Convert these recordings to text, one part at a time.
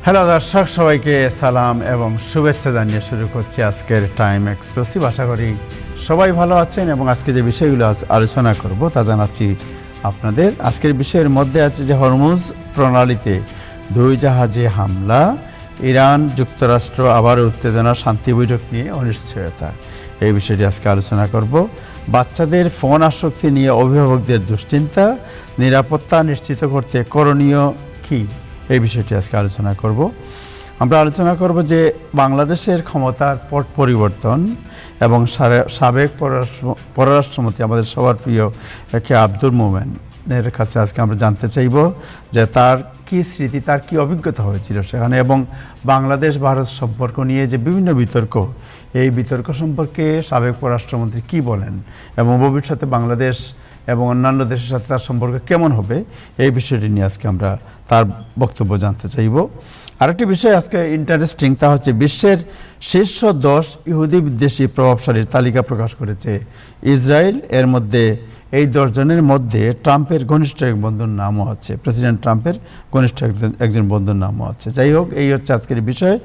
Hello দর্শক, সবাইকে সালাম এবং শুভেচ্ছা জানিয়ে শুরু করছি আজকের টাইম এক্সক্লুসিভ। আশা করি সবাই ভালো আছেন এবং আজকে যে বিষয়গুলো আলোচনা করব তা জানাচ্ছি আপনাদের। আজকের বিষয়ের মধ্যে আছে যে হরমুজ প্রণালীতে দুই জাহাজে হামলা, ইরান যুক্তরাষ্ট্র আবার উত্তেজনা, শান্তি বৈঠক নিয়ে অনিশ্চয়তা। এই বিষয়টি আজকে আলোচনা করব। বাচ্চাদের ফোন আসক্তি নিয়ে অভিভাবকদের দুশ্চিন্তা, নিরাপত্তা নিশ্চিত করতে করণীয় কী, এই বিষয়টি আজকে আলোচনা করব। আমরা আলোচনা করব যে বাংলাদেশের ক্ষমতার পট পরিবর্তন এবং সাবেক পররাষ্ট্রমন্ত্রী আমাদের সবার প্রিয় একে আব্দুল মোমেনের কাছে আজকে আমরা জানতে চাইব যে তার কী স্মৃতি, তার কী অভিজ্ঞতা হয়েছিল সেখানে, এবং বাংলাদেশ ভারত সম্পর্ক নিয়ে যে বিভিন্ন বিতর্ক, এই বিতর্ক সম্পর্কে সাবেক পররাষ্ট্রমন্ত্রী কী বলেন এবং ভবিষ্যতে বাংলাদেশ এবং অন্যান্য দেশের সাথে তার সম্পর্ক কেমন হবে, এই বিষয়টি নিয়ে আজকে আমরা তার বক্তব্য জানতে চাইব। আরেকটি বিষয় আজকে ইন্টারেস্টিং, তা হচ্ছে বিশ্বের শীর্ষ 10 ইহুদি বিদ্বেষী প্রভাবশালীর তালিকা প্রকাশ করেছে ইসরায়েল। এর মধ্যে এই 10 জনের মধ্যে ট্রাম্পের ঘনিষ্ঠ এক বন্ধুর নামও আছে, প্রেসিডেন্ট ট্রাম্পের ঘনিষ্ঠ একজন বন্ধুর নামও আছে। যাই হোক, এই হচ্ছে আজকের বিষয়।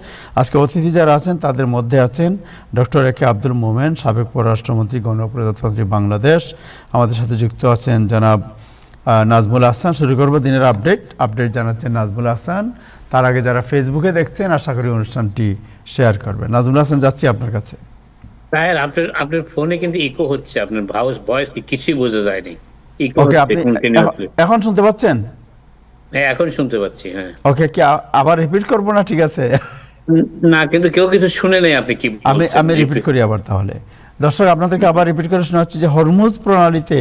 আজকে অতিথি যারা আছেন তাদের মধ্যে আছেন ডক্টর একে আব্দুল মোমেন, সাবেক পররাষ্ট্রমন্ত্রী, গণপ্রজাতন্ত্রী বাংলাদেশ। আমাদের সাথে যুক্ত আছেন জনাব নাজমুল আহসান। শুরু করবো দিনের আপডেট জানাচ্ছেন নাজমুল আহসান। তার আগে যারা ফেসবুকে দেখছেন, আশা করি অনুষ্ঠানটি শেয়ার করবেন। নাজমুল আহসান, যাচ্ছি আপনার কাছে। স্যার, আপনার ফোনে কিন্তু ইকো হচ্ছে, আপনার ভয়েস কিছুই বোঝা যায়নি। ইকো ওকে, হচ্ছে আপনি কন্টিনিউয়াসলি। এখন শুনতে পাচ্ছেন? হ্যাঁ, এখন শুনতে পাচ্ছি। হ্যাঁ, ওকে, কি আবার রিপিট করবো না? ঠিক আছে, না কিন্তু কেউ কিছু শুনে নেই আপনি কি বলছেন। আমি রিপিট করি আবার তাহলে। দর্শক, আপনাদেরকে আবার রিপিট করে শোনাচ্ছি যে হরমুজ প্রণালীতে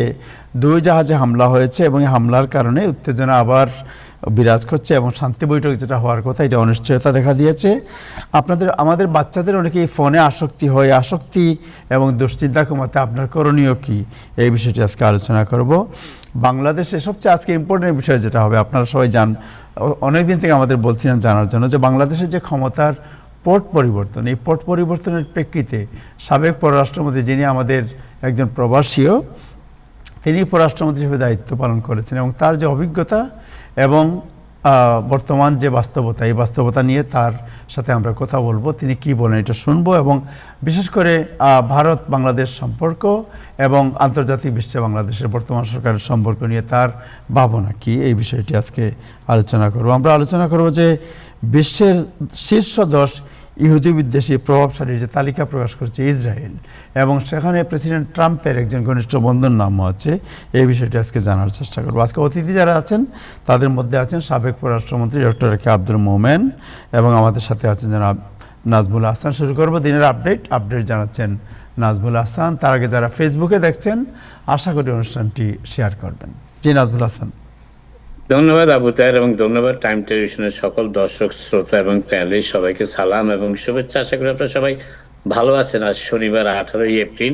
2 জাহাজে হামলা হয়েছে এবং এই হামলার কারণে উত্তেজনা আবার বিরাজ করছে এবং শান্তি বৈঠক যেটা হওয়ার কথা, এটা অনিশ্চয়তা দেখা দিয়েছে। আমাদের বাচ্চাদের অনেকেই ফোনে আসক্তি হয়, আসক্তি এবং দুশ্চিন্তা কমাতে আপনার করণীয় কী, এই বিষয়টি আজকে আলোচনা করব। বাংলাদেশে সবচেয়ে আজকে ইম্পর্টেন্ট বিষয় যেটা হবে, আপনারা সবাই অনেক দিন থেকে আমাদের বলছিলেন জানার জন্য, যে বাংলাদেশের যে ক্ষমতার পট পরিবর্তন, এই পট পরিবর্তনের প্রেক্ষিতে সাবেক পররাষ্ট্রমন্ত্রী, যিনি আমাদের একজন প্রবাসীও, তিনি পররাষ্ট্রমন্ত্রী হিসেবে দায়িত্ব পালন করেছেন এবং তার যে অভিজ্ঞতা এবং বর্তমান যে বাস্তবতা, এই বাস্তবতা নিয়ে তার সাথে আমরা কথা বলবো। তিনি কি বলেন এটা শুনবো, এবং বিশেষ করে ভারত বাংলাদেশ সম্পর্ক এবং আন্তর্জাতিক বিশ্বে বাংলাদেশের বর্তমান সরকারের সম্পর্ক নিয়ে তার ভাবনা কি, এই বিষয়টি আজকে আলোচনা করব। আমরা আলোচনা করব যে বিশ্বের শীর্ষ 10 ইহুদি বিদ্বেষী প্রভাবশালীর যে তালিকা প্রকাশ করেছে ইসরায়েল, এবং সেখানে প্রেসিডেন্ট ট্রাম্পের একজন ঘনিষ্ঠ বন্ধুর নামও আছে, এই বিষয়টি আজকে জানার চেষ্টা করব। আজকে অতিথি যারা আছেন তাদের মধ্যে আছেন সাবেক পররাষ্ট্রমন্ত্রী ডক্টর একে আব্দুল মোমেন এবং আমাদের সাথে আছেন জনাব নাজমুল আহসান। শুরু করব দিনের আপডেট জানাচ্ছেন নাজমুল আহসান। তার আগে যারা ফেসবুকে দেখছেন, আশা করি অনুষ্ঠানটি শেয়ার করবেন। জি নাজমুল আহসান। ধন্যবাদ আবু তাহের, এবং ধন্যবাদ টাইম টেলিভিশনের সকল দর্শক, শ্রোতা এবং প্যানেলিস্ট, সবাইকে সালাম এবং শুভেচ্ছা। আশা করি আপনারা সবাই ভালো আছেন। আজ শনিবার 18 এপ্রিল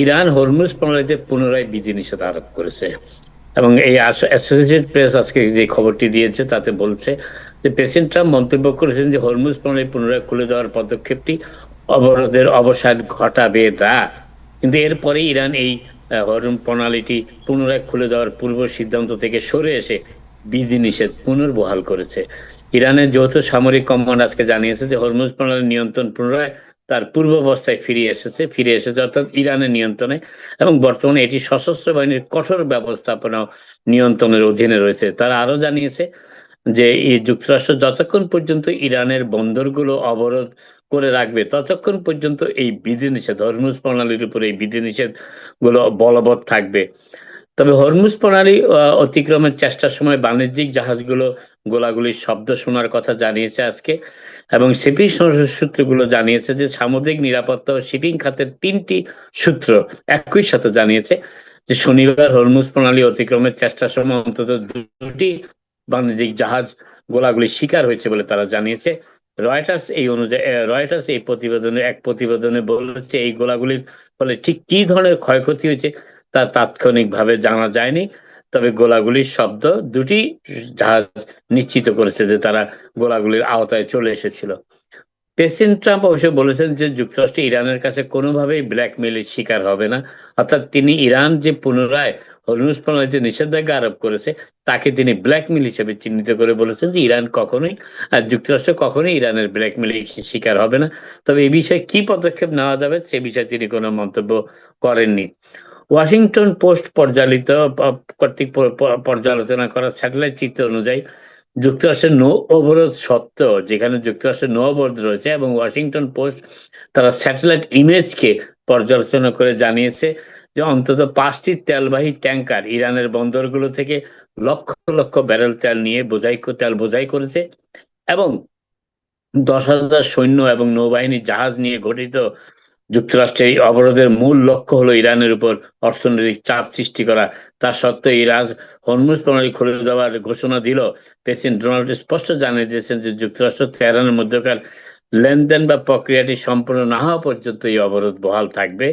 ইরান হরমুজ প্রণালীতে পুনরায় বিধিনিষেধ আরোপ করেছে, এবং এই অ্যাসোসিয়েটেড প্রেস আজকে যে খবরটি দিয়েছে তাতে বলছে যে প্রেসিডেন্ট ট্রাম্প মন্তব্য করেছেন যে হরমুজ প্রণালী পুনরায় খুলে দেওয়ার পদক্ষেপটি অবরোধের অবসাদ ঘটাবে তা, কিন্তু এরপরে ইরান এই হরমুজ প্রণালীটি পুনরায় খুলে দেওয়ার পূর্ব সিদ্ধান্ত থেকে সরে এসে বিধিনিষেধ পুনর্বহাল করেছে। ইরানের যৌথ সামরিক কমান্ড আজকে জানিয়েছে যে হরমুজ প্রণালীর নিয়ন্ত্রণ পুনরায় তার পূর্বাবস্থায় ফিরে এসেছে অর্থাৎ ইরানের নিয়ন্ত্রণে, এবং বর্তমানে এটি সশস্ত্র বাহিনীর কঠোর ব্যবস্থাপনা নিয়ন্ত্রণের অধীনে রয়েছে। তারা আরো জানিয়েছে যে এই যুক্তরাষ্ট্র যতক্ষণ পর্যন্ত ইরানের বন্দরগুলো অবরোধ করে রাখবে ততক্ষণ পর্যন্ত এই বিধিনিষেধ, হরমুজ প্রণালীর উপরে এই বিধিনিষেধ গুলো বলবৎ থাকবে। তবে হরমুজ প্রণালী অতিক্রমের চেষ্টার সময় বাণিজ্যিক জাহাজগুলো গোলাগুলির শব্দ শোনার কথা জানিয়েছে আজকে, এবং শিপিং সূত্রগুলো জানিয়েছে যে সামুদ্রিক নিরাপত্তা ও শিপিং খাতের 3টি সূত্র একই সাথে জানিয়েছে যে শনিবার হরমুজ প্রণালী অতিক্রমের চেষ্টার সময় অন্তত 2টি বাণিজ্যিক জাহাজ গোলাগুলির শিকার হয়েছে বলে তারা জানিয়েছে। রয়টার্স এই প্রতিবেদনে বলেছে এই গোলাগুলির ফলে ঠিক কি ধরনের ক্ষয়ক্ষতি হয়েছে তা তাৎক্ষণিকভাবে জানা যায়নি, তবে গোলাগুলির শব্দ 2টি জাহাজ নিশ্চিত করেছে যে তারা গোলাগুলির আওতায় চলে এসেছিল। প্রেসিডেন্ট ট্রাম্প অবশ্য বলেছেন যে যুক্তরাষ্ট্র ইরানের কাছে কোনোভাবেই ব্ল্যাকমেইলের শিকার হবে না। অর্থাৎ তিনি ইরান যে পুনরায় হরমুজ প্রণালীতে নিষেধাজ্ঞা আরোপ করেছে তাকে তিনি ব্ল্যাকমেইল হিসেবে চিহ্নিত করে বলেছেন যে ইরান কখনোই যুক্তরাষ্ট্র কখনোই ইরানের ব্ল্যাকমেইলের শিকার হবে না। তবে এই বিষয়ে কি পদক্ষেপ নেওয়া যাবে সে বিষয়ে তিনি কোনো মন্তব্য করেননি। ওয়াশিংটন পোস্ট কর্তৃক পর্যালোচনা করা স্যাটেলাইট চিত্র অনুযায়ী যুক্তরাষ্ট্রের নৌ অবরোধ সত্ত্বেও, যেখানে যুক্তরাষ্ট্রের নৌ অবরোধ রয়েছে, এবং ওয়াশিংটন পোস্ট তারা স্যাটেলাইট ইমেজকে পর্যালোচনা করে জানিয়েছে যে অন্তত 5টি তেলবাহী ট্যাংকার ইরানের বন্দরগুলো থেকে লক্ষ লক্ষ ব্যারেল তেল বোঝাই করেছে, এবং 10,000 সৈন্য এবং নৌবাহিনী জাহাজ নিয়ে গঠিত যুক্তরাষ্ট্রের এই অবরোধের মূল লক্ষ্য হলো ইরানের উপর অর্থনৈতিক চাপ সৃষ্টি করা। তা সত্ত্বেও ইরান হরমুজ প্রণালী খুলে দেওয়ার ঘোষণা দিল। প্রেসিডেন্ট ডোনাল্ড স্পষ্ট জানিয়ে দিয়েছেন যে যুক্তরাষ্ট্র তেহরানের মধ্যকার লেনদেন বা প্রক্রিয়াটি সম্পূর্ণ না হওয়া পর্যন্ত এই অবরোধ বহাল থাকবে,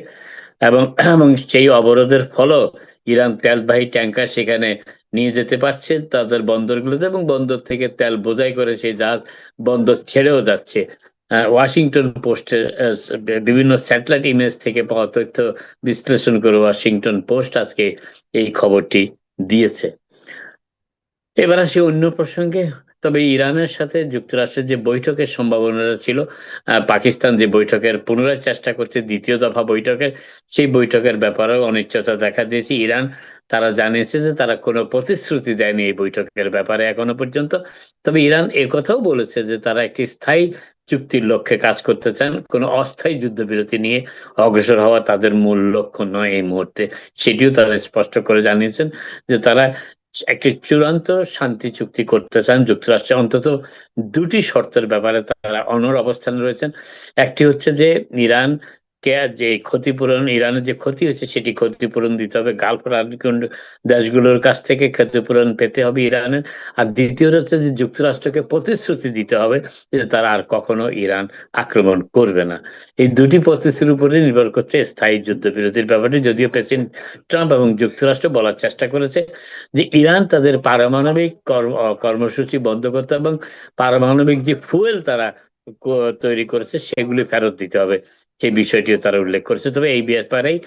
এবং এবং সেই অবরোধের ফলও ইরান তেলবাহী ট্যাংকার সেখানে নিয়ে যেতে পারছে তাদের বন্দরগুলোতে, এবং বন্দর থেকে তেল বোঝাই করে সেই জাহাজ বন্দর ছেড়েও যাচ্ছে। ওয়াশিংটন পোস্টের বিভিন্ন স্যাটেলাইট ইমেজ থেকে পাওয়া তথ্য বিশ্লেষণ করে ওয়াশিংটন পোস্ট আজকে এই খবরটি দিয়েছে। এবার আসি অন্য প্রসঙ্গে। তবে ইরানের সাথে যুক্তরাষ্ট্রের যে বৈঠকের সম্ভাবনা ছিল, পাকিস্তান যে বৈঠকের পুনরায় চেষ্টা করছে, দ্বিতীয় দফা বৈঠকের, সেই বৈঠকের ব্যাপারেও অনিশ্চয়তা দেখা দিয়েছে ইরান। তারা জানিয়েছে যে তারা কোনো প্রতিশ্রুতি দেয়নি এই বৈঠকের ব্যাপারে এখনো পর্যন্ত। তবে ইরান একথাও বলেছে যে তারা একটি স্থায়ী চুক্তির লক্ষ্যে কাজ করতে চান, কোনো অস্থায়ী যুদ্ধবিরতি নিয়ে অগ্রসর হওয়া তাদের মূল লক্ষ্য নয় এই মুহূর্তে। সেটিও তারা স্পষ্ট করে জানিয়েছেন যে তারা একটি চূড়ান্ত শান্তি চুক্তি করতে চান। যুক্তরাষ্ট্রের অন্তত 2টি শর্তের ব্যাপারে তারা অনড় অবস্থানে রয়েছেন। একটি হচ্ছে যে ইরান কে যে ক্ষতিপূরণ, ইরানের যে ক্ষতি হয়েছে সেটি ক্ষতিপূরণ দিতে হবে, গালফ দেশগুলোর কাছ থেকে ক্ষতিপূরণ পেতে হবে ইরানের। আর দ্বিতীয়ত হচ্ছে যে যুক্তরাষ্ট্রকে প্রতিশ্রুতি দিতে হবে যে তারা আর কখনো ইরান আক্রমণ করবে না। এই 2টি প্রতিশ্রুতির উপরে নির্ভর করছে স্থায়ী যুদ্ধবিরতির ব্যাপারটি। যদিও প্রেসিডেন্ট ট্রাম্প এবং যুক্তরাষ্ট্র বলার চেষ্টা করেছে যে ইরান তাদের পারমাণবিক কর্মসূচি বন্ধ করতে, এবং পারমাণবিক যে ফুয়েল তারা তৈরি করেছে সেগুলি ফেরত দিতে হবে, সেই বিষয়টিও তারা উল্লেখ করেছে। তবে এই ব্যাপারেই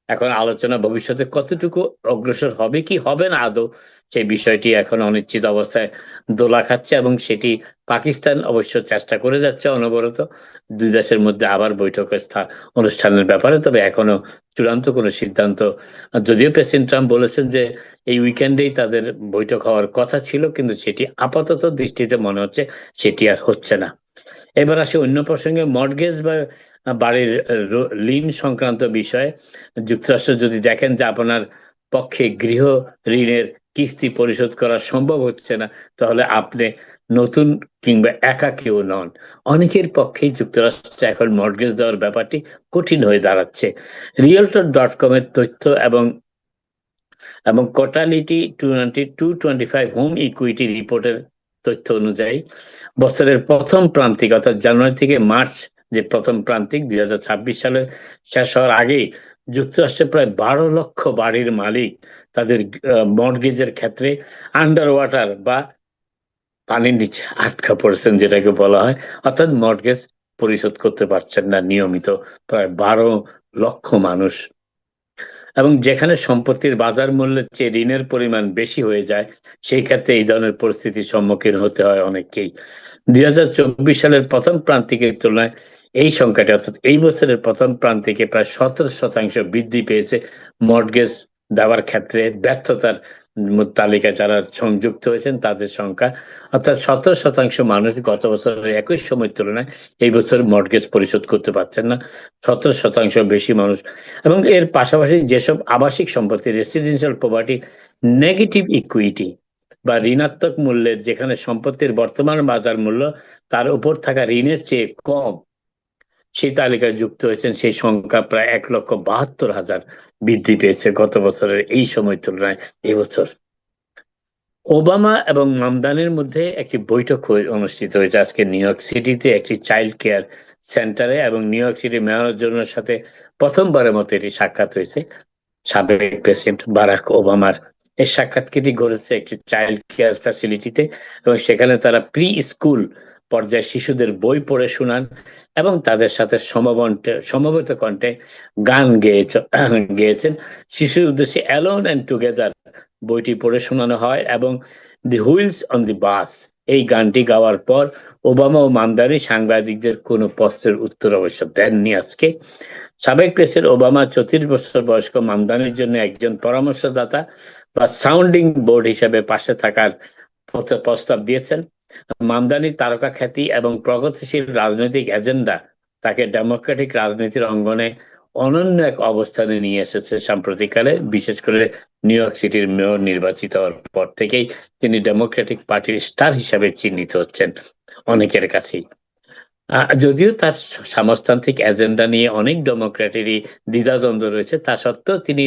এখন আলোচনা ভবিষ্যতে কতটুকু অগ্রসর হবে কি হবে না আদৌ, সেই বিষয়টি এখন অনিশ্চিত অবস্থায় দোলা খাচ্ছে, এবং সেটি পাকিস্তান অবশ্য চেষ্টা করে যাচ্ছে অনবরত 2 দেশের মধ্যে আবার বৈঠকের অনুষ্ঠানের ব্যাপারে। তবে এখনো চূড়ান্ত কোনো সিদ্ধান্ত, যদিও প্রেসিডেন্ট ট্রাম্প বলেছেন যে এই উইকেন্ডেই তাদের বৈঠক হওয়ার কথা ছিল, কিন্তু সেটি আপাতত দৃষ্টিতে মনে হচ্ছে সেটি আর হচ্ছে না। এবার আসি অন্য প্রসঙ্গে, মর্টগেজ বা বাড়ির ঋণ সংক্রান্ত বিষয়ে। যুক্তরাষ্ট্র যদি দেখেন যে আপনার পক্ষে গৃহ ঋণের কিস্তি পরিশোধ করা সম্ভব হচ্ছে না, তাহলে আপনি নতুন কিংবা একা কেউ নন। অনেকের পক্ষেই যুক্তরাষ্ট্রে এখন মর্টগেজ দেওয়ার ব্যাপারটি কঠিন হয়ে দাঁড়াচ্ছে। Realtor.com এর তথ্য এবং কোটালিটি 225 হোম ইকুইটি রিপোর্টের তথ্য অনুযায়ী বছরের প্রথম প্রান্তিক অর্থাৎ জানুয়ারি থেকে মার্চ, যে প্রথম প্রান্তিক 2026 সালে শেষ হওয়ার আগেই যুক্তরাষ্ট্রে প্রায় 12 লক্ষ বাড়ির মালিক তাদের মর্টগেজের ক্ষেত্রে আন্ডার ওয়াটার বা পানির নিচে আটকা পড়েছেন, যেটাকে বলা হয়। অর্থাৎ মর্টগেজ পরিশোধ করতে পারছেন না নিয়মিত প্রায় 12 লক্ষ মানুষ। এবং যেখানে সম্পত্তির বাজার মূল্যের চেয়ে ঋণের পরিমাণ বেশি হয়ে যায়, সেই ক্ষেত্রে এই ধরনের পরিস্থিতির সম্মুখীন হতে হয় অনেককেই। 2024 সালের প্রথম প্রান্তিকের তুলনায় এই সংখ্যাটি, অর্থাৎ এই বছরের প্রথম প্রান্তিকে প্রায় 17% বৃদ্ধি পেয়েছে মর্টগেজ দেওয়ার ক্ষেত্রে ব্যর্থতার তালিকায় যারা সংযুক্ত হয়েছেন তাদের সংখ্যা। অর্থাৎ 17% মানুষ গত বছরের একই সময়ের তুলনায় এই বছর মর্টগেজ পরিশোধ করতে পারছেন না, 17% বেশি মানুষ। এবং এর পাশাপাশি যেসব আবাসিক সম্পত্তি, রেসিডেন্সিয়াল প্রপার্টি নেগেটিভ ইকুইটি বা ঋণাত্মক মূল্যের, যেখানে সম্পত্তির বর্তমান বাজার মূল্য তার উপর থাকা ঋণের চেয়ে কম, সেই তালিকায় যুক্ত হয়েছেন, সেই সংখ্যা প্রায় 1,72,000 বৃদ্ধি পেয়েছে গত বছরের এই সময় তুলনায় এই বছর। ওবামা এবং মামদানির মধ্যে একটি বৈঠক অনুষ্ঠিত হয়েছে আজকে নিউ ইয়র্ক সিটিতে একটি চাইল্ড কেয়ার সেন্টারে, এবং নিউ ইয়র্ক সিটি মেয়রের জন্য সাথে প্রথমবারের মতো এটি সাক্ষাৎ হয়েছে সাবেক প্রেসিডেন্ট বারাক ওবামার। এই সাক্ষাৎটি ঘটেছে একটি চাইল্ড কেয়ার ফ্যাসিলিটিতে, এবং সেখানে তারা প্রি স্কুল পর্যায়ে শিশুদের বই পড়ে শোনান এবং তাদের সাথে সমবেত কণ্ঠে গান গেয়েছেন। শিশুর উদ্দেশ্যে অ্যালোন অ্যান্ড টুগেদার বইটি পড়ে শোনানো হয় এবং দি হুইলস অন দি বাস এই গানটি গাওয়ার পর ওবামা ও মামদানি সাংবাদিকদের কোনো প্রশ্নের উত্তর অবশ্য দেননি আজকে। সাবেক প্রেসিডেন্ট ওবামা 34 বছর বয়স্ক মামদানির জন্য একজন পরামর্শদাতা বা সাউন্ডিং বোর্ড হিসেবে পাশে থাকার প্রস্তাব দিয়েছেন। মামদানির তারকা খ্যাতি এবং প্রগতিশীল রাজনৈতিক এজেন্ডা তাকে ডেমোক্রেটিক রাজনীতির অঙ্গনে অনন্য এক অবস্থানে নিয়ে এসেছে সাম্প্রতিককালে, বিশেষ করে নিউ ইয়র্ক সিটির মেয়র নির্বাচিত হওয়ার পর থেকেই তিনি ডেমোক্রেটিক পার্টির স্টার হিসাবে চিহ্নিত হচ্ছেন অনেকের কাছেই। যদিও তার সমাজতান্ত্রিক এজেন্ডা নিয়ে অনেক ডেমোক্র্যাটেরই দ্বিধাদ্বন্দ্ব রয়েছে, তা সত্ত্বেও তিনি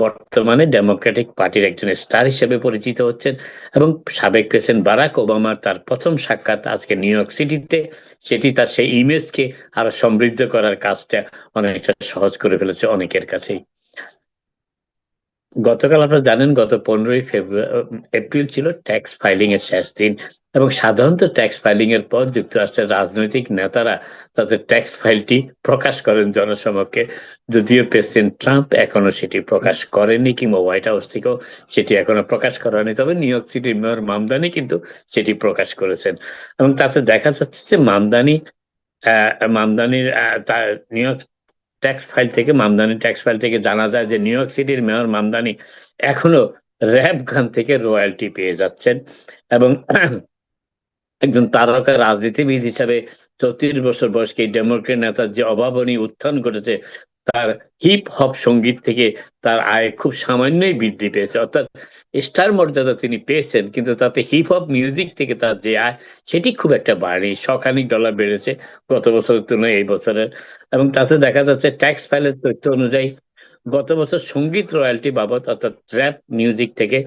বর্তমানে ডেমোক্রেটিক পার্টির একজন স্টার হিসেবে পরিচিত হচ্ছেন এবং সাবেক প্রেসিডেন্ট বারাক ওবামার তার প্রথম সাক্ষাৎ আজকে নিউ ইয়র্ক সিটিতে, সেটি তার সেই ইমেজকে আরো সমৃদ্ধ করার কাজটা অনেকটা সহজ করে ফেলেছে অনেকের কাছেই। গতকাল আপনারা জানেন গত 15ই এপ্রিল ছিল ট্যাক্স ফাইলিং এর শেষ দিন এবং সাধারণত ট্যাক্স ফাইলিং এর পর যুক্তরাষ্ট্রের রাজনৈতিক নেতারা তাদের ট্যাক্স ফাইলটি প্রকাশ করেন জনসমক্ষে। যদিও প্রেসিডেন্ট ট্রাম্প এখনো সেটি প্রকাশ করেনি কিংবা হোয়াইট হাউস থেকেও সেটি এখনো প্রকাশ করা হয়নি, তবে নিউ ইয়র্ক সিটির মেয়র মামদানি কিন্তু সেটি প্রকাশ করেছেন এবং তাতে দেখা যাচ্ছে যে মামদানির তার নিউ ইয়র্ক ট্যাক্স ফাইল থেকে জানা যায় যে নিউ ইয়র্ক সিটির মেয়র মামদানি এখনো র‍্যাপ গান থেকে রয়্যালটি পেয়ে যাচ্ছেন এবং একজন তারকা রাজনীতিবিদ হিসাবে 34 বছর বয়স্ক এই ডেমোক্রেট নেতার যে অভাবনীয় উত্থান ঘটেছে, তার হিপ হপ সঙ্গীত থেকে তার আয় খুব সামান্যই বৃদ্ধি পেয়েছে, অর্থাৎ স্টার মর্যাদা তিনি পেয়েছেন, কিন্তু তাতে হিপ হপ মিউজিক থেকে তার যে আয় সেটি খুব একটা বাড়েনি, শখানিক ডলার বেড়েছে গত বছরের তুলনায় এই বছরের। এবং তাতে দেখা যাচ্ছে ট্যাক্স ফাইলের তথ্য অনুযায়ী গত বছর সঙ্গীত রয়্যালটি বাবদ অর্থাৎ র‍্যাপ মিউজিক থেকে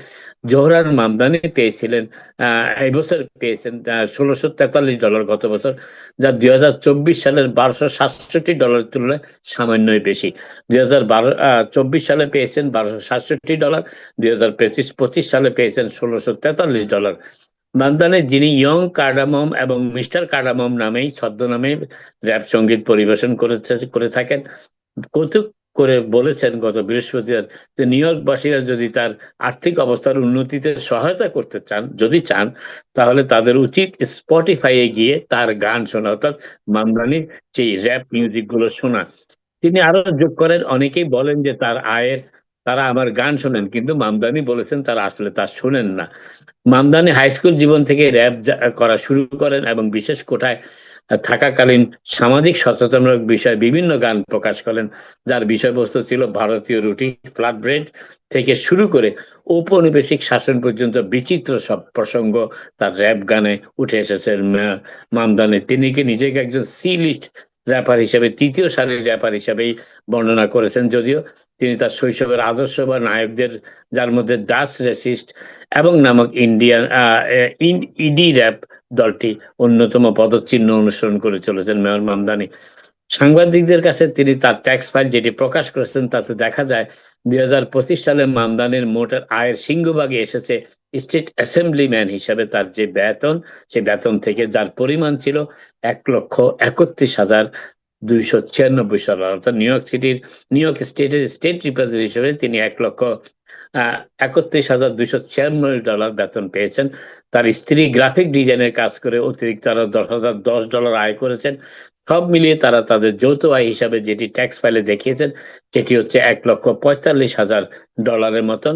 জোহরান মামদানি পেয়েছিলেন, এই বছর পেয়েছেন $1643 গত বছর, যা 2024 সালের $1267 তুলনায় সামান্যই বেশি। 2024 সালে পেয়েছেন $1267, 2025 সালে পেয়েছেন $1643। মামদানি, যিনি ইয়ং কার্ডামম এবং মিস্টার কার্ডামম নামেই ছদ্মনামে র‍্যাপ সঙ্গীত পরিবেশন করে থাকেন, কৌতুক করে বলেছেন গত বৃহস্পতিবার যে নিউ ইয়র্কবাসীরা যদি তার আর্থিক অবস্থার উন্নতিতে সহায়তা করতে চান তাহলে তাদের উচিত স্পটিফাইয়ে গিয়ে তার গান শোনা, অর্থাৎ মামদানির সেই র‍্যাপ মিউজিক গুলো শোনা। তিনি আরো যোগ করেন, অনেকেই বলেন যে তারা আমার গান শোনেন, কিন্তু মামদানি বলেছেন তারা আসলে তা শোনেন না। মামদানি হাই স্কুল জীবন থেকে র‍্যাপ করা শুরু করেন এবং বিশেষ কোঠায় থাকাকালীন সামাজিক সচেতনমূলক বিষয়ে বিভিন্ন গান প্রকাশ করেন, যার বিষয়বস্তু ছিল ভারতীয় রুটি, ফ্ল্যাট ব্রেড থেকে শুরু করে ঔপনিবেশিক শাসন পর্যন্ত বিচিত্র সব প্রসঙ্গ তার র‍্যাপ গানে উঠে এসেছে মামদানি। তিনি কি নিজেকে একজন সি লিস্ট র্যাপার হিসেবে, তৃতীয় সারির র্যাপার হিসেবেই বর্ণনা করেছেন, যদিও তিনি তার শৈশবের আদর্শ বা নায়কদের, যার মধ্যে ডাচ রেসিস্ট এবং নামক ইডি র‍্যাপ দলটি অন্যতম পদচিহ্ন অনুসরণ করে চলেছেন মেয়র মামদানি। সাংবাদিকদের কাছে তিনি তার ট্যাক্স ফাইল যেটি প্রকাশ করেছেন তাতে দেখা যায় 2025 সালে মামদানির মোট আয়ের সিংহভাগে এসেছে স্টেট অ্যাসেম্বলিম্যান হিসাবে তার যে বেতন, সেই বেতন থেকে, যার পরিমাণ ছিল $1,31,296, অর্থাৎ নিউ ইয়র্ক স্টেটের স্টেট রিপ্রেজেন্টেটিভ হিসেবে তিনি $31,296 বেতন পেয়েছেন। তার স্ত্রী গ্রাফিক ডিজাইনের কাজ করে অতিরিক্ত আরো $10,010 আয় করেছেন। সব মিলিয়ে তারা তাদের যৌথ আয় হিসাবে যেটি ট্যাক্স ফাইলে দেখিয়েছেন সেটি হচ্ছে $1,45,000 মতন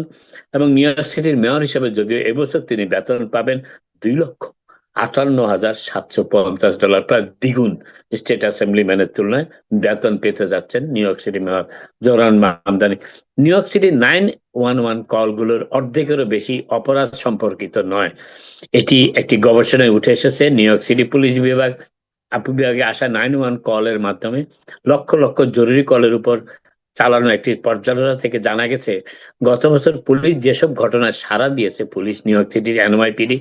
এবং নিউ ইয়র্ক সিটির মেয়র হিসেবে যদিও এবছর তিনি বেতন পাবেন $2,58,750, প্রায় দ্বিগুণ স্টেট অ্যাসেম্বলিম্যানের তুলনায় বেতন পেতে যাচ্ছেন new York city mayor Zohran Mamdani. New York সিটির 911 কলগুলোর অর্ধেকেরও বেশি অপরাধ সম্পর্কিত নয়, এটি একটি গবেষণায় উঠে এসেছে। নিউ ইয়র্ক সিটি পুলিশ বিভাগে আসা 911 কলের মাধ্যমে লক্ষ লক্ষ জরুরি কলের উপর চালানো একটি পর্যালোচনা থেকে জানা গেছে, গত বছর পুলিশ যেসব ঘটনায় সাড়া দিয়েছে নিউ ইয়র্ক সিটির NYPD,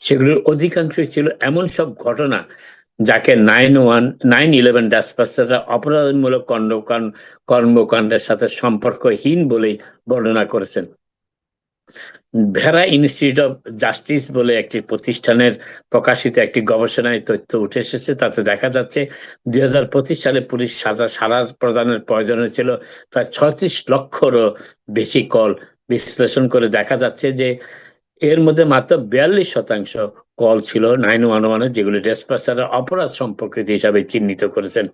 সেগুলোর অধিকাংশই ছিল এমন সব ঘটনা যাকে 9/11 ডাসপার্সাররা অপরাধমূলক কর্মকাণ্ডের সাথে সম্পর্কহীন বলেই বর্ণনা করেছেন। ভেরা ইনস্টিটিউট অফ জাস্টিস বলে একটি প্রতিষ্ঠানের প্রকাশিত একটি গবেষণায় তথ্য উঠে এসেছে। তাতে দেখা যাচ্ছে ২০২৫ সালে পুলিশ সাড়া প্রদানের প্রয়োজন হয়েছিল প্রায় ৩৬ লক্ষরও বেশি কল। বিশ্লেষণ করে দেখা যাচ্ছে যে এর মধ্যে মাত্র ৪২% কল ছিল 911 যেগুলি ডেসপাসারের অপরাধ সম্পর্কিত হিসাবে চিহ্নিত করেছেন।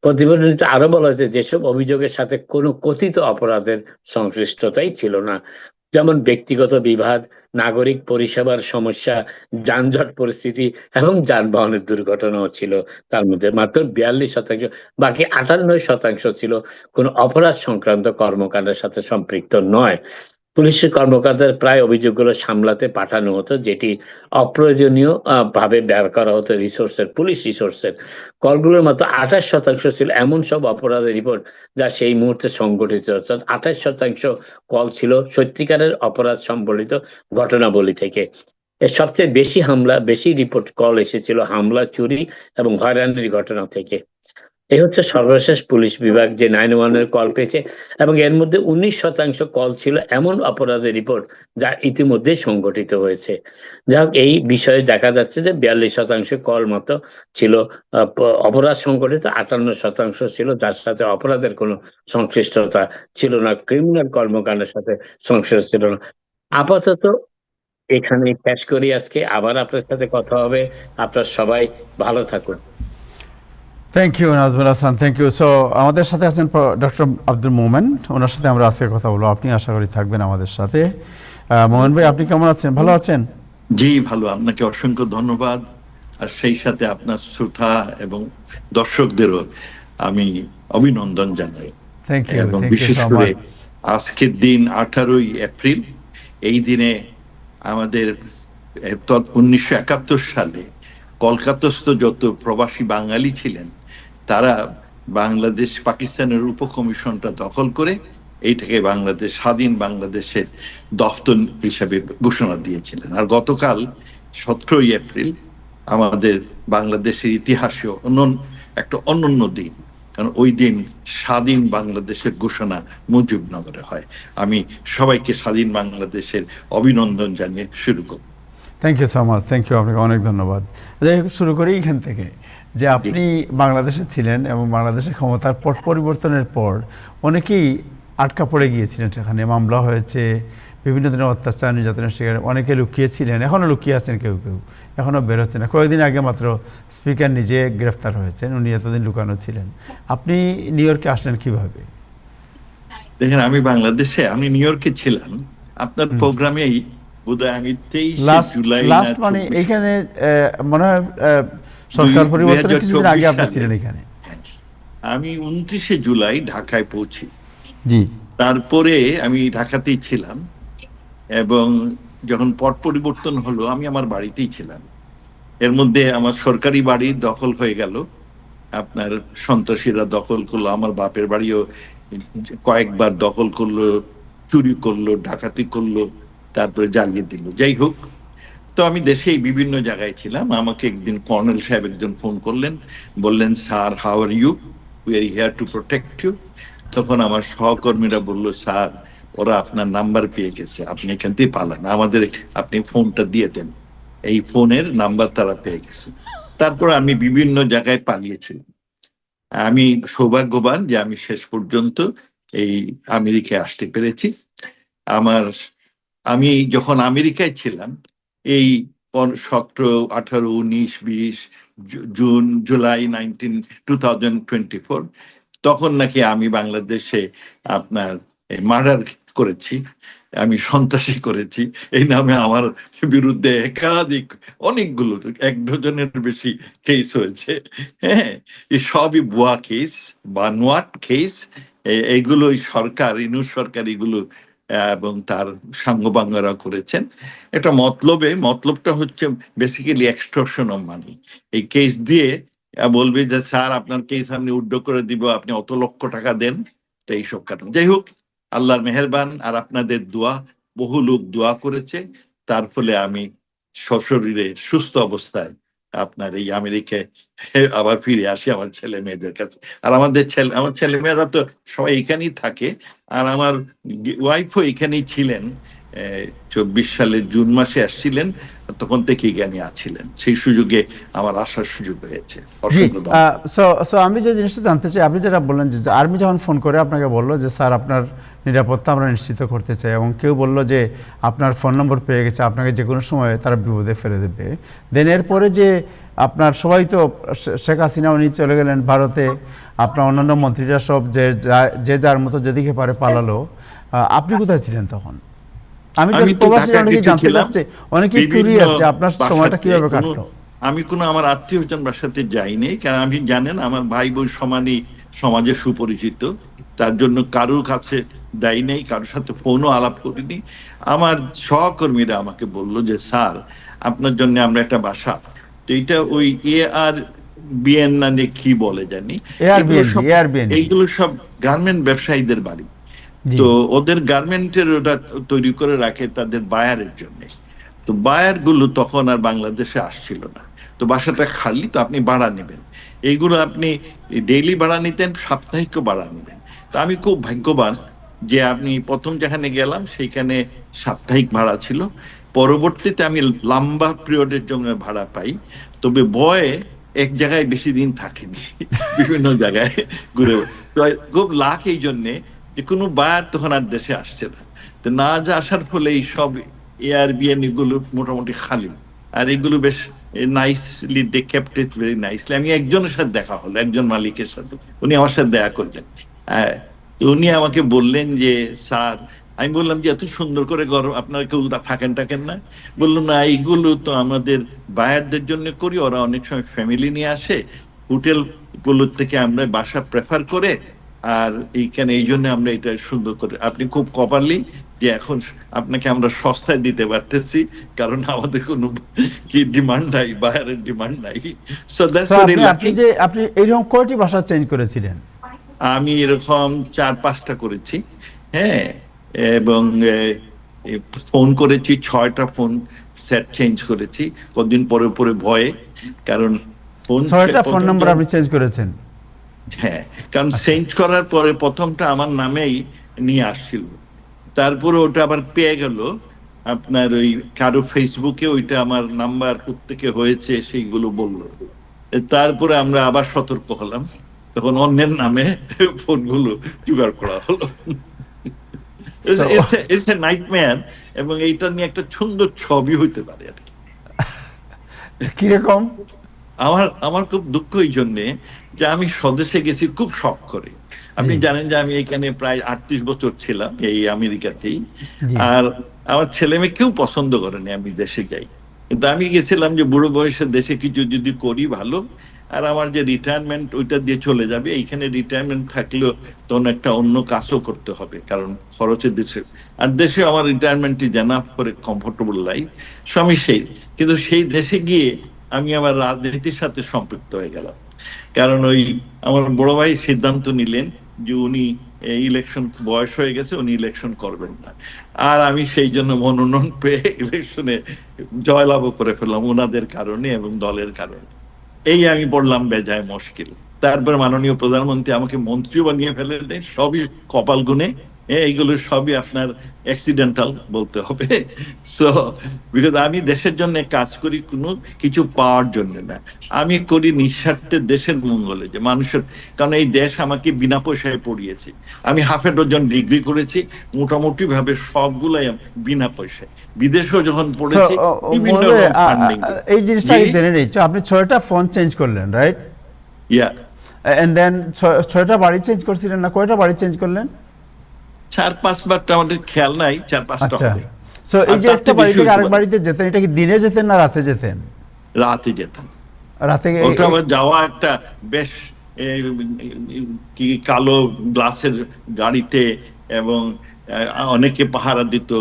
প্রতিবেদনটিতে আরো বলা হয়েছে যেসব অভিযোগের সাথে কোনো কথিত অপরাধের সংশ্লিষ্টতাই ছিল না। যেমন ব্যক্তিগত বিবাদ, নাগরিক পরিষেবার সমস্যা, যানজট পরিস্থিতি এবং যানবাহনের দুর্ঘটনাও ছিল তার মধ্যে। মাত্র ৪২%, বাকি ৯৮% ছিল কোনো অপরাধ সংক্রান্ত কর্মকাণ্ডের সাথে সম্পৃক্ত নয়। পুলিশের কর্মকর্তাদের প্রায় অভিযোগগুলো সামলাতে পাঠানো হতো, যেটি অপ্রয়োজনীয় ভাবে ব্যয় করা হতো পুলিশ রিসোর্সের। কলগুলোর মাত্র ২৮% ছিল এমন সব অপরাধের রিপোর্ট যা সেই মুহূর্তে সংঘটিত হচ্ছে। ২৮% কল ছিল সত্যিকারের অপরাধ সম্বলিত ঘটনাবলী থেকে। এর সবচেয়ে বেশি রিপোর্ট কল এসেছিল হামলা, চুরি এবং হয়রানির ঘটনা থেকে। এই হচ্ছে সর্বশেষ পুলিশ বিভাগ যে 911 এর কল পেয়েছে এবং এর মধ্যে ১৯% কল ছিল এমন অপরাধের রিপোর্ট যা ইতিমধ্যেই সংঘটিত হয়েছে। যাই হোক, এই বিষয়ে দেখা যাচ্ছে যে ৪২% কল মাত্র ছিল অপরাধ সংঘটিত, ৫৮% ছিল যার সাথে অপরাধের কোনো সংশ্লিষ্টতা ছিল না, ক্রিমিনাল কর্মকাণ্ডের সাথে সংশ্লিষ্ট ছিল না। আপাতত এখানেই শেষ করি আজকে। আবার আপনার সাথে কথা হবে। আপনারা সবাই ভালো থাকুন। Thank you Nazmul Hasan, thank you. So আমাদের সাথে আছেন ডক্টর আব্দুল মোমেন, ওনার সাথে আমরা আজকে কথা বলবো। আপনি আশা করি থাকবেন আমাদের সাথে। মোমেন ভাই, আপনি কেমন আছেন? ভালো আছেন? জি ভালো, আপনাকে অসংখ্য ধন্যবাদ। আর সেই সাথে আপনার শ্রোতা এবং দর্শকদেরও আমি অভিনন্দন জানাই। থ্যাংক ইউ, এবং থ্যাংক ইউ বিশেষ সো করে মাচ। আজকের দিন 18ই এপ্রিল, এই দিনে আমাদের 1971 সালে কলকাতাস্থ যত প্রবাসী বাঙালি ছিলেন তারা বাংলাদেশ পাকিস্তানের উপকমিশনটা দখল করে এইটাকে স্বাধীন বাংলাদেশের দফতর হিসাবে ঘোষণা দিয়েছিলেন। আর গতকাল 17ই এপ্রিল আমাদের বাংলাদেশের ইতিহাসে একটা অনন্য দিন, কারণ ওই দিন স্বাধীন বাংলাদেশের ঘোষণা মুজিবনগরে হয়। আমি সবাইকে স্বাধীন বাংলাদেশের অভিনন্দন জানিয়ে শুরু করব। Thank you so much, thank you, আপনাকে অনেক ধন্যবাদ। যাই হোক, শুরু করি এখান থেকে যে আপনি বাংলাদেশে ছিলেন এবং বাংলাদেশের ক্ষমতার পট পরিবর্তনের পর অনেকেই আটকা পড়ে গিয়েছিলেন, সেখানে মামলা হয়েছে, বিভিন্ন ধরনের অত্যাচার নির্যাতনের শিকার, অনেকে লুকিয়েছিলেন, এখনও লুকিয়ে আছেন, কেউ কেউ এখনও বেরোচ্ছে না। কয়েকদিন আগে মাত্র স্পিকার নিজে গ্রেফতার হয়েছেন, উনি এতদিন লুকানো ছিলেন। আপনি নিউ ইয়র্কে আসলেন কিভাবে? দেখেন, আমি নিউ ইয়র্কে ছিলাম আপনার প্রোগ্রামেই বোধহয় আমি 23 জুলাই লাস্ট মানে এইখানে মনে হয় সরকার পরিবর্তনের কিছুদিন আগে আপনি ছিলেন এখানে। আমি 29 জুলাই ঢাকায় পৌঁছি। জি। তারপরে আমি ঢাকাতেই ছিলাম এবং যখন পট পরিবর্তন হলো আমি আমার বাড়িতেই ছিলাম। এর মধ্যে আমার সরকারি বাড়ি দখল হয়ে গেল, আপনার সন্ত্রাসীরা দখল করলো। আমার বাপের বাড়িও কয়েকবার দখল করলো, চুরি করলো, ডাকাতি করলো, তারপরে জ্বালিয়ে দিল। যাই হোক, তো আমি দেশেই বিভিন্ন জায়গায় ছিলাম। আমাকে একদিন কর্নেল সাহেব একজন ফোন করলেন, বললেন, sir, how are you, we are here to protect you. তখন আমার সহকর্মীরা বললো, স্যার, ওরা আপনার নাম্বার পেয়ে গেছে, আপনি এখান থেকে পালান, আপনি ফোনটা দিয়ে দেন। এই ফোনের নাম্বার তারা পেয়ে গেছে। তারপর আমি বিভিন্ন জায়গায় পালিয়েছিলাম। আমি সৌভাগ্যবান যে আমি শেষ পর্যন্ত এই আমেরিকায় আসতে পেরেছি। আমি যখন আমেরিকায় ছিলাম, এই 17, 18, 19, 20 জুন, জুলাই 2024, তখন নাকি আমি বাংলাদেশে আপনার মার্ডার করেছি, আমি সন্ত্রাসী করেছি, এই নামে আমার বিরুদ্ধে অনেকগুলো 1 ডজনের বেশি কেস হয়েছে। হ্যাঁ, এই সবই ভুয়া কেস, বানোয়াট কেস। এইগুলোই ইউনূস সরকার এগুলো এবং তার সাঙ্গপাঙ্গরা করেছেন। একটা মতলবটা হচ্ছে বেসিক্যালি এক্সটর্শন অফ মানি। এই কেস দিয়ে বলবে যে, স্যার, আপনার কেস আমি উইথড্র করে দিব, আপনি অত লক্ষ টাকা দেন। তো এইসব কারণ। যাই হোক, আল্লাহর মেহেরবান আর আপনাদের দোয়া, বহু লোক দোয়া করেছে, তার ফলে আমি সশরীরে সুস্থ অবস্থায় আপনার এই আমেরিকায় আবার ফিরে আসি আমার ছেলে মেয়েদের কাছে। আর আমার ছেলে মেয়েরা তো সবাই এখানেই থাকে, আর আমার ওয়াইফও এখানেই ছিলেন। 24 সালের জুন মাসে আসছিলেন, তখন থেকেই জ্ঞানী আছিলেন। সেই সুযোগে আমার আসার সুযোগ হয়েছে। জি, অসংখ্য ধন্যবাদ। সো আমি যে জিনিসটা জানতে চাই, আপনি যেটা বললেন যে আর্মি যখন ফোন করে আপনাকে বললো যে স্যার আপনার নিরাপত্তা আমরা নিশ্চিত করতে চাই, এবং কেউ বললো যে আপনার ফোন নম্বর পেয়ে গেছে, আপনাকে যে কোনো সময় তারা বিপদে ফেলে দেবে, দেন এরপরে যে আপনার সবাই তো শেখ হাসিনা উনি চলে গেলেন ভারতে, আপনার অন্যান্য মন্ত্রীরা সব যে যার মতো যেদিকে পারে পালালো, আপনি কোথায় ছিলেন তখন? আমি আমি জাস্ট তো প্রবাসী ঢাকা অনেকে কিছু জানতে ছিলাম, চাচ্ছে, অনেকে বিভিন্ন কিউরিয়াস যে আপনার সময়টা বাসাতে কিভাবে কাটলো। আমি কোনো আমার আত্মীয় স্বজন বাসাতে যাইনি, কারণ আমি জানেন আমার ভাই বোন সমানই সমাজে সুপরিচিত, তার জন্য কারোর কাছে দেয় নাই, কারোর সাথে ফোনও আলাপ করিনি। আমার সহকর্মীরা আমাকে বললো যে স্যার আপনার জন্য আমরা একটা বাসা, তো এটা ওই আর বিএন না কি বলে জানি, এয়ারবিএনবি। এইগুলো সব গার্মেন্ট ব্যবসায়ীদের বাড়ি। জি। তো ওদের গার্মেন্টের ওটা তৈরি করে রাখে তাদের বায়ারের জন্য। তো বায়ার গুলো তখন আর বাংলাদেশে আসছিল না, তো বাসাটা খালি, তো আপনি ভাড়া নেবেন। এইগুলো আপনি ডেইলি ভাড়া নিতেন, সাপ্তাহিকও ভাড়া নেবেন। তো আমি খুব ভাগ্যবান যে আপনি প্রথম যেখানে গেলাম সেইখানে সাপ্তাহিক ভাড়া ছিল, পরবর্তীতে আমি লম্বা পিরিয়ডের জন্য ভাড়া পাই। তবে বয়ে এক জায়গায় বেশি দিন থাকেনি, বিভিন্ন জায়গায় ঘুরে। তো খুব লাখ এই জন্যে যে কোনো বায়ার তখন আর দেশে আসছে না, তো না যা আসার ফলে এই সব এয়ারবিএনবি গুলো মোটামুটি খালি। আর এগুলো বেশ nicely, they kept it very nicely. আমি একজনের সাথে দেখা হলো, একজন মালিকের সাথে, উনি আমার সাথে দেখা করলেন। হ্যাঁ, তো উনি আমাকে বললেন যে স্যার, আমি বললাম যে এত সুন্দর করে ঘর আপনারা কেউ থাকেন টাকেন না? বললো না, এইগুলো তো আমাদের বায়ারদের জন্য করি, ওরা অনেক সময় ফ্যামিলি নিয়ে আসে, হোটেল গুলোর থেকে আমরা বাসা প্রেফার করে, আর এইখানে এই জন্য আমরা এটা সুন্দর করে, আপনি খুব কপারলি যে এখন আপনাকে আমরা সস্তায় দিতে পারতেছি, কারণ আমাদের কোনো কি ডিমান্ড নাই, বায়ারের ডিমান্ড নাই। So that's very lucky. আপনি এইরকম কয়টি ভাষা চেঞ্জ করেছিলেন? আমি এরকম 4-5টা করেছি, হ্যাঁ, এবং ফোন করেছি 6টা ফোন সেট চেঞ্জ করেছি কতদিন পরে পরে ভয়ে, কারণ ফোন 6টা ফোন নাম্বার আপনি চেঞ্জ করেছেন? হ্যাঁ, কারণ চেঞ্জ করার পরে প্রথমটা আমার নামেই নিয়ে আসছিল, তারপরে ওটা আবার পেয়ে গেল আপনার ওই কারো ফেসবুকে ওইটা আমার নাম্বার কোত্থেকে হয়েছে সেইগুলো বললো। তারপরে আমরা আবার সতর্ক হলাম, তখন অন্যের নামে ফোনগুলো জোগাড় করা হলো। ইটস এ নাইটমেয়ার, এবং এইটা নিয়ে একটা সুন্দর ছবি হইতে পারে আর কি। কিরকম? আমার আমার খুব দুঃখ এই জন্যে যে আমি স্বদেশে গেছি খুব শখ করে। আপনি জানেন যে আমি এখানে প্রায় 38 বছর ছিলাম এই আমেরিকাতেই, আর আমার ছেলে মেয়ে কেউ পছন্দ করেনি আমি দেশে যাই, কিন্তু আমি গেছিলাম যে বুড়ো বয়সে দেশে কিছু যদি করি ভালো, আর আমার যে রিটায়ারমেন্ট ওইটা দিয়ে চলে যাবে। এইখানে রিটায়ারমেন্ট থাকলেও তখন একটা অন্য কাজও করতে হবে, কারণ খরচের দেশে, আর দেশে আমার রিটায়ারমেন্টই জানা করে কমফোর্টেবল লাইফ স্বামী সেই। কিন্তু সেই দেশে গিয়ে আমি আমার রাজনীতির সাথে সম্পৃক্ত হয়ে গেলাম, কারণ ওই আমার বড় ভাই সিদ্ধান্ত নিলেন যে উনি ইলেকশন বয়স হয়ে গেছে, উনি ইলেকশন করবেন না, আর আমি সেই জন্য মনোনয়ন পেয়ে ইলেকশনে জয়লাভও করে ফেললাম ওনাদের কারণে এবং দলের কারণে। এই আমি পড়লাম বেজায় মুশকিল। তারপর মাননীয় প্রধানমন্ত্রী আমাকে মন্ত্রীও বানিয়ে ফেলেন, সবই কপাল গুনে। এইগুলো সবই আপনার অ্যাক্সিডেন্টাল বলতে হবে। সো বিকজ আমি দেশের জন্য কাজ করি কোনো কিছু পাওয়ার জন্য না, আমি করি নিঃস্বার্থে দেশের মঙ্গলে, যে মানুষের, কারণ এই দেশ আমাকে বিনা পয়সায় পড়িয়েছে। আমি হাফে ডজন ডিগ্রি করেছি, মোটামুটি ভাবে সবগুলাই বিনা পয়সায়, বিদেশেও যখন পড়েছি বিভিন্ন ফান্ডিং। এই জিনিসটা জেনে নিচ্ছি, আপনি 6টা ফোন চেঞ্জ করলেন, রাইট? ইয়া, এন্ড দেন 6টা বাড়ি চেঞ্জ করছিলেন না? কয়টা বাড়ি চেঞ্জ করলেন? 4-5বারটা আমাদের খেয়াল নাই, 4-5টা আচ্ছা। হবে। সো এই যে একটা বাড়ি থেকে আরেক বাড়িতে যেতেন, এটা কি দিনে যেতেন না রাতে যেতেন? রাতে যেতাম। রাতে ওটা আবার যাওয়া একটা বেশ কি কালো গ্লাসের গাড়িতে, এবং অনেকে পাহারা দিত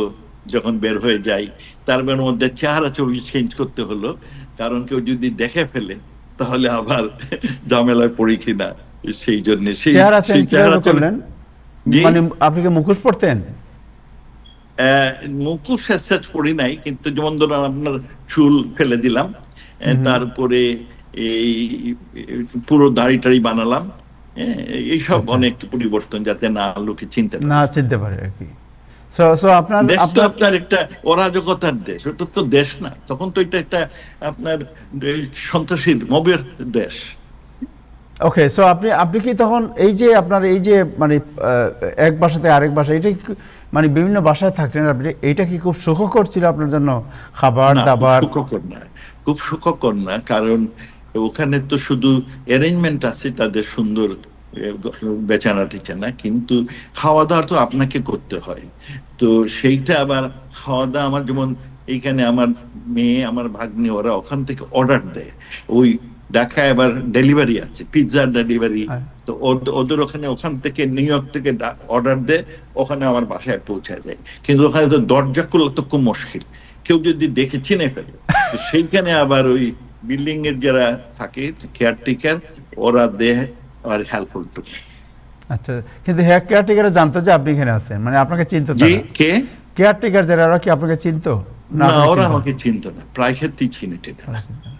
যখন বের হয়ে যাই, তার মধ্যে চেহারা ছবি চেঞ্জ করতে হলো, কারণ কেউ যদি দেখে ফেলে তাহলে আবার ঝামেলায় পড়ি কিনা, সেই জন্য চেহারা চেঞ্জ কিভাবে করলেন? মানে আপনি কি মুখোশ পরতেন? মুখোশ সেট পড়ি নাই, কিন্তু যেমন ধরুন আপনার চুল ফেলে দিলাম, তারপরে এই পুরো দাড়ি টাড়ি বানালাম, এইসব অনেক পরিবর্তন, যাতে না লোকে চিনতে পারে আর কি। সো আপনার দেশ তো আপনার আপনার একটা অরাজকতার দেশ, ওটা তো দেশ না, তখন তো এটা একটা আপনার সন্ত্রাসী মবের দেশ। ওকে, সো আপনি আপনি কি তখন এই যে আপনার এই যে মানে এক বাসাতে আরেক বাসা, এটা মানে বিভিন্ন বাসায় থাকলেন আপনি, এইটা কি খুব সুখকর ছিল আপনার জন্য, খাবার না, খুব দাবার? সুখকর না, খুব সুখকর না, কারণ ওখানে তো শুধু অ্যারেঞ্জমেন্ট আছে তাদের সুন্দর বেচানা টিচানা, কিন্তু খাওয়া দাওয়া তো আপনাকে করতে হয়। তো সেইটা আবার খাওয়া দাওয়া আমার যেমন এইখানে আমার মেয়ে আমার ভাগ্নি ওরা ওখান থেকে অর্ডার দেয়, ওই ঢাকায় আবার ডেলিভারি আছে, পিৎজা ডেলিভারি। হ্যাঁ। তো ওদের ওখানে ওখান থেকে নিউ ইয়র্ক থেকে অর্ডার দেয়, ওখানে আমার বাসায় পৌঁছায় দেয়, কিন্তু ওখানে তো দরজা খোলা তো খুব মুশকিল, কেউ যদি দেখে চিনে ফেলে। তো সেইখানে আবার ওই বিল্ডিং এর যারা থাকে কেয়ারটেকার, ওরা দেয় আর হেল্পফুল টু। আচ্ছা, কিন্তু হেয়ার কেয়ারটেকার জানতো যে আপনি এখানে আছেন, মানে আপনাকে চিনতো জি, তারা? কে? কেয়ারটেকার যারা, ওরা কি আপনাকে চিনতো? না, আপনাকে ওরা চিনতো না? আমাকে চিনতো না, প্রায় ক্ষেত্রেই চিনেটে না। ওরা চিনতো না।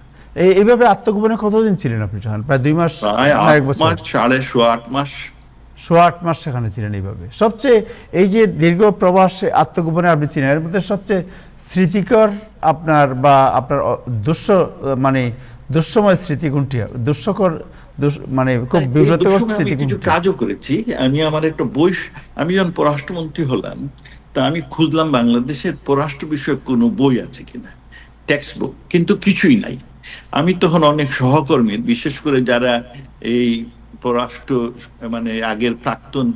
এইভাবে আত্মগোপনে কতদিন ছিলেন আপনি তখন? প্রায় 2 মাস প্রায় না 8 1 বছর? মাস, 8.5 মাস। 8 মাস সেখানে ছিলেন এইভাবে। সবচেয়ে এই যে দীর্ঘ প্রবাসে আত্মগোপনে আপনি ছিলেন, এর মধ্যে সবচেয়ে স্মৃতিকর আপনার বা আপনার মানে দুঃসময় স্মৃতি কোনটি? দুঃসকর মানে খুব এই বিব্রতকর দুঃসময়ে স্মৃতি আমি কিছু কোনটি? কাজও করেছি। আমি আমার একটা বই, আমি যখন পররাষ্ট্রমন্ত্রী হলাম, তা আমি খুঁজলাম বাংলাদেশের পররাষ্ট্র বিষয়ক কোনো বই আছে কিনা, টেক্সট বুক, কিন্তু কিছুই নাই। আমি তখন অনেক সহকর্মী, বিশেষ করে যারা এই পররাষ্ট্র মানে আগের প্রাক্তন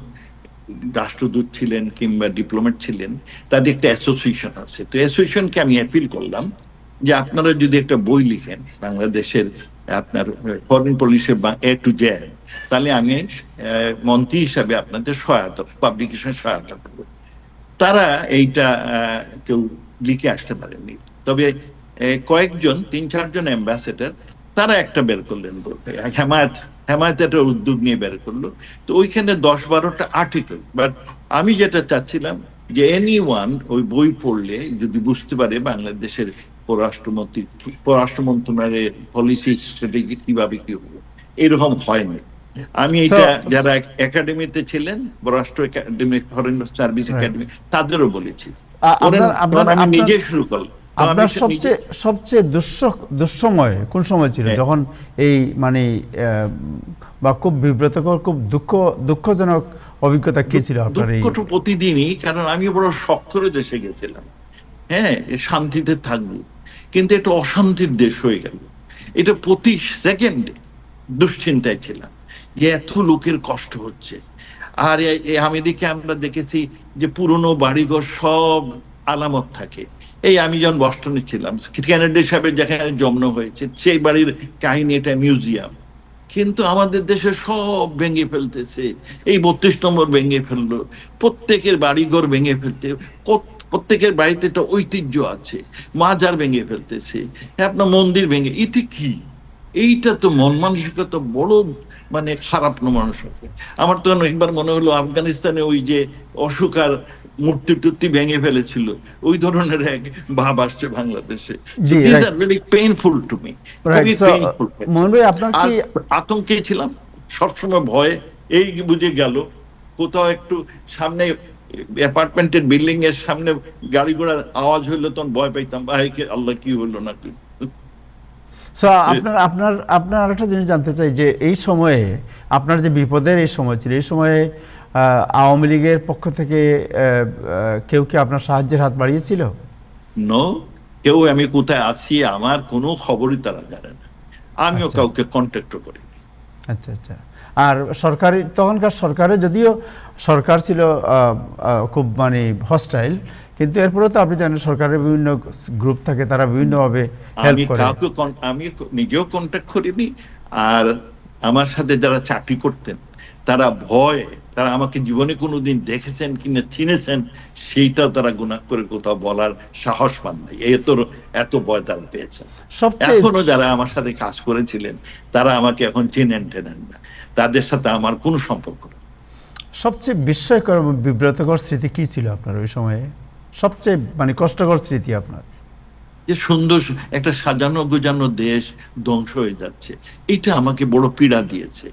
রাষ্ট্রদূত ছিলেন কিংবা ডিপ্লোমেট ছিলেন, তাদের একটা অ্যাসোসিয়েশন আছে। তো অ্যাসোসিয়েশনকে আমি অ্যাপিল করলাম যে আপনারা যদি একটা বই লিখেন বাংলাদেশের আপনার ফরেন পলিসির বা এ টু জেড, তাহলে আমি মন্ত্রী হিসাবে আপনাদের সহায়তা, পাবলিকেশন সহায়তা করব। তারা এইটা কেউ লিখে আসতে পারেননি, তবে কয়েকজন 3-4 জন অ্যাম্বাসেডার তারা একটা বের করলেন বলতে, হেমায়ত একটা উদ্যোগ নিয়ে বের করলো। তো ওইখানে 10-12টা আর্টিকেল। বাট আমি যেটা চাচ্ছিলাম যে এনি ওয়ান ওই বই পড়লে যদি বুঝতে পারে বাংলাদেশের পররাষ্ট্র মন্ত্রণালয়ের পলিসি স্ট্র্যাটেজি কিভাবে কি হবো, এরকম হয়নি। আমি এটা যারা একাডেমিতে ছিলেন, পররাষ্ট্র একাডেমি, ফরেন সার্ভিস একাডেমি, তাদেরও বলেছি। আমি নিজে শুরু করলাম। আপনার সবচেয়ে দুঃসময় কোন সময় ছিল, যখন এই মানে বা খুব বিব্রতকর, খুব দুঃখজনক অভিজ্ঞতা কি ছিল আপনার? এই দুঃখ তো প্রতিদিনই, কারণ আমি বড় শখ করে দেশে গেছিলাম, হ্যাঁ শান্তিতে থাকবো, কিন্তু একটা অশান্তির দেশ হয়ে গেল। এটা প্রতি সেকেন্ডে দুশ্চিন্তায় ছিলাম যে এত লোকের কষ্ট হচ্ছে। আর আমেরিকা আমরা দেখেছি যে পুরনো বাড়িঘর সব আলামত থাকে। এই আমি যখন বস্টনে ছিলাম, কেনেডি সাহেবের যেখানে জন্ম হয়েছে সেই বাড়ির কাহিনী, এটা মিউজিয়াম, কিন্তু আমাদের দেশে সব ভেঙে ফেলতেছে। এই 32 নম্বর ভেঙে ফেললো, প্রত্যেকের বাড়িঘর ভেঙে ফেলতে, প্রত্যেকের বাড়িতে একটা ঐতিহ্য আছে, মাজার ভেঙে ফেলতেছে, আপনার মন্দির ভেঙে, এতে কি? এইটা তো মন মানসিকতা বড় মানে খারাপ মানসিকতা। আমার তো একবার মনে হলো আফগানিস্তানে ওই যে অশোকার মূর্তি টুর্তি ভেঙে ফেলেছিল, ওই ধরনের এক ভাব আসছে বাংলাদেশে। পেইনফুল টু মি, খুবই পেইনফুল। আপনার কি আতঙ্কে ছিলাম সবসময়, ভয়ে। এই বুঝে গেল কোথাও একটু সামনে অ্যাপার্টমেন্টের বিল্ডিং এর সামনে গাড়ি ঘোড়া আওয়াজ হইলো, তখন ভয় পাইতাম, ভাইকে আল্লাহ কি হইলো না কি। আপনার আরেকটা জিনিস জানতে চাই যে এই সময়ে আপনার যে বিপদের এই সময় ছিল, এই সময়ে আওয়ামী লীগের পক্ষ থেকে কেউ কি আপনার সাহায্যের হাত বাড়িয়েছিল? নো, কেউ আমি কোথায় আছি আমার কোনো খবরই তারা জানে না, আমিও কাউকে কন্ট্যাক্ট করি। আচ্ছা আচ্ছা। আর তখনকার সরকারে, যদিও সরকার ছিল খুব মানে হস্টাইল, কিন্তু এরপরে তো আপনি জানেন সরকারের বিভিন্ন গ্রুপ থাকে, তারা বিভিন্নভাবে হেল্প করে। আমি নিজেও কন্ট্যাক্ট করিনি, আর আমার সাথে যারা চাকরি করতেন তারা ভয়, তারা আমাকে জীবনে কোনোদিন দেখেছেন কিনা চিনেছেন সেইটাও তারা গুণা করে কোথাও বলার সাহস পান নাই, এত ভয় তারা পেয়েছেন। এখনো যারা আমার সাথে কাজ করেছিলেন তারা আমাকে এখন চেনেন টেনেন না, তাদের সাথে আমার কোনো সম্পর্ক নেই। সবচেয়ে বিস্ময়কর বিব্রতকর স্মৃতি কি ছিল আপনার ওই সময়ে? সবচেয়ে মানে কষ্টকর স্মৃতি আপনার? যে সুন্দর একটা সাজানো গোজানো দেশ ধ্বংস হয়ে যাচ্ছে, এটা আমাকে বড় পীড়া দিয়েছে।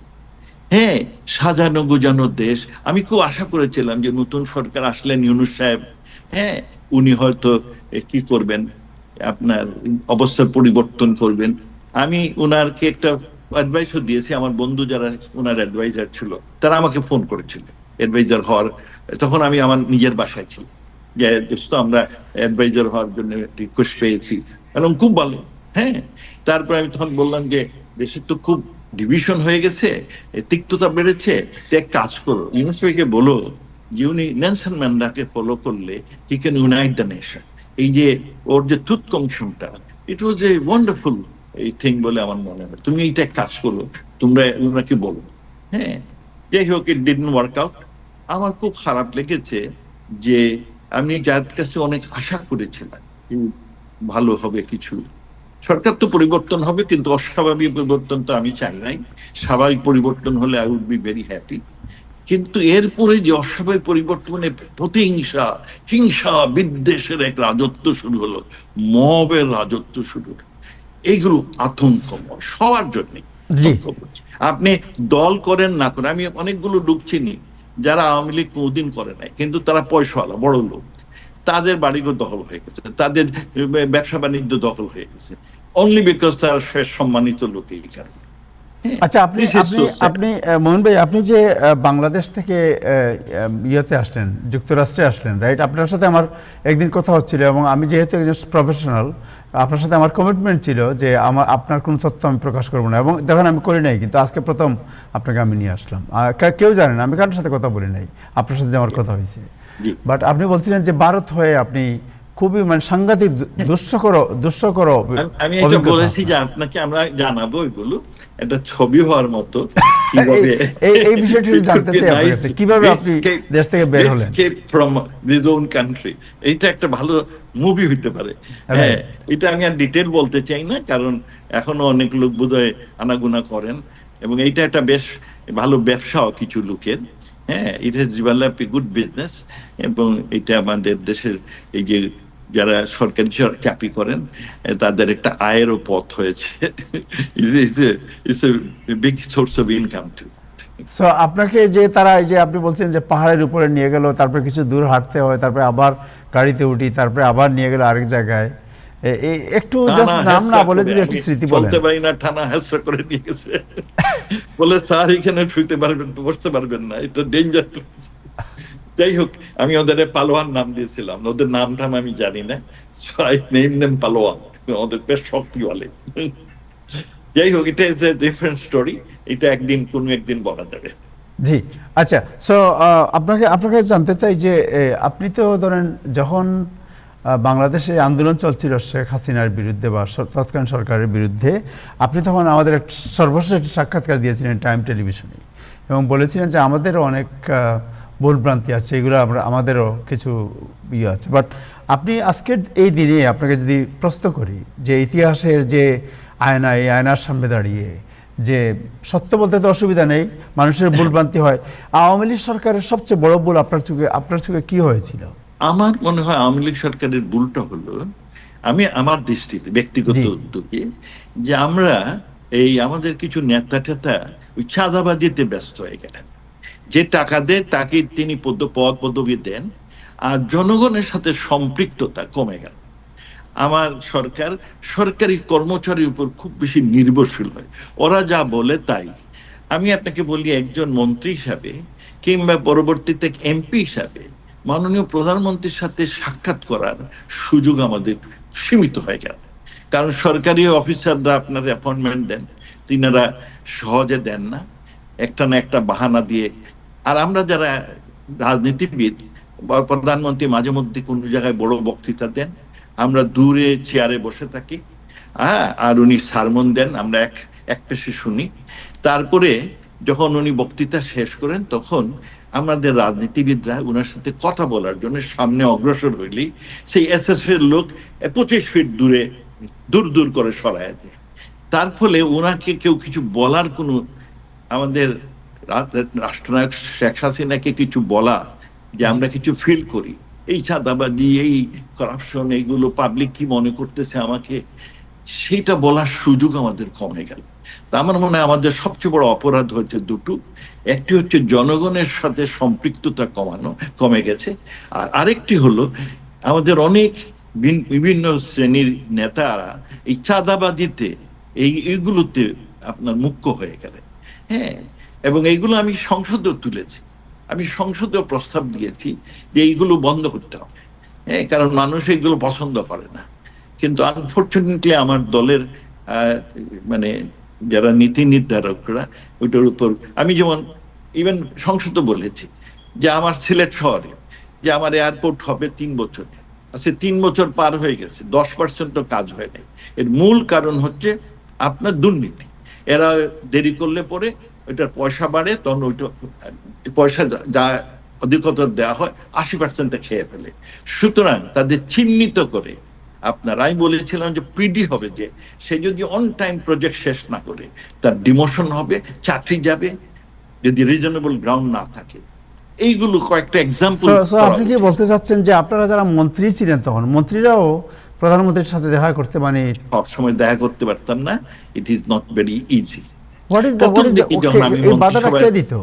হ্যাঁ, সাজানো গোজানো দেশ। আমি খুব আশা করেছিলাম যে নতুন সরকার আসলেন, ইউনূস সাহেব, হ্যাঁ, উনি হয়তো কি করবেন, আপনার অবস্থার পরিবর্তন করবেন। আমি উনারকে একটা অ্যাডভাইসও দিয়েছি। আমার বন্ধু যারা উনার অ্যাডভাইজার ছিল তারা আমাকে ফোন করেছিল অ্যাডভাইজার হওয়ার। তখন আমি আমার নিজের বাসায় ছিলাম, যে দোস্ত আমরা অ্যাডভাইজার হওয়ার জন্য রিকোয়েস্ট পেয়েছি, এবং খুব ভালো। হ্যাঁ, তারপরে আমি তখন বললাম যে দেশে তো খুব ডিভিশন হয়ে গেছে, তিক্ততা বেড়েছে, তো এক কাজ করো, ইউনূস ভাইকে বলো যে উনি নেলসন ম্যান্ডেলাকে ফলো করলে he can unite the nation. এই যে ওর যে ট্রুথ কমিশনটা, ইট ওয়াজ এ ওয়ান্ডারফুল এই থিং বলে আমার মনে হয়। তুমি এইটা কাজ করো, তোমরা ওনাকে বলো। হ্যাঁ, যাই হোক, ইট ডিডন্ট ওয়ার্ক আউট। আমার খুব খারাপ লেগেছে যে আমি যার কাছে অনেক আশা করেছিলাম ভালো হবে কিছু। সরকার তো পরিবর্তন হবে, কিন্তু অস্বাভাবিক পরিবর্তন তো আমি চাই নাই। স্বাভাবিক পরিবর্তন হলে I would be very happy. কিন্তু এরপরে যে অস্বাভাবিক পরিবর্তনে প্রতিহিংসা, হিংসা, বিদ্বেষের এক রাজত্ব শুরু হলো, মবের রাজত্ব শুরু হলো, এইগুলো আতঙ্কময় সবার জন্য। জি। আপনি দল করেন না করেন, আমি অনেকগুলো লোক চিনি যারা আওয়ামী লীগ কোনদিন করে নাই, কিন্তু তারা পয়সাওয়ালা বড় লোক, তাদের বাড়িঘর দখল হয়ে গেছে, তাদের ব্যবসা বাণিজ্য দখল হয়ে গেছে, অনলি বিকজ তারা শেষ সম্মানিত লোক এই কারণে। আচ্ছা, আপনি আপনি আপনি মোহন ভাই, আপনি যে বাংলাদেশ থেকে ইয়েতে আসলেন, যুক্তরাষ্ট্রে আসলেন, রাইট? আপনার সাথে আমার একদিন কথা হচ্ছিল, এবং আমি যেহেতু একজন প্রফেশনাল, আপনার সাথে আমার কমিটমেন্ট ছিল যে আপনার কোনো তথ্য আমি প্রকাশ করবো না, এবং দেখুন আমি করি নাই, কিন্তু আজকে প্রথম আপনাকে আমি নিয়ে আসলাম। কেউ জানে না আমি কারোর সাথে কথা বলি নাই, আপনার সাথে যে আমার কথা হয়েছে। বাট আপনি বলছিলেন যে ভারত হয়ে আপনি খুবই মানে সাংঘাতিক দুঃস্থকর আমি এটা বলেছি যে আপনাকে আমরা জানাবো এগুলো, একটা ছবি হওয়ার মতো, কিভাবে এই বিষয়টি জানতে চাই আপনার কাছে, কিভাবে আপনি দেশ থেকে বের হলেন ফ্রম দিস ওন কান্ট্রি। এইটা একটা ভালো মুভি হইতে পারে। হ্যাঁ, এটা আমি আর ডিটেল বলতে চাই না, কারণ এখনো অনেক লোক বোধহয় আনাগুনা করেন, এবং এইটা একটা বেশ ভালো ব্যবসাও কিছু লোকের। হ্যাঁ, it has develop a good business, এবং এটা আমাদের দেশের এই যে যারা সরকারি চাকরি করেন তাদের একটা আয়েরও পথ হয়েছে। It's a big source of income too. So আপনাকে যে তারা, এই যে আপনি বলছেন যে পাহাড়ের উপরে নিয়ে গেল, তারপরে কিছু দূর হাঁটতে হয়, তারপরে আবার গাড়িতে উঠি, তারপরে আবার নিয়ে গেল আরেক জায়গায়, একটু জাস্ট নাম না বলে যদি একটু স্মৃতি বলেন। বলতে পারি না, টানা হেসরা করে নিয়ে গেছে, বলে স্যার এখানে শুইতে পারবেন, বসতে পারবেন না, এটা ডেঞ্জার। যাই হোক, আমি ওদের পালোয়ান নাম দিয়েছিলাম, ওদের নাম টাম আমি জানি না, পালোয়ান, ওদের বেশ শক্তি বলে। যাই হোক, এটা ইজ এ ডিফারেন্ট স্টোরি, এটা কোনো একদিন বলা যাবে। জি, আচ্ছা। সো আপনার কাছে জানতে চাই যে আপনি তো ধরেন যখন বাংলাদেশে আন্দোলন চলছিল শেখ হাসিনার বিরুদ্ধে বা তৎকালীন সরকারের বিরুদ্ধে, আপনি তখন আমাদের সর্বশেষ একটি সাক্ষাৎকার দিয়েছিলেন টাইম টেলিভিশনে, এবং বলেছিলেন যে আমাদেরও অনেক ভুলভ্রান্তি আছে, এগুলো আমাদেরও কিছু ইয়ে আছে। বাট আপনি আজকের এই দিনে আপনাকে যদি প্রশ্ন করি যে ইতিহাসের যে আয়না, এই আয়নার সামনে দাঁড়িয়ে যে সত্য বলতে তো অসুবিধা নেই, মানুষের ভুলভ্রান্তি হয়, আওয়ামী লীগ সরকারের সবচেয়ে বড় ভুল আপনার চোখে কি হয়েছিল? আমার মনে হয় আওয়ামী লীগ সরকারের ভুলটা হলো, আমার দৃষ্টিতে ব্যক্তিগত উদ্যোগে, যে আমরা আমাদের কিছু নেতা টেতা ওই চাঁদাবাজিতে ব্যস্ত হয়ে গেলেন। যে টাকা দেয় তাকে তিনি পদ পদবি দেন, আর জনগণের সাথে সম্পৃক্ততা কমে গেল। আমার সরকার সরকারি কর্মচারীর উপর খুব বেশি নির্ভরশীল হয়, ওরা যা বলে তাই। আমি আপনাকে বলি, একজন মন্ত্রী হিসাবে কিংবা পরবর্তীতে এমপি হিসাবে মাননীয় প্রধানমন্ত্রীর সাথে সাক্ষাৎ করার সুযোগ আমাদের সীমিত হয়ে গেল, কারণ সরকারি অফিসাররা আপনার অ্যাপয়েন্টমেন্ট দেন, তিনারা সহজে দেন না, একটা না একটা বাহানা দিয়ে। আর আমরা যারা রাজনীতিবিদ, প্রধানমন্ত্রী মাঝে মধ্যে কোনো জায়গায় বড় বক্তৃতা দেন, আমরা দূরে চেয়ারে বসে থাকি, আর উনি সারমন দেন, আমরা এক পেশে শুনি। তারপরে যখন উনি বক্তৃতা শেষ করেন, তখন আমাদের রাজনীতিবিদরা ওনার সাথে কথা বলার জন্য সামনে অগ্রসর হইলেই সেই এসএসএফ এর লোক 25 ফিট দূরে দূর করে সরায় দেয়। তার ফলে ওনাকে কেউ কিছু বলার কোনো, আমাদের রাষ্ট্রনায়ক শেখ হাসিনাকে কিছু বলা যে আমরা কিছু ফিল করি, এই চাঁদাবাজি, এই করাপশন, এইগুলো পাবলিক কি মনে করতেছে আমাকে, সেটা বলার সুযোগ আমাদের কমে গেল। তা আমার মনে হয় আমাদের সবচেয়ে বড় অপরাধ হচ্ছে দুটো। একটি হচ্ছে জনগণের সাথে সম্পৃক্ততা কমে গেছে, আর আরেকটি হলো আমাদের অনেক বিভিন্ন শ্রেণীর নেতারা এই চাঁদাবাজিতে এইগুলোতে আপনার মুখ্য হয়ে গেলেন। হ্যাঁ, এবং এইগুলো আমি সংসদেও তুলেছি, আমি সংসদেও প্রস্তাব দিয়েছি যে এইগুলো বন্ধ করতে হবে। হ্যাঁ, কারণ মানুষ এইগুলো পছন্দ করে না। কিন্তু আনফর্চুনেটলি আমার দলের মানে যারা নীতি নির্ধারকরা ওইটার উপর, আমি যেমন ইভেন সংসদে বলেছি যে আমার সিলেট শহরে যে আমার এয়ারপোর্ট হবে 3 বছরে, আচ্ছা 3 বছর পার হয়ে গেছে, 10% কাজ হয় নাই। এর মূল কারণ হচ্ছে আপনার দুর্নীতি। এরা দেরি করলে পরে ওইটার পয়সা বাড়ে, তখন ওইটা পয়সা যা অধিকতর দেওয়া হয় 80% খেয়ে ফেলে। সুতরাং তাদের চিহ্নিত করে আপনার, আমি বলেছিলাম যে পিডি হবে, যে সে যদি অন টাইম প্রজেক্ট শেষ না করে তার ডিমোশন হবে, চাকরি যাবে, যদি রিজনেবল গ্রাউন্ড না থাকে। এইগুলো কয়েকটা এক্সাম্পল। আপনি কি বলতে চাচ্ছেন যে আপনারা যারা মন্ত্রী ছিলেন তখন মন্ত্রীরাও প্রধানমন্ত্রীর সাথে দেখা করতে মানে সব সময় দেখা করতে পারতাম না, it is not very easy. What is the এই বাধাটা কে দিত?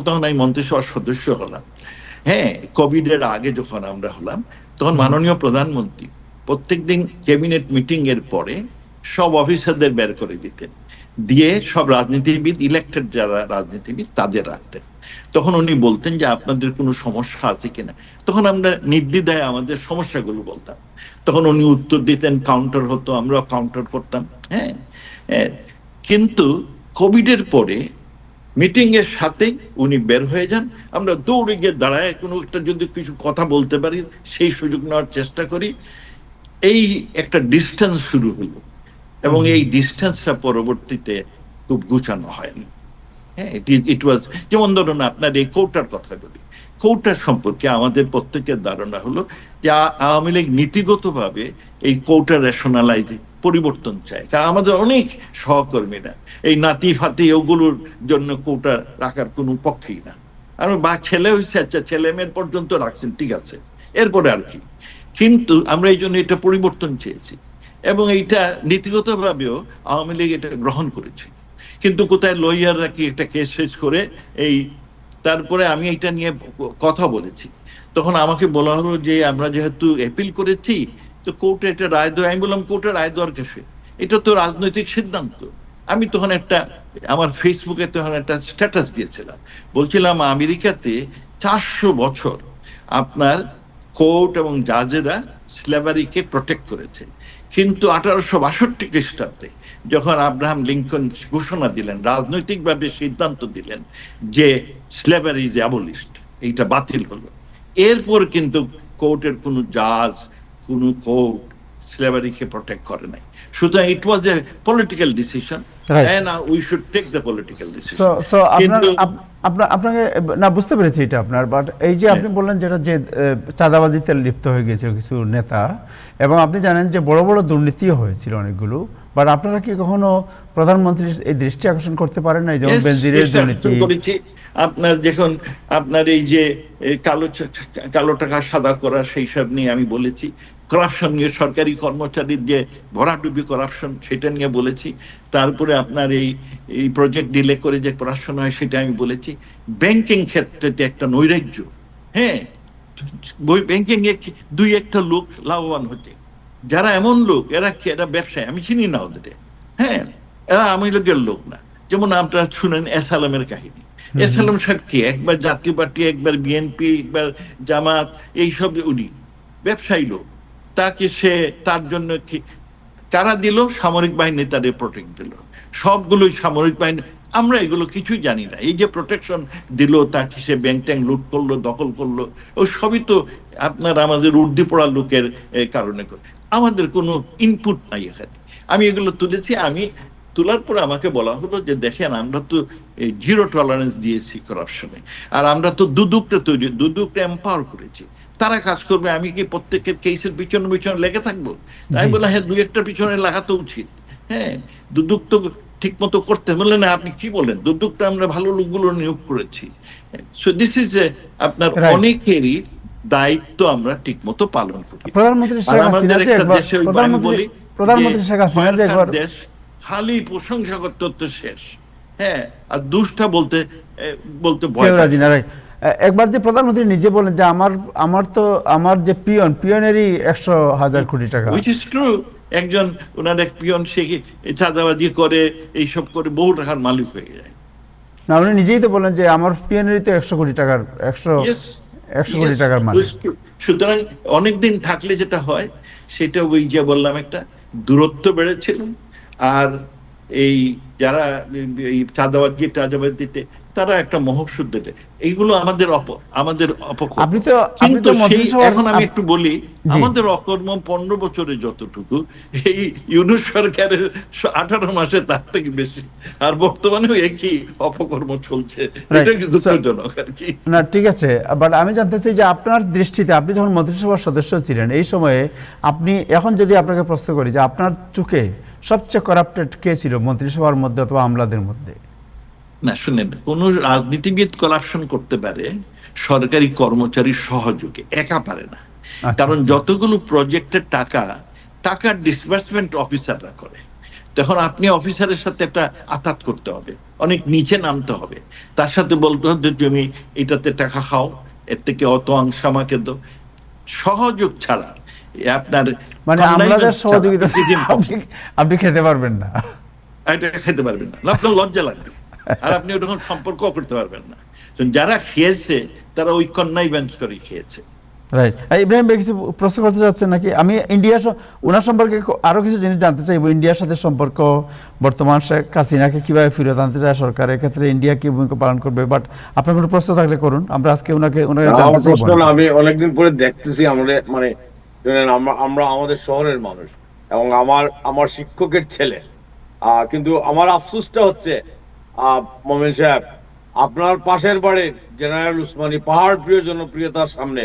তখন আমি মন্ত্রিসভার সদস্য হলাম। হ্যাঁ, কোভিড এর আগে যখন আমরা হলাম, তখন মাননীয় প্রধানমন্ত্রী প্রত্যেকদিন ক্যাবিনেট মিটিং এর পরে সব অফিসারদের বের করে দিতেন, দিয়ে সব রাজনীতিবিদ, ইলেক্টেড যারা রাজনীতিবিদ তাদের রাখতেন। তখন উনি বলতেন যে আপনাদের কোনো সমস্যা আছে কিনা। তখন আমরা নির্দ্বিধায় আমাদের সমস্যাগুলো বলতাম, তখন উনি উত্তর দিতেন, কাউন্টার হতো, আমরা কাউন্টার করতাম। হ্যাঁ, কিন্তু কোভিডের পরে মিটিং এর সাথে উনি বের হয়ে যান, আমরা দৌড়ে গিয়ে দাঁড়ায় কোনো একটা যদি কিছু কথা বলতে পারি সেই সুযোগ নেওয়ার চেষ্টা করি। এই একটা ডিস্টেন্স শুরু হলো, এবং এই ডিস্টেন্সটা পরবর্তীতে খুব গুছানো হয়নি। হ্যাঁ, ইট ওয়াজ, যেমন ধরুন আপনার এই কোটার কথা বলি, কোটার সম্পর্কে আমাদের প্রত্যেকের ধারণা হলো যে আওয়ামী লীগ নীতিগতভাবে এই কোটা রেশনালাইজ পরিবর্তন চায়। কারণ আমাদের অনেক সহকর্মীরা এই নাতি ফাতি ওগুলোর জন্য কোটা রাখার কোনো পক্ষেই না। আর বা ছেলে হয়েছে, আচ্ছা ছেলে মেয়ের পর্যন্ত রাখছেন, ঠিক আছে, এরপরে আর কি। কিন্তু আমরা এই জন্য এটা পরিবর্তন চেয়েছি, এবং এইটা নীতিগতভাবেও আওয়ামী লীগ এটা গ্রহণ করেছিল। কিন্তু কোথায় লয়াররা কি একটা কেস শেষ করে এই, তারপরে আমি এটা নিয়ে কথা বলেছি, তখন আমাকে বলা হলো যে আমরা যেহেতু অ্যাপিল করেছি তো কোর্টে একটা রায় দেয়। আমি বললাম কোর্টে রায় দেওয়ার কেসে, এটা তো রাজনৈতিক সিদ্ধান্ত। আমি তখন আমার ফেসবুকে তখন একটা স্ট্যাটাস দিয়েছিলাম, বলছিলাম আমেরিকাতে 400 বছর আপনার কোর্ট এবং জাজেরা স্লেভারিকে প্রোটেক্ট করেছে, কিন্তু 1862 খ্রিস্টাব্দে যখন আব্রাহাম লিঙ্কন ঘোষণা দিলেন, রাজনৈতিকভাবে সিদ্ধান্ত দিলেন যে স্লেভারি ইজ অ্যাবলিশড, এইটা বাতিল হলো, এরপর কিন্তু কোর্টের কোনো জাজ, কোনো কোর্ট স্লেভারিকে প্রোটেক্ট করে নাই। সুতরাং it was a political decision, and we should take the political decision. আপনাকে না বুঝতে পেরেছি এটা আপনার, বাট এই যে আপনি বললেন যেটা যে চাঁদাবাজিতে লিপ্ত হয়ে গিয়েছিল কিছু নেতা, এবং আপনি জানেন যে বড় বড় দুর্নীতিও হয়েছিল অনেকগুলো, বাট আপনারা কি কখনো প্রধানমন্ত্রীর এই দৃষ্টি আকর্ষণ করতে পারেন না? যেমন বেনজিরের দুর্নীতি, আপনার যখন আপনার এই যে কালো টাকা সাদা করা, সেই সব নিয়ে আমি বলেছি। করাপশন নিয়ে, সরকারি কর্মচারীর যে ভরাডুবি করাপশন, সেটা নিয়ে বলেছি। তারপরে আপনার এই প্রজেক্ট ডিলে করে যে করাপশন হয় সেটা আমি বলেছি। ব্যাংকিং ক্ষেত্রে একটা নৈরাজ্য, হ্যাঁ, ব্যাংকিং এ 2-1টা লোক লাভবান হতে, যারা এমন লোক, এরা ব্যবসায়, আমি চিনি না ওদের। হ্যাঁ, এরা আওয়ামী লীগের লোক না। যেমন আপনারা শুনেন এসালামের কাহিনী। এসালাম সাহেব কি একবার জাতীয় পার্টি, একবার বিএনপি, একবার জামাত, এইসব, উনি ব্যবসায়ী লোক। তাকে তার জন্য কি কারা দিল? সামরিক বাহিনী তাদের প্রোটেক্ট দিল, সবগুলোই সামরিক বাহিনী। আমরা এগুলো কিছুই জানি না। এই যে প্রোটেকশন দিল, তাকে সে ব্যাংক ট্যাঙ্ক লুট করলো, দখল করলো, ও সবই তো আপনার আমাদের উর্দি পড়া লোকের কারণে। আমাদের কোনো ইনপুট নাই এখানে। আমি এগুলো তুলেছি। আমি তোলার পরে আমাকে বলা হলো যে দেখেন, আমরা তো জিরো টলারেন্স দিয়েছি করাপশনে, আর আমরা তো দুদকটা এম্পাওয়ার করেছি, তারা কাজ করবে। আমি কি প্রত্যেকের কেসের পিছনে লেগে থাকবো? তাই বললাম হ্যাঁ, 2-1টার পিছনে লাগা তো উচিত। হ্যাঁ, দুদক তো ঠিক মতো করতে বললে না। আপনি কি বলেন? দুদকটা আমরা ভালো লোকগুলো নিয়োগ করেছি। সো দিস ইজ আপনার অনেকেরই দায়িত্ব আমরা ঠিক মতো পালন করি। প্রধানমন্ত্রী প্রধানমন্ত্রী শেখ হাসিনা যে একবার দেশ খালি প্রশংসা করতে করতে শেষ। হ্যাঁ, আর দুষ্টা বলতে বলতে ভয় কেউ পায়। রাজি না, right? একবার যে প্রধানমন্ত্রী নিজে বলেন যে আমার যে পিয়নেরই 100,000 কোটি টাকা। Which is true. একজন ওনার এক পিয়ন সে চাঁদাবাজি করে এইসব করে বহু টাকার মালিক হয়ে যায়। না, উনি নিজেই তো বলেন যে আমার পিয়নেরই তো 100 কোটি টাকার 100 Yes, কোটি yes, টাকার মালিক। it's true. সুতরাং অনেকদিন থাকলে যেটা হয় সেটা ওই যে বললাম একটা দূরত্ব বেড়েছিল। আর এই যারা এই চাঁদাবাজিতে তারা একটা মহৌষধ দিতে, এইগুলো আমাদের অপকর্ম। আপনি তো কিন্তু সেই মন্ত্রিসভার এখন আমি একটু বলি, আমাদের অকর্ম 15 বছরে যতটুকু, এই ইউনূস সরকারের 18 মাসে তার থেকে বেশি। আর বর্তমানেও একই অপকর্ম চলছে, এটা কি দুঃখজনক আর কি। না, ঠিক আছে, বাট আমি জানতে চাই যে আপনার দৃষ্টিতে আপনি যখন মন্ত্রিসভার সদস্য ছিলেন এই সময়ে, আপনি এখন যদি আপনাকে প্রশ্ন করি যে আপনার চোখে সবচেয়ে করাপ্টেড কে ছিল মন্ত্রিসভার মধ্যে অথবা আমলাদের মধ্যে? না শুনেন, কোন রাজনীতিবিদ করাপশন করতে পারে সরকারি কর্মচারীর সহযোগে, একা পারে না। কারণ যতগুলো প্রজেক্টের টাকার ডিসবার্সমেন্ট অফিসাররা করে, তখন আপনি অফিসারের সাথে একটা আতাত করতে হবে, অনেক নিচে নামতে হবে, তার সাথে বলতে হবে তুমি এটাতে টাকা খাও, এর থেকে অত অংশ আমাকে দাও। সহযোগ ছাড়া আপনার মানে আমলাদের সহযোগিতা আপনি খেতে পারবেন না, এটা খেতে পারবেন না, আপনার লজ্জা লাগবে। আর আপনি ওরকম সম্পর্ক করতে পারবেন না। যারা খেয়েছে তারা ওই কন্যাই বেঞ্চ করে খেয়েছে। রাইট। ইব্রাহিম ভাই কিছু প্রশ্ন করতে চাচ্ছেন নাকি? আমি ওনার সম্পর্কে আরো কিছু জিনিস জানতে চাইব। ইন্ডিয়ার সাথে সম্পর্ক, বর্তমান শেখ হাসিনাকে কিভাবে ফেরত আনতে চায় সরকার, এক্ষেত্রে ইন্ডিয়া কি ভূমিকা পালন করবে। বাট আপনার কোনো প্রশ্ন থাকলে করুন, আমরা আজকে ওনাকে জানতে চাইব। আমি অনেকদিন পরে দেখতেছি আমাদের মানে আমরা আমাদের শহরের মানুষ এবং আমার শিক্ষকের ছেলে, কিন্তু আমার আফসোসটা হচ্ছে মোমেন সাহেব, আপনার পাশের বাড়ির জেনারেল উসমানী পাহাড় প্রিয় জনপ্রিয়তার সামনে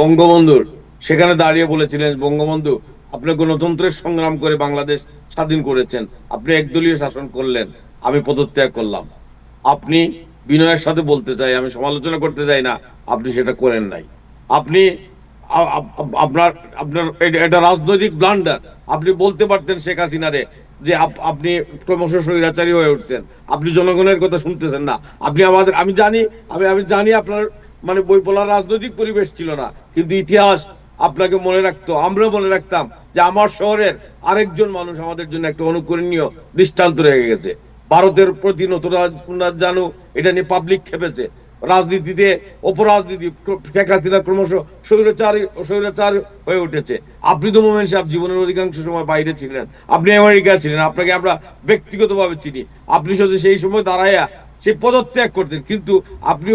বঙ্গবন্ধুর সেখানে দাঁড়িয়ে বলেছিলেন, বঙ্গবন্ধু আপনি গণতন্ত্রের সংগ্রাম করে বাংলাদেশ স্বাধীন করেছেন, আপনি একদলীয় শাসন করলেন, আমি পদত্যাগ করলাম। আপনি বিনয়ের সাথে বলতে চাই, আমি সমালোচনা করতে চাই না, আপনি সেটা করেন নাই। আপনি আপনার এটা রাজনৈতিক ব্লান্ডার। আপনি বলতে পারতেন শেখ হাসিনারে যে আপনি ক্রমশ স্বৈরাচারী হয়ে উঠছেন, আপনি জনগণের কথা শুনতেছেন না। আপনি আমি জানি আপনার মানে বই পড়ার রাজনৈতিক পরিবেশ ছিল না, কিন্তু ইতিহাস আপনাকে মনে রাখতো, আমরা মনে রাখতাম যে আমার শহরের আরেকজন মানুষ আমাদের জন্য একটা অনুকরণীয় দৃষ্টান্ত রয়ে গেছে। ভারতের প্রতি নতুন জানু এটা নিয়ে পাবলিক খেপেছে। রাজনীতিতে অপরাজনীতি, শেখ হাসিনা ক্রমশ স্বৈরাচার হয়ে উঠেছে। আপনি তো মোমেন সাহেব জীবনের অধিকাংশ সময় বাইরে ছিলেন, আপনি আমেরিকা ছিলেন, আপনাকে আমরা ব্যক্তিগতভাবে চিনি। আপনি শুধু সেই সময় দাঁড়াইয়া সেই পদত্যাগ করতেন, কিন্তু আপনি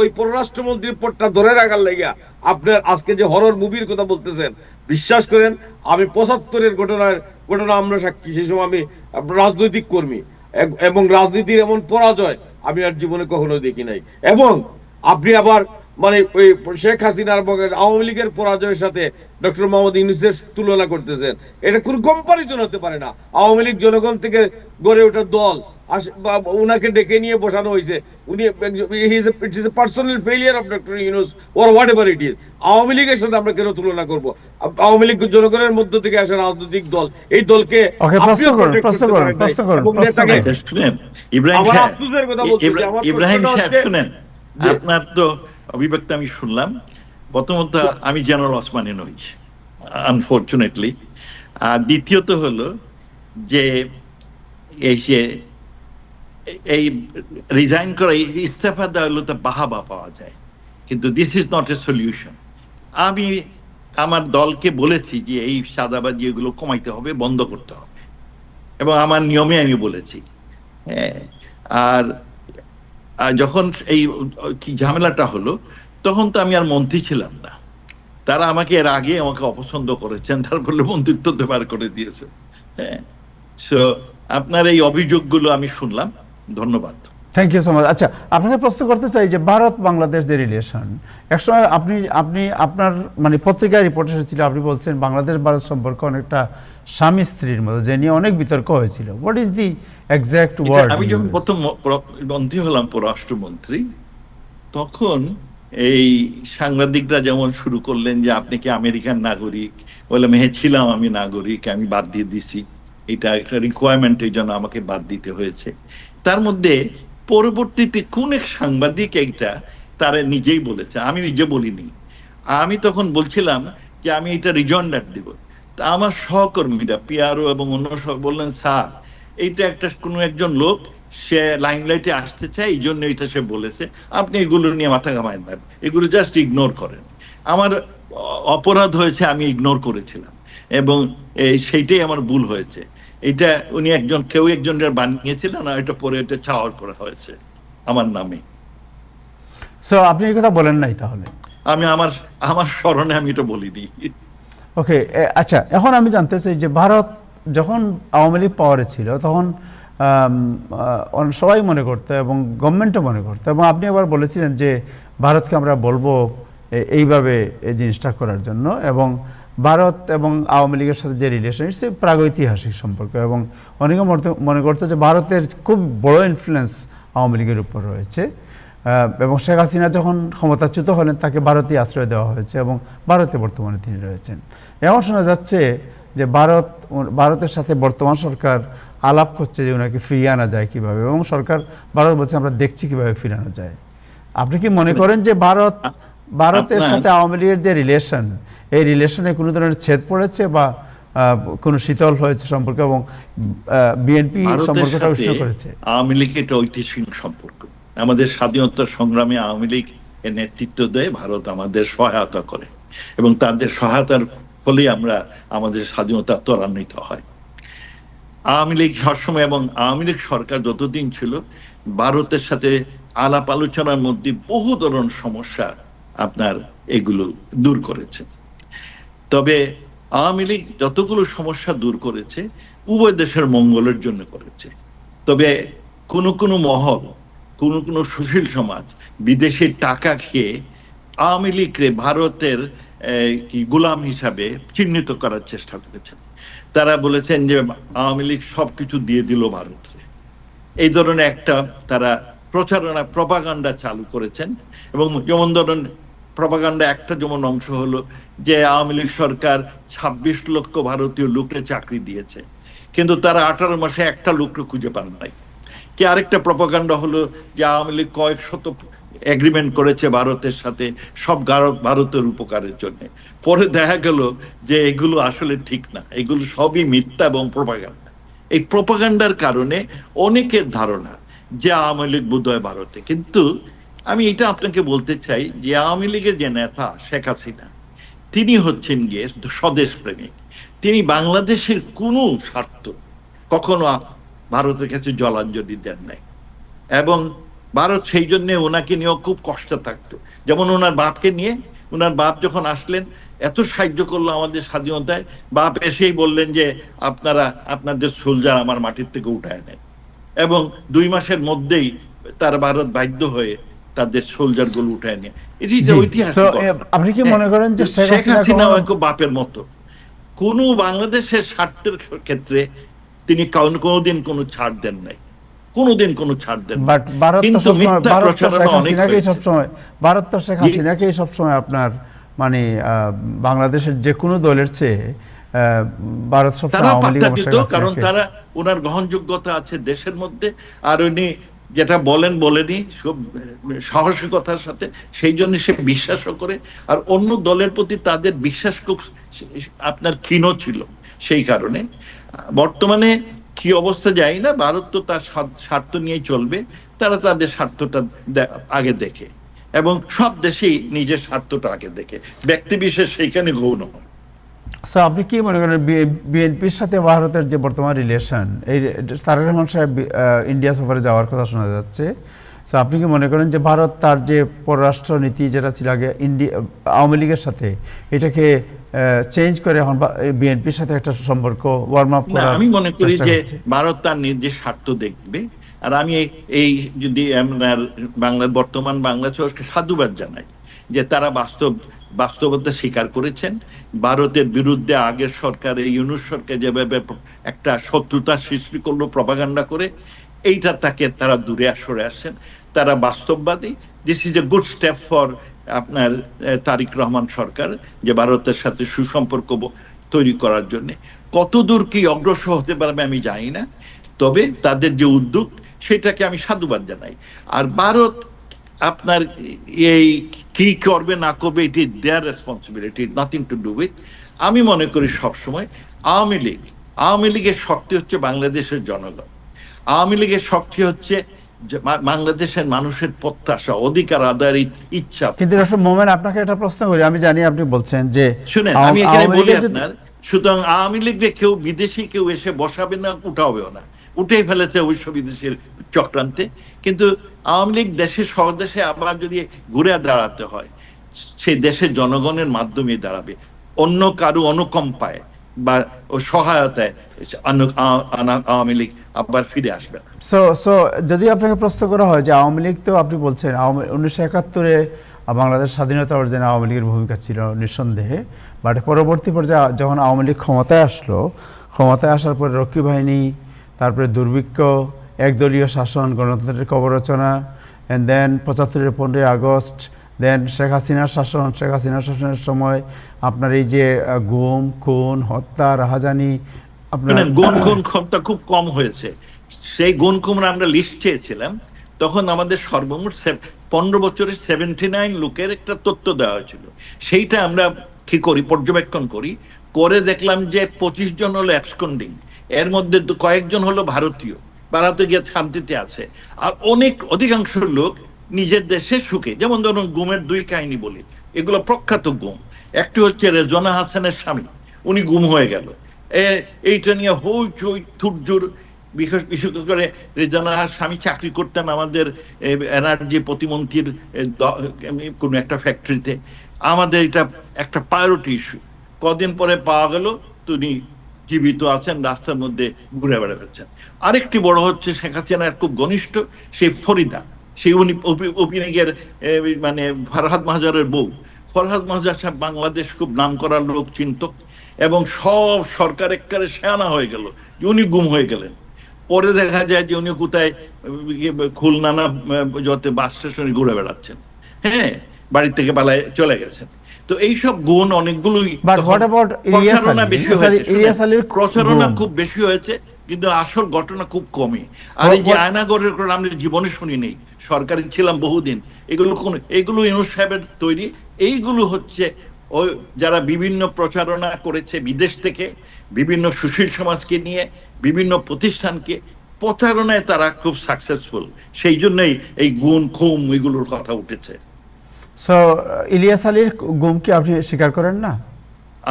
ওই পররাষ্ট্রমন্ত্রীর পদটা ধরে রাখার লাগিয়া আপনার আজকে যে হরর মুভির কথা বলতেছেন, বিশ্বাস করেন আমি 75-এর ঘটনা আমরা সাক্ষী। সেই সময় আমি রাজনৈতিক কর্মী এবং রাজনীতির এমন পরাজয় আমি আর জীবনে কখনো দেখি নাই। এবং আপনি আবার মানে ওই শেখ হাসিনার আওয়ামী লীগের পরাজয়ের সাথে ডক্টর মোহাম্মদ ইউনূসের তুলনা করতেছেন, এটা কোন কম্পারিজন হতে পারে না। আওয়ামী লীগ জনগণ থেকে গড়ে ওঠা দল, উনাকে ডেকে নিয়ে বসানো হয়েছে, উনি personal failure of doctor Yunus or what ever it is. Awami লীগের সাথে আমরা কেন তুলনা করব? আওয়ামী লীগ জনগণের মধ্য থেকে আসা রাজনৈতিক দল, এই দলকে ইব্রাহিম সাহেব শুনেন, আপনার তো অভিব্যক্তি আমি শুনলাম। প্রথমত আমি জেনারেল ওসমানী নই আনফরচুনেটলি, আর দ্বিতীয়ত হলো যে এই রিজাইন করা, ইস্তফা দেওয়া হলো তো বাহাবা পাওয়া যায়, কিন্তু this is not a solution. আমি আমার দলকে বলেছি যে এই সাদাবাজি এগুলো কমাইতে হবে, বন্ধ করতে হবে, এবং আমার নিয়মে আমি বলেছি। হ্যাঁ, আর যখন এই কি ঝামেলাটা হলো তখন তো আমি আর মন্ত্রী ছিলাম না, তারা আমাকে এর আগে আমাকে অপছন্দ করেছেন, তারপরে মন্ত্রিত্ব বার করে দিয়েছেন। হ্যাঁ, সো আপনার এই অভিযোগগুলো আমি শুনলাম, ধন্যবাদ। Thank you so much. আচ্ছা, আপনাকে প্রশ্ন করতে চাই যে ভারত বাংলাদেশ যে রিলেশন, একসময় আপনি আপনার মানে পত্রিকায় রিপোর্ট এসেছিল, আপনি বলছেন বাংলাদেশ ভারত সম্পর্ক অনেকটা স্বামী স্ত্রীর মতো, যে নিয়ে অনেক বিতর্ক হয়েছিল। What is the exact word? আমি যখন প্রথম মন্ত্রী হলাম, পররাষ্ট্রমন্ত্রী, তখন এই সাংবাদিকরা যেমন শুরু করলেন যে আপনি কি আমেরিকান নাগরিক, বললাম হ্যাঁ ছিলাম আমি নাগরিক, আমি বাদ দিয়ে দিছি, এটা একটা রিকোয়ারমেন্ট, এই জন্য আমাকে বাদ দিতে হয়েছে। তার মধ্যে পরবর্তীতে কোন এক সাংবাদিক এইটা তারা নিজেই বলেছে, আমি নিজে বলিনি। আমি তখন বলছিলাম যে আমি এটা রিজন্ডার দিব। তা আমার সহকর্মীরা পিআরও এবং অন্য সব বললেন, স্যার এইটা একটা কোনো একজন লোক সে লাইমলাইটে আসতে চায়, এই জন্য এটা সে বলেছে, আপনি এগুলো নিয়ে মাথা ঘামায় না, এগুলো জাস্ট ইগনোর করেন। আমার অপরাধ হয়েছে, আমি ইগনোর করেছিলাম এবং সেইটাই আমার ভুল হয়েছে। এটা উনি কেউ একজনের বানিয়েছিলেন, আর এটা পরে এটা চাওয়ার করা হয়েছে আমার নামে। সো আপনি এই কথা বলেন নাই তাহলে? আমি আমার আমার স্মরণে আমি এটা বলিনি। ওকে, আচ্ছা, এখন আমি জানতে চাই যে ভারত যখন আওয়ামী লীগ পাওয়ারে ছিল তখন সবাই মনে করতো এবং গভর্নমেন্টও মনে করতো, এবং আপনি আবার বলেছিলেন যে ভারতকে আমরা বলবো এইভাবে এই জিনিসটা করার জন্য, এবং ভারত এবং আওয়ামী লীগের সাথে যে রিলেশন, সে প্রাগৈতিহাসিক সম্পর্ক, এবং অনেকে মনে করতো যে ভারতের খুব বড় ইনফ্লুয়েন্স আওয়ামী লীগের উপর রয়েছে, এবং শেখ হাসিনা যখন ক্ষমতাচ্যুত হলেন তাকে ভারতীয় আশ্রয় দেওয়া হয়েছে এবং ভারতে বর্তমানে তিনি রয়েছেন। এমন শোনা যাচ্ছে যে ভারতের সাথে বর্তমান সরকার আলাপ করছে যে ওনাকে ফিরিয়ে আনা যায় কিভাবে, এবং ভারত বলছে আমরা দেখছি কিভাবে ফিরানো যায়। আপনি কি মনে করেন যে ভারতের সাথে আওয়ামী লীগের যে রিলেশন, এই রিলেশনে কোনো ধরনের ছেদ পড়েছে বা কোনো শীতল হয়েছে সম্পর্ক, এবং বিএনপি সম্পর্কটা উষ্ণ করেছে? আওয়ামী লীগ এটা ঐতিহাসিক সম্পর্ক। আমাদের স্বাধীনতা সংগ্রামে আওয়ামী লীগ এর নেতৃত্ব দেয়, ভারত আমাদের সহায়তা করে, এবং তাদের সহায়তার ফলে আমাদের স্বাধীনতা ত্বরান্বিত হয়। আওয়ামী লীগ সবসময় এবং আওয়ামী লীগ সরকার যতদিন ছিল ভারতের সাথে আলাপ আলোচনার মধ্যে বহু ধরনের সমস্যা এগুলো দূর করেছে। তবে আওয়ামী লীগ যতগুলো সমস্যা দূর করেছে উভয় দেশের মঙ্গলের জন্য করেছে। তবে কোনো মহল, কোনো সুশীল সমাজ বিদেশের টাকা খেয়ে আওয়ামী লীগকে ভারতের গোলাম হিসাবে চিহ্নিত করার চেষ্টা করেছেন। তারা বলেছেন যে আওয়ামী লীগ সবকিছু দিয়ে দিল ভারতকে, এই ধরনের একটা তারা প্রপাগান্ডা চালু করেছেন। এবং যেমন ধরুন প্রপাগান্ডা একটা যেমন অংশ হলো যে আওয়ামী লীগ সরকার 26 লক্ষ ভারতীয় লোককে চাকরি দিয়েছে, কিন্তু তারা 18 মাসে একটা লোককে খুঁজে পান নাই। কি আরেকটা প্রপাগান্ডা হলো যে আওয়ামী লীগ কয়েক শত এগ্রিমেন্ট করেছে ভারতের সাথে, সব ভারতের উপকারের জন্য। পরে দেখা গেল যে এগুলো আসলে ঠিক না, এগুলো সবই মিথ্যা এবং প্রপাগান্ডা। এই প্রপাগান্ডার কারণে অনেকের ধারণা যে আওয়ামী লীগ বোধহয় ভারতে। কিন্তু আমি এটা আপনাকে বলতে চাই যে আওয়ামী লীগের যে নেতা শেখ হাসিনা, তিনি হচ্ছেন গিয়ে স্বদেশ প্রেমিক। তিনি বাংলাদেশের কোনো স্বার্থ কখনো ভারতের কাছে জলাঞ্জলি দেন নাই, এবং ভারত সেই জন্য ওনাকে নিয়েও খুব কষ্ট থাকতো। যেমন ওনার বাপকে নিয়ে, ওনার বাপ যখন আসলেন এত সাহায্য করলো আমাদের স্বাধীনতায়, বাপ এসেই বললেন যে আপনাদের সোলজার আমার মাটির থেকে উঠায় নেয়, এবং 2 মাসের মধ্যেই তার ভারত বাধ্য হয়ে তাদের সোলজার গুলো উঠায় নেয়। এটি যে ঐতিহাসিক। আপনি কি মনে করেন যে শেখ হাসিনা বাপের মতো কোনো বাংলাদেশের স্বার্থের ক্ষেত্রে তিনি কোনোদিন কোনো ছাড় দেন নাই, কোনোদিন কোনো ছাড় দেন। বাট ভারত তো শেখ হাসিনাকেই সবসময় আপনার মানে বাংলাদেশের যে কোনো দলের চেয়ে ভারত সবসময় আওয়ামী লীগ, কারণ তারা ওনার গ্রহণযোগ্যতা আছে দেশের মধ্যে, আর উনি যেটা বলেনি সব সাহসিকতার সাথে, সেই জন্য সে বিশ্বাসও করে। আর অন্য দলের প্রতি তাদের বিশ্বাস খুব ক্ষীণ ছিল। সেই কারণে বর্তমানে কি অবস্থা যায় না, ভারত তো তার স্বার্থ নিয়েই চলবে, তারা তাদের স্বার্থটা আগে দেখে, এবং সব দেশেই নিজের স্বার্থটা আগে দেখে, ব্যক্তি বিশেষ সেইখানে গৌণ হয়। আপনি কি মনে করেন বিএনপির সাথে ভারতের যে বর্তমান রিলেশন, এই তারেক রহমান সাহেব ইন্ডিয়া সফরে যাওয়ার কথা শোনা যাচ্ছে, আপনি কি মনে করেন যে ভারত তার যে পররাষ্ট্র নীতি যেটা ছিল আগে আওয়ামী লীগের সাথে, এটাকে চেঞ্জ করে এখন বিএনপির সাথে একটা সম্পর্ক ওয়ার্ম আপ করার? আমি মনে করি যে ভারত তার নিজের স্বার্থ দেখবে। আর আমি এই যদি বর্তমান বাংলাদেশকে সাধুবাদ জানাই যে তারা বাস্তবতা স্বীকার করেছেন। ভারতের বিরুদ্ধে আগের সরকার, এই ইউনূস সরকার যেভাবে একটা শত্রুতা সৃষ্টি করলো প্রপাগান্ডা করে, তারা দূরে সরে আসছেন। তারা বাস্তববাদী। This is a good step for আপনার তারেক রহমান সরকার, যে ভারতের সাথে সুসম্পর্ক তৈরি করার জন্য কতদূর কি অগ্রসর হতে পারবে আমি জানি না, তবে তাদের যে উদ্যোগ সেটাকে আমি সাধুবাদ জানাই। আর ভারত আপনার এই কি করবে না করবে, it is there responsibility, nothing to do with. আমি মনে করি সবসময় আওয়ামী লীগের শক্তি হচ্ছে বাংলাদেশের জনগণ, আওয়ামী লীগের শক্তি হচ্ছে বাংলাদেশের মানুষের প্রত্যাশা, অধিকার আদায়ের ইচ্ছা। কিন্তু ডক্টর মোমেন, আপনাকে একটা প্রশ্ন করি, আমি জানি আপনি বলছেন যে শুনেন, আমি এখানে বলি আপনার, সুতরাং আওয়ামী লীগকে কেউ বিদেশি কেউ এসে বসাবে না, উঠাবেও না, উঠেই ফেলেছে অবশ্য বিদেশের চক্রান্তে। কিন্তু আওয়ামী লীগ দেশের স্বদেশে আবার যদি ঘুরে দাঁড়াতে হয়, সেই দেশের জনগণের মাধ্যমে দাঁড়াবে, অন্য কারো অনুকম্পায় বা সহায়তায় আওয়ামী লীগ আবার ফিরে আসবে না। সো যদি আপনাকে প্রশ্ন করা হয় যে আওয়ামী লীগ, তো আপনি বলছেন 1971-এ বাংলাদেশ স্বাধীনতা অর্জনে আওয়ামী লীগের ভূমিকা ছিল নিঃসন্দেহে, বাট পরবর্তী পর্যায়ে যখন আওয়ামী লীগ ক্ষমতায় আসলো, ক্ষমতায় আসার পরে রক্ষী বাহিনী, তারপরে দুর্ভিক্ষ, একদলীয় শাসন, গণতন্ত্রের কবরচনা, অ্যান্ড দেন 75-এর 15ই আগস্ট, দেন শেখ হাসিনার শাসনের সময় আপনার এই যে গুম, খুন, হত্যা, রাহাজানি, আপনার গুণ হত্যা খুব কম হয়েছে। সেই গুণ খুনের আমরা লিস্ট চেয়েছিলাম, তখন আমাদের সর্বমোট 15 বছরে 79 লোকের একটা তথ্য দেওয়া হয়েছিল। সেইটা আমরা কি করি, পর্যবেক্ষণ করে দেখলাম যে 25 জন হলো অ্যাবসকন্ডিং, এর মধ্যে কয়েকজন হলো ভারতীয়, ভারতে গিয়ে শান্তিতে আছে, আর অধিকাংশ লোক নিজের দেশে সুখে। যেমন ধরুন গুমের 2 কাহিনী বলি, এগুলো প্রখ্যাত গুম। একটি হচ্ছে রেজওয়ানা হাসানের স্বামী, উনি গুম হয়ে গেল। এইটা নিয়ে হইচই থুরজুর, বিশেষ করে রেজওয়ানা স্বামী চাকরি করতেন আমাদের এনার্জি প্রতিমন্ত্রীর কোনো একটা ফ্যাক্টরিতে। আমাদের এটা একটা প্রায়োরিটি ইস্যু। কদিন পরে পাওয়া গেল তিনি জীবিত আছেন, রাস্তার মধ্যে ঘুরে বেড়াচ্ছেন। আরেকটি বড় হচ্ছে শেখ হাসিনার খুব ঘনিষ্ঠ সেই ফরিদা, সেই অভিনয়ের মানে ফরহাদ মাহজারের বউ। ফরহাদ মাহজার সাহেব বাংলাদেশ খুব নাম করার লোক, চিন্তক, এবং সব সরকার একবারে শেয়ানা হয়ে গেল, উনি গুম হয়ে গেলেন। পরে দেখা যায় যে উনি কোথায় খুলনা না যত বাস স্টেশনে ঘুরে বেড়াচ্ছেন, হ্যাঁ, বাড়ি থেকে পালায় চলে গেছেন। তো এইসব গুণ অনেকগুলোই, প্রচারণা খুব বেশি হয়েছে, কিন্তু আসল ঘটনা খুব কমই। আর এই যে আয়নাগরের আমরা জীবনে শুনি নেই, সরকারি ছিলাম বহুদিন, এগুলো ইউনূস সাহেবের তৈরি। এইগুলো হচ্ছে ওই যারা বিভিন্ন প্রচারণা করেছে বিদেশ থেকে, বিভিন্ন সুশীল সমাজকে নিয়ে, বিভিন্ন প্রতিষ্ঠানকে প্রচারণায় তারা খুব সাকসেসফুল, সেই জন্যই এই গুণ খুম এগুলোর কথা উঠেছে। সো ইলিয়াস আলীর গুম কি আপনি স্বীকার করেন না?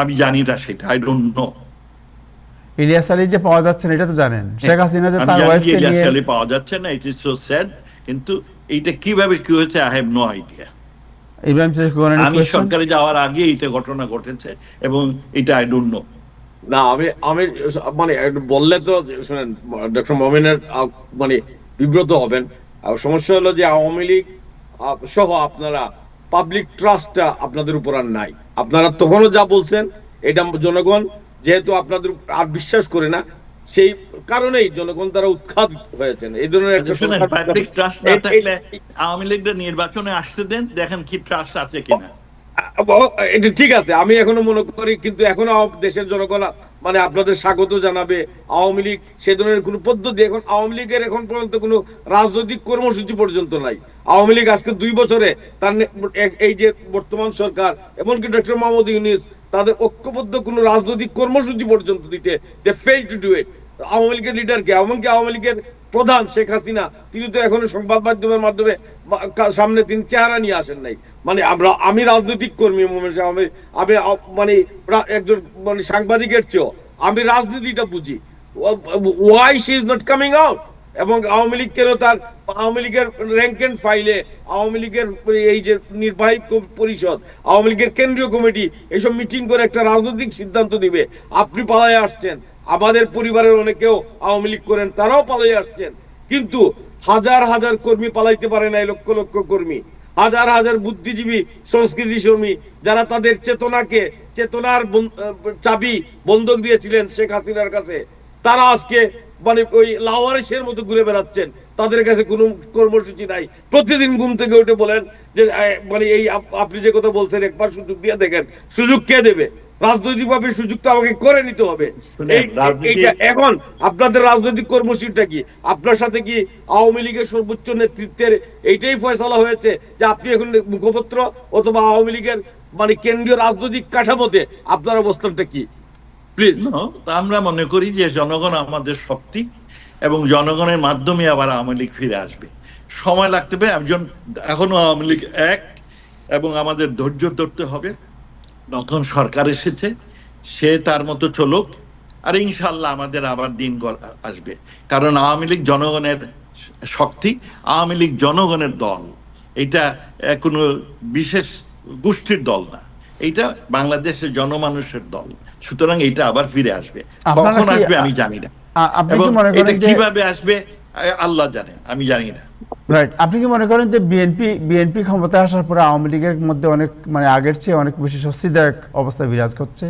আমি জানি না সেটা, I don't know. Ilias Ali যে পাওয়া যাচ্ছে না এটা তো জানেন, শেখ হাসিনা যে তার ওয়াইফকে নিয়ে ইলিয়াস আলী পাওয়া যাচ্ছে না, ইট ইজ সো স্যাড, কিন্তু এইটা কিভাবে কি হয়েছে আই হ্যাভ নো আইডিয়া। আমি সরকারে যাওয়ার আগে এইটা ঘটনা ঘটেছে এবং এটা আই ডোন্ট নো। না, আমি মানে বললে তো শুনেন, ডক্টর মোমেনের মানে বিব্রত হবেন। সমস্যা হলো যে আওয়ামী লীগ সহ আপনারা পাবলিক ট্রাস্টটা আপনাদের উপর আর নাই। আপনারা তখনও যা বলছেন এটা জনগণ যেহেতু আপনাদের আর বিশ্বাস করে না, সেই কারণেই জনগণ তারা উৎখাত হয়েছেন। এই ধরনের একটা পাবলিক ট্রাস্ট না থাকলে আওয়ামী লীগের নির্বাচনে আসতে দেন, দেখেন কি ট্রাস্ট আছে কিনা। এটা ঠিক আছে, আমি এখনো মনে করি, কিন্তু এখনো দেশের জনগণ মানে আপনাদের স্বাগত জানাবে। আওয়ামী লীগ সে ধরনের কোনো পদ্ধতি, এখন আওয়ামী লীগের এখন পর্যন্ত কোনো রাজনৈতিক কর্মসূচি পর্যন্ত নাই। আওয়ামী লীগ আজকে 2 বছরে তার এই যে বর্তমান সরকার, এমনকি ডক্টর মোহাম্মদ ইউনূস, তাদের ঐক্যবদ্ধ কোনো রাজনৈতিক কর্মসূচি পর্যন্ত দিতে they fail to do it. Awami লীগের লিডারকে, এমনকি আওয়ামী লীগের প্রধান শেখ হাসিনা, তিনি তো এখনো সংবাদ মাধ্যমের মাধ্যমে সামনে তিনি চেহারা নিয়ে আসেন নাই। মানে আমি রাজনৈতিক কর্মী, আমি মানে একজন মানে সাংবাদিকের চেয়েও আমি রাজনীতিটা বুঝি। Why she is not coming out? এবং আওয়ামী লীগ কেন তার আওয়ামী লীগের র্যাঙ্ক এন্ড ফাইলে, আওয়ামী লীগের এই যে নির্বাহী পরিষদ, আওয়ামী লীগের কেন্দ্রীয় কমিটি এইসব মিটিং করে একটা রাজনৈতিক সিদ্ধান্ত দিবে, আপনি পালায় আসছেন। আমাদের পরিবারের অনেকেও আওয়ামী লীগ করেন, তারাও পালায় আসছেন, কিন্তু হাজার হাজার কর্মী পালাইতে পারে নাই, লক্ষ লক্ষ কর্মী, হাজার হাজার বুদ্ধিজীবী, সংস্কৃতি কর্মী, যারা তাদের চেতনার চাবি বন্ধক দিয়েছিলেন শেখ হাসিনার কাছে, তারা আজকে মানে ওই লাওয়ারিসের মতো ঘুরে বেড়াচ্ছেন। তাদের কাছে কোনো কর্মসূচি নাই। প্রতিদিন ঘুম থেকে উঠে বলেন যে মানে এই আপনি যে কথা বলছেন একবার সুযোগ দিয়ে দেখেন, সুযোগ কে দেবে? রাজনৈতিকভাবে সুযোগ তো আমাকে করে নিতে হবে। এইটা এখন আপনাদের রাজনৈতিক কর্মসূচিটা কি? আপনার সাথে কি আওয়ামী লীগের সর্বোচ্চ নেতৃত্বের এইটাই ফয়সালা হয়েছে যে আপনি এখন মুখপত্র, অথবা আওয়ামী লীগের মানে কেন্দ্রীয় রাজনৈতিক কাঠামোতে আপনার অবস্থানটা কি? প্লিজ। আমরা মনে করি যে জনগণ আমাদের শক্তি, এবং জনগণের মাধ্যমে আবার আওয়ামী লীগ ফিরে আসবে। সময় লাগতে পারে, একজন এখনো আওয়ামী লীগ এক, এবং আমাদের ধৈর্য ধরতে হবে। নতুন সরকার এসেছে, সে তার মতো চলুক, আর ইনশাল্লাহ আমাদের আবার দিন আসবে। কারণ আওয়ামী লীগ জনগণের শক্তি, আওয়ামী লীগ জনগণের দল। এটা কোনো বিশেষ গোষ্ঠীর দল না, এটা বাংলাদেশের জনমানুষের দল। সুতরাং এটা আবার ফিরে আসবে। কখন আসবে আমি জানি না, এবং এটা কিভাবে আসবে আল্লাহ জানে, আমি জানি না। রাইট, আপনি কি মনে করেন যে বিএনপি ক্ষমতায় আসার পরে আওয়ামী লীগের মধ্যে অনেক মানে আগের চেয়ে অনেক বেশি স্বস্তিদায়ক অবস্থা বিরাজ করছে?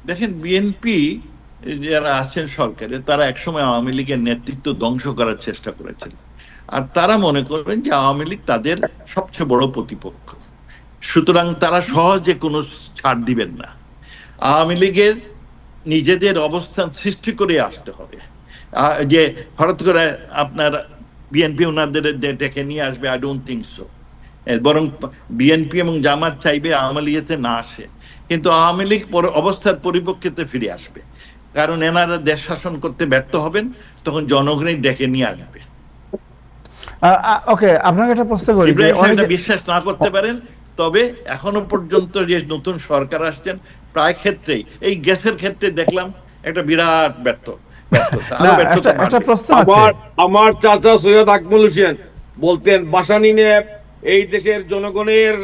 দেখেন, বিএনপি যারা আছেন সরকারে, তারা একসময় আওয়ামী লীগের নেতৃত্ব ধ্বংস করার চেষ্টা করেছিল, আর তারা মনে করবেন যে আওয়ামী লীগ তাদের সবচেয়ে বড় প্রতিপক্ষ। সুতরাং তারা সহজে কোনো ছাড় দিবেন না। আওয়ামী লীগের নিজেদের অবস্থান সৃষ্টি করে আসতে হবে। যে হঠাৎ করে আপনার বিএনপি ওনাদের ডেকে নিয়ে আসবে, আই ডোন্ট থিঙ্ক সো। বরং বিএনপি এবং জামাত চাইবে আওয়ামী লীগেতে না আসে, কিন্তু আওয়ামী লীগ অবস্থার পরিপ্রেক্ষিতে ফিরে আসবে। কারণ এনারা দেশ শাসন করতে ব্যর্থ হবেন, তখন জনগণই ডেকে নিয়ে আসবে। ওকে, আপনাকে একটা প্রশ্ন করি, অনেকে বিশ্বাস না করতে পারেন, তবে এখনো পর্যন্ত যে নতুন সরকার আসছেন, প্রায় ক্ষেত্রেই, এই গ্যাসের ক্ষেত্রে দেখলাম একটা বিরাট আমার চাচা সৈয়দ আকমল হোসেন বলতেন, বাসানী ন্যাপ এই দেশের জনগণের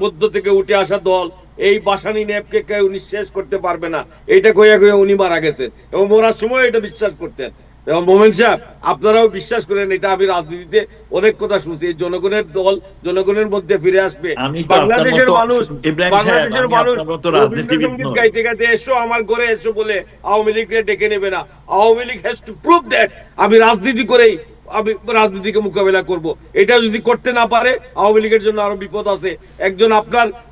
মধ্য থেকে উঠে আসা দল, এই বাসানী ন্যাপকে কেউ নিঃশেষ করতে পারবে না, এইটা কইয়া কইয়া উনি মারা গেছেন, এবং মরার সময় এটা বিশ্বাস করতেন। এবং মোমেন সাহেব, আপনারাও বিশ্বাস করেন এটা? আমি রাজনীতিতে অনেক কথা শুনছি, জনগণের দল জনগণের মধ্যে ফিরে আসবে। বাংলাদেশের মানুষ রবীন্দ্রসঙ্গীত গাইতে গাইতে এসো আমার ঘরে এসো বলে আওয়ামী লীগকে ডেকে নেবে না। Awami League has to prove that আমি রাজনীতি করেই আমি রাজনীতিকে মোকাবেলা করব। এটা যদি করতে না পারে, আওয়ামী লীগের জন্য আরো বিপদ আছে। একজন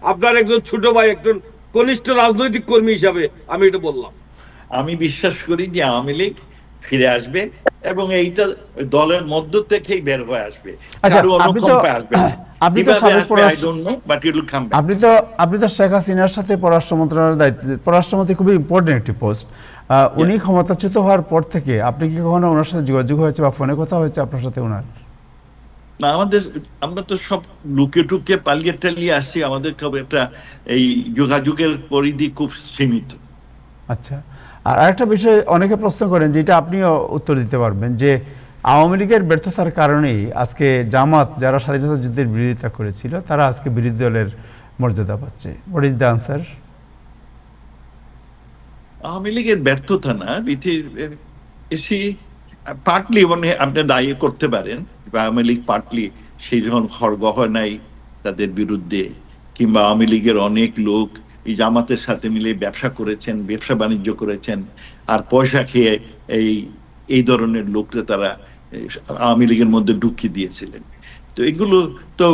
আপনার একজন ছোট ভাই, একজন কনিষ্ঠ রাজনৈতিক কর্মী হিসাবে আমি এটা বললাম। আমি বিশ্বাস করি যে আওয়ামী লীগ ফিরে আসবে, এবং এইটা দলের মধ্য থেকেই বের হয়ে আসবে। আপনি তো শেখ হাসিনার সাথে পররাষ্ট্র মন্ত্রণালয়ের দায়িত্ব, পররাষ্ট্রমন্ত্রী খুবই ইম্পর্টেন্ট একটি পোস্ট। উনি ক্ষমতাচ্যুত হওয়ার পর থেকে আপনি কি কখনো ওনার সাথে যোগাযোগ হয়েছে বা ফোনে কথা হয়েছে আপনার সাথে ওনার? না, আমরা তো সব লুকে টুকে পালিয়ে টালিয়ে আসছি, আমাদের খুব একটা এই যোগাযোগের পরিধি খুব সীমিত। আচ্ছা, আর আরেকটা বিষয় অনেকে প্রশ্ন করেন, যেটা আপনিও উত্তর দিতে পারবেন, যে আওয়ামী লীগের ব্যর্থতার কারণেই আজকে জামাত, যারা স্বাধীনতা যুদ্ধের বিরোধিতা করেছিল, তারা আজকে বিরোধী দলের মর্যাদা পাচ্ছে। What is the answer? Awami লীগের ব্যর্থতা না, পার্টলি আপনি দায়ী করতে পারেন। আওয়ামী লীগ পার্টলি সেই যখন খড়গহ নাই তাদের বিরুদ্ধে, কিংবা আওয়ামী লীগের অনেক লোক এই জামাতের সাথে মিলে ব্যবসা করেছেন, ব্যবসা বাণিজ্য করেছেন, আর পয়সা খেয়ে এই ধরনের লোকরা তারা আওয়ামী লীগের মধ্যে ঢুকিয়ে দিয়েছিলেন। তো এগুলো তো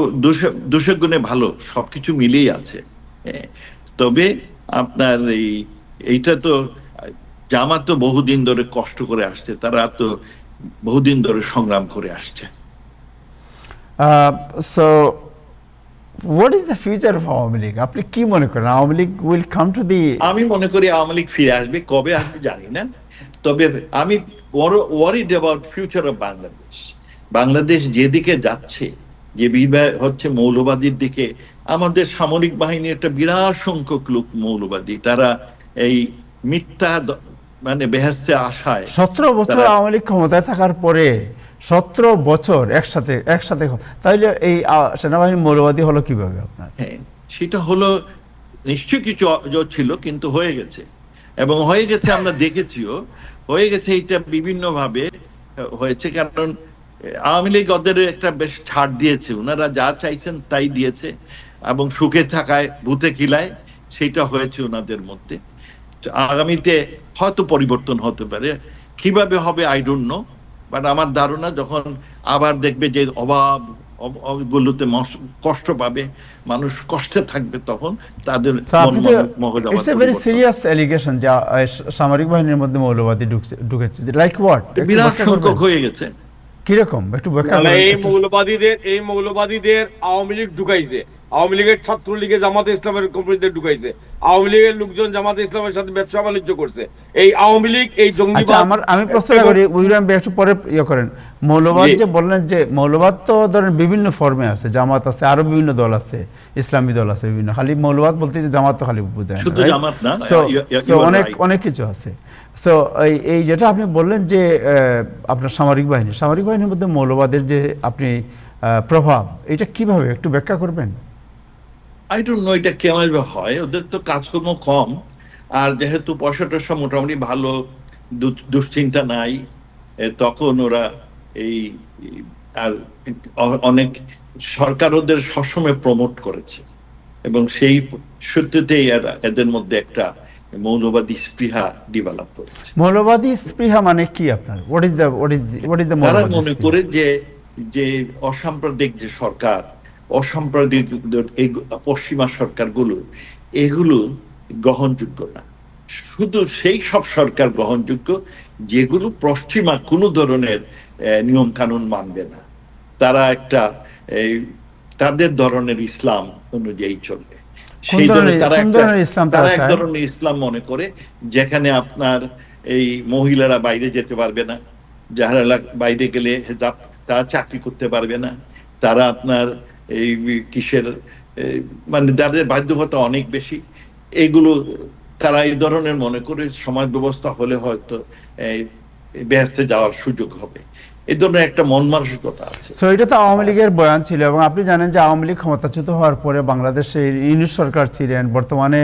দোষের গুণে ভালো, সবকিছু মিলেই আছে। তবে আপনার এইটা তো জামাত তো বহুদিন ধরে কষ্ট করে আসছে, তারা তো বহুদিন ধরে সংগ্রাম করে আসছে। So what is the future of Awami League? আপনি কি মনে করেন, Awami League will come to the? আমি মনে করি আওয়ামী লীগ ফিরে আসবে, কবে আসবে জানি না। তবে আমি worried about future of Bangladesh. Bangladesh যেদিকে যাচ্ছে, যে হচ্ছে মৌলবাদীর দিকে, আমাদের সামরিক বাহিনী একটা বিরাট সংখ্যক লোক মৌলবাদী, তারা এই মিথ্যা মানে বেহেশতে আশায় 17 বছর আওয়ামী লীগ ক্ষমতায় থাকার পরে 17 বছর একসাথে তাইলে এই সেনাবাহিনী মৌলবাদী হলো কিভাবে আপনার? হ্যাঁ, সেটা হলো নিশ্চয়ই কিছু ছিল, কিন্তু হয়ে গেছে, এবং হয়ে গেছে আমরা দেখেছিও, হয়ে গেছে। এটা বিভিন্ন ভাবে হয়েছে, কারণ আওয়ামী লীগ ওদের একটা বেশ ছাড় দিয়েছে, ওনারা যা চাইছেন তাই দিয়েছে, এবং সুখে থাকায় ভূতে কিলায় সেটা হয়েছে ওনাদের মধ্যে। আগামীতে হয়তো পরিবর্তন হতে পারে, কিভাবে হবে আই ডোন্ট নো। বাট আমার ধারণা যখন আবার দেখবে যে অভাব গুলোতে কষ্ট পাবে, মানুষ কষ্টে থাকবে, তখন তাদের So, আপনি তো মগজ আবার ইটস এ ভেরি পরিবর্তন। সিরিয়াস অ্যালিগেশন যে সামরিক বাহিনীর মধ্যে মৌলবাদী ঢুকেছে, লাইক হোয়াট? বিরাট সংখ্যক হয়ে গেছে। কিরকম একটু ব্যাখ্যা মানে করবেন? এই মৌলবাদীদের আওয়ামী লীগ ঢুকাইছে, আওয়ামী লীগের ছাত্রলীগে জামাতে ইসলামের কর্মীদের ঢুকাইছে, আওয়ামী লীগের লোকজন জামাতে ইসলামের সাথে ব্যবসা বাণিজ্য করছে। এই আওয়ামী লীগ এই আচ্ছা, জঙ্গিবাদ। আমি প্রশ্নটা করি, উইলিয়াম একটু পরে করেন। মৌলবাদ জি। যে বললেন, যে মৌলবাদ তো ধরেন বিভিন্ন ফর্মে আছে, জামাত আছে, আরো বিভিন্ন দল আছে, ইসলামী দল আছে বিভিন্ন, খালি মৌলবাদ বলতে জামাত তো খালি বোঝায় না, শুধু right? জামাত না, So, you are অনেক right. অনেক কিছু আছে। সো এই যেটা আপনি বললেন যে আপনার সামরিক বাহিনীর মধ্যে মৌলবাদের যে আপনি প্রভাব, এটা কিভাবে একটু ব্যাখ্যা করবেন? আই ডোন্ট নো এটা কেমন হয়, ওদের তো কাজকর্ম কম, আর যেহেতু পয়সা টয়সা মোটামুটি ভালো, দুশ্চিন্তা নাই, তখন ওরা এই আর অনেক সরকার ওদের সবসময় প্রমোট করেছে, এবং সেই সূত্রেতেই এদের মধ্যে একটা মৌলবাদী স্পৃহা ডেভেলপ করেছে। মৌলবাদী স্পৃহা মানে কি আপনার? হোয়াট ইজ দ্য তারা মনে করে যে অসাম্প্রদায়িক যে সরকার, অসাম্প্রদায়িক এই পশ্চিমা সরকারগুলো, এগুলো গ্রহণযোগ্য না। শুধু সেই সব সরকার গ্রহণযোগ্য যেগুলো পশ্চিমা কোনো ধরনের নিয়ম কানুন মানবে না, তারা একটা তাদের ধরনের ইসলাম অনুযায়ী চলবে। সেই ধরনের তারা এক ধরনের ইসলাম মনে করে, যেখানে আপনার এই মহিলারা বাইরে যেতে পারবে না, যারা বাইরে গেলে হেজাব, তারা চাকরি করতে পারবে না, তারা আপনার এই কিসের মানে তাদের বাধ্যবাধকতা অনেক বেশি, এগুলো তারা এই ধরনের মনে করে সমাজ ব্যবস্থা হলে হয়তো বেহেশতে যাওয়ার সুযোগ হবে, এই ধরনের একটা মন মানসিকতা আছে। সো এটা তো আওয়ামী লীগের বয়ান ছিল, এবং আপনি জানেন যে আওয়ামী লীগ ক্ষমতাচ্যুত হওয়ার পরে বাংলাদেশে ইউনিট সরকার ছিলেন, বর্তমানে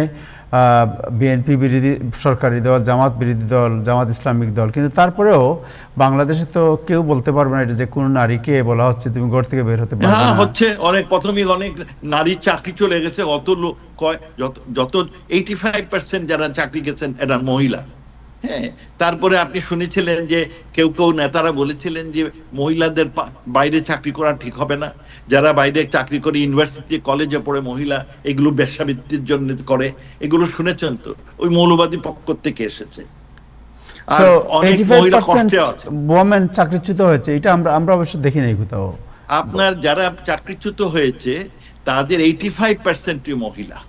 বিএনপি বিরোধী সরকারি দল, জামাত বিরোধী দল, জামাত ইসলামিক দল, কিন্তু তারপরেও বাংলাদেশে তো কেউ বলতে পারবে না এটা যে কোন নারীকে বলা হচ্ছে তুমি ঘর থেকে বের হতে পারবে না। হচ্ছে অনেক প্রথমে অনেক নারীর চাকরি চলে গেছে, অত লোক যত 85% যারা চাকরি গেছেন এরা মহিলা। হ্যাঁ, তারপরে আপনি শুনেছিলেন যে কেউ নেতারা বলেছিলেন যে মহিলাদের বাইরে চাকরি করা ঠিক হবে না, যারা বাইরে চাকরি করে ইউনিভার্সিটি কলেজে পড়ে মহিলা, এগুলো বেশ্যাবৃত্তির জন্য করে, এগুলো শুনেছেন তো, ওই মৌলবাদী পক্ষ থেকে এসেছে। আর অনেক মহিলা কষ্টে আছে, ওমেন চাকরিচ্যুত হয়েছে, এটা আমরা অবশ্য দেখি নাই কোথাও। আপনার যারা চাকরিচ্যুত হয়েছে তাদের 85% মহিলা।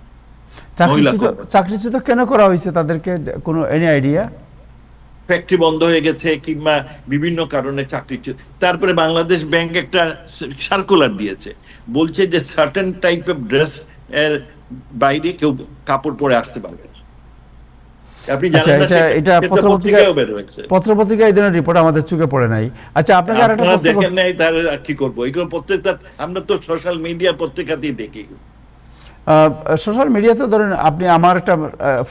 চাকরিচ্যুত কেন করা হয়েছে তাদেরকে, কোনো এনি আইডিয়া? ফ্যাক্টরি বন্ধ হয়ে গেছে কিংবা বিভিন্ন কারণে চাকরিচ্যুত। তারপরে বাংলাদেশ ব্যাংক একটা সার্কুলার দিয়েছে, বলছে যে সার্টেন টাইপ অফ ড্রেস এর বাইরে কেউ কাপড় পরে আসতে পারবে না। আপনি জানেন না, এটা পত্রপত্রিকায় বের হয়েছে, পত্রপত্রিকায় এই ধরনের রিপোর্ট আমাদের চোখে পড়ে নাই। আচ্ছা, আপনাকে আরেকটা প্রশ্ন, দেখেন নাই তার কি করব, এগুলো পত্রিকা আমরা তো সোশ্যাল মিডিয়া পত্রিকাতেই দেখি। সোশ্যাল মিডিয়াতে ধরেন আপনি, আমার একটা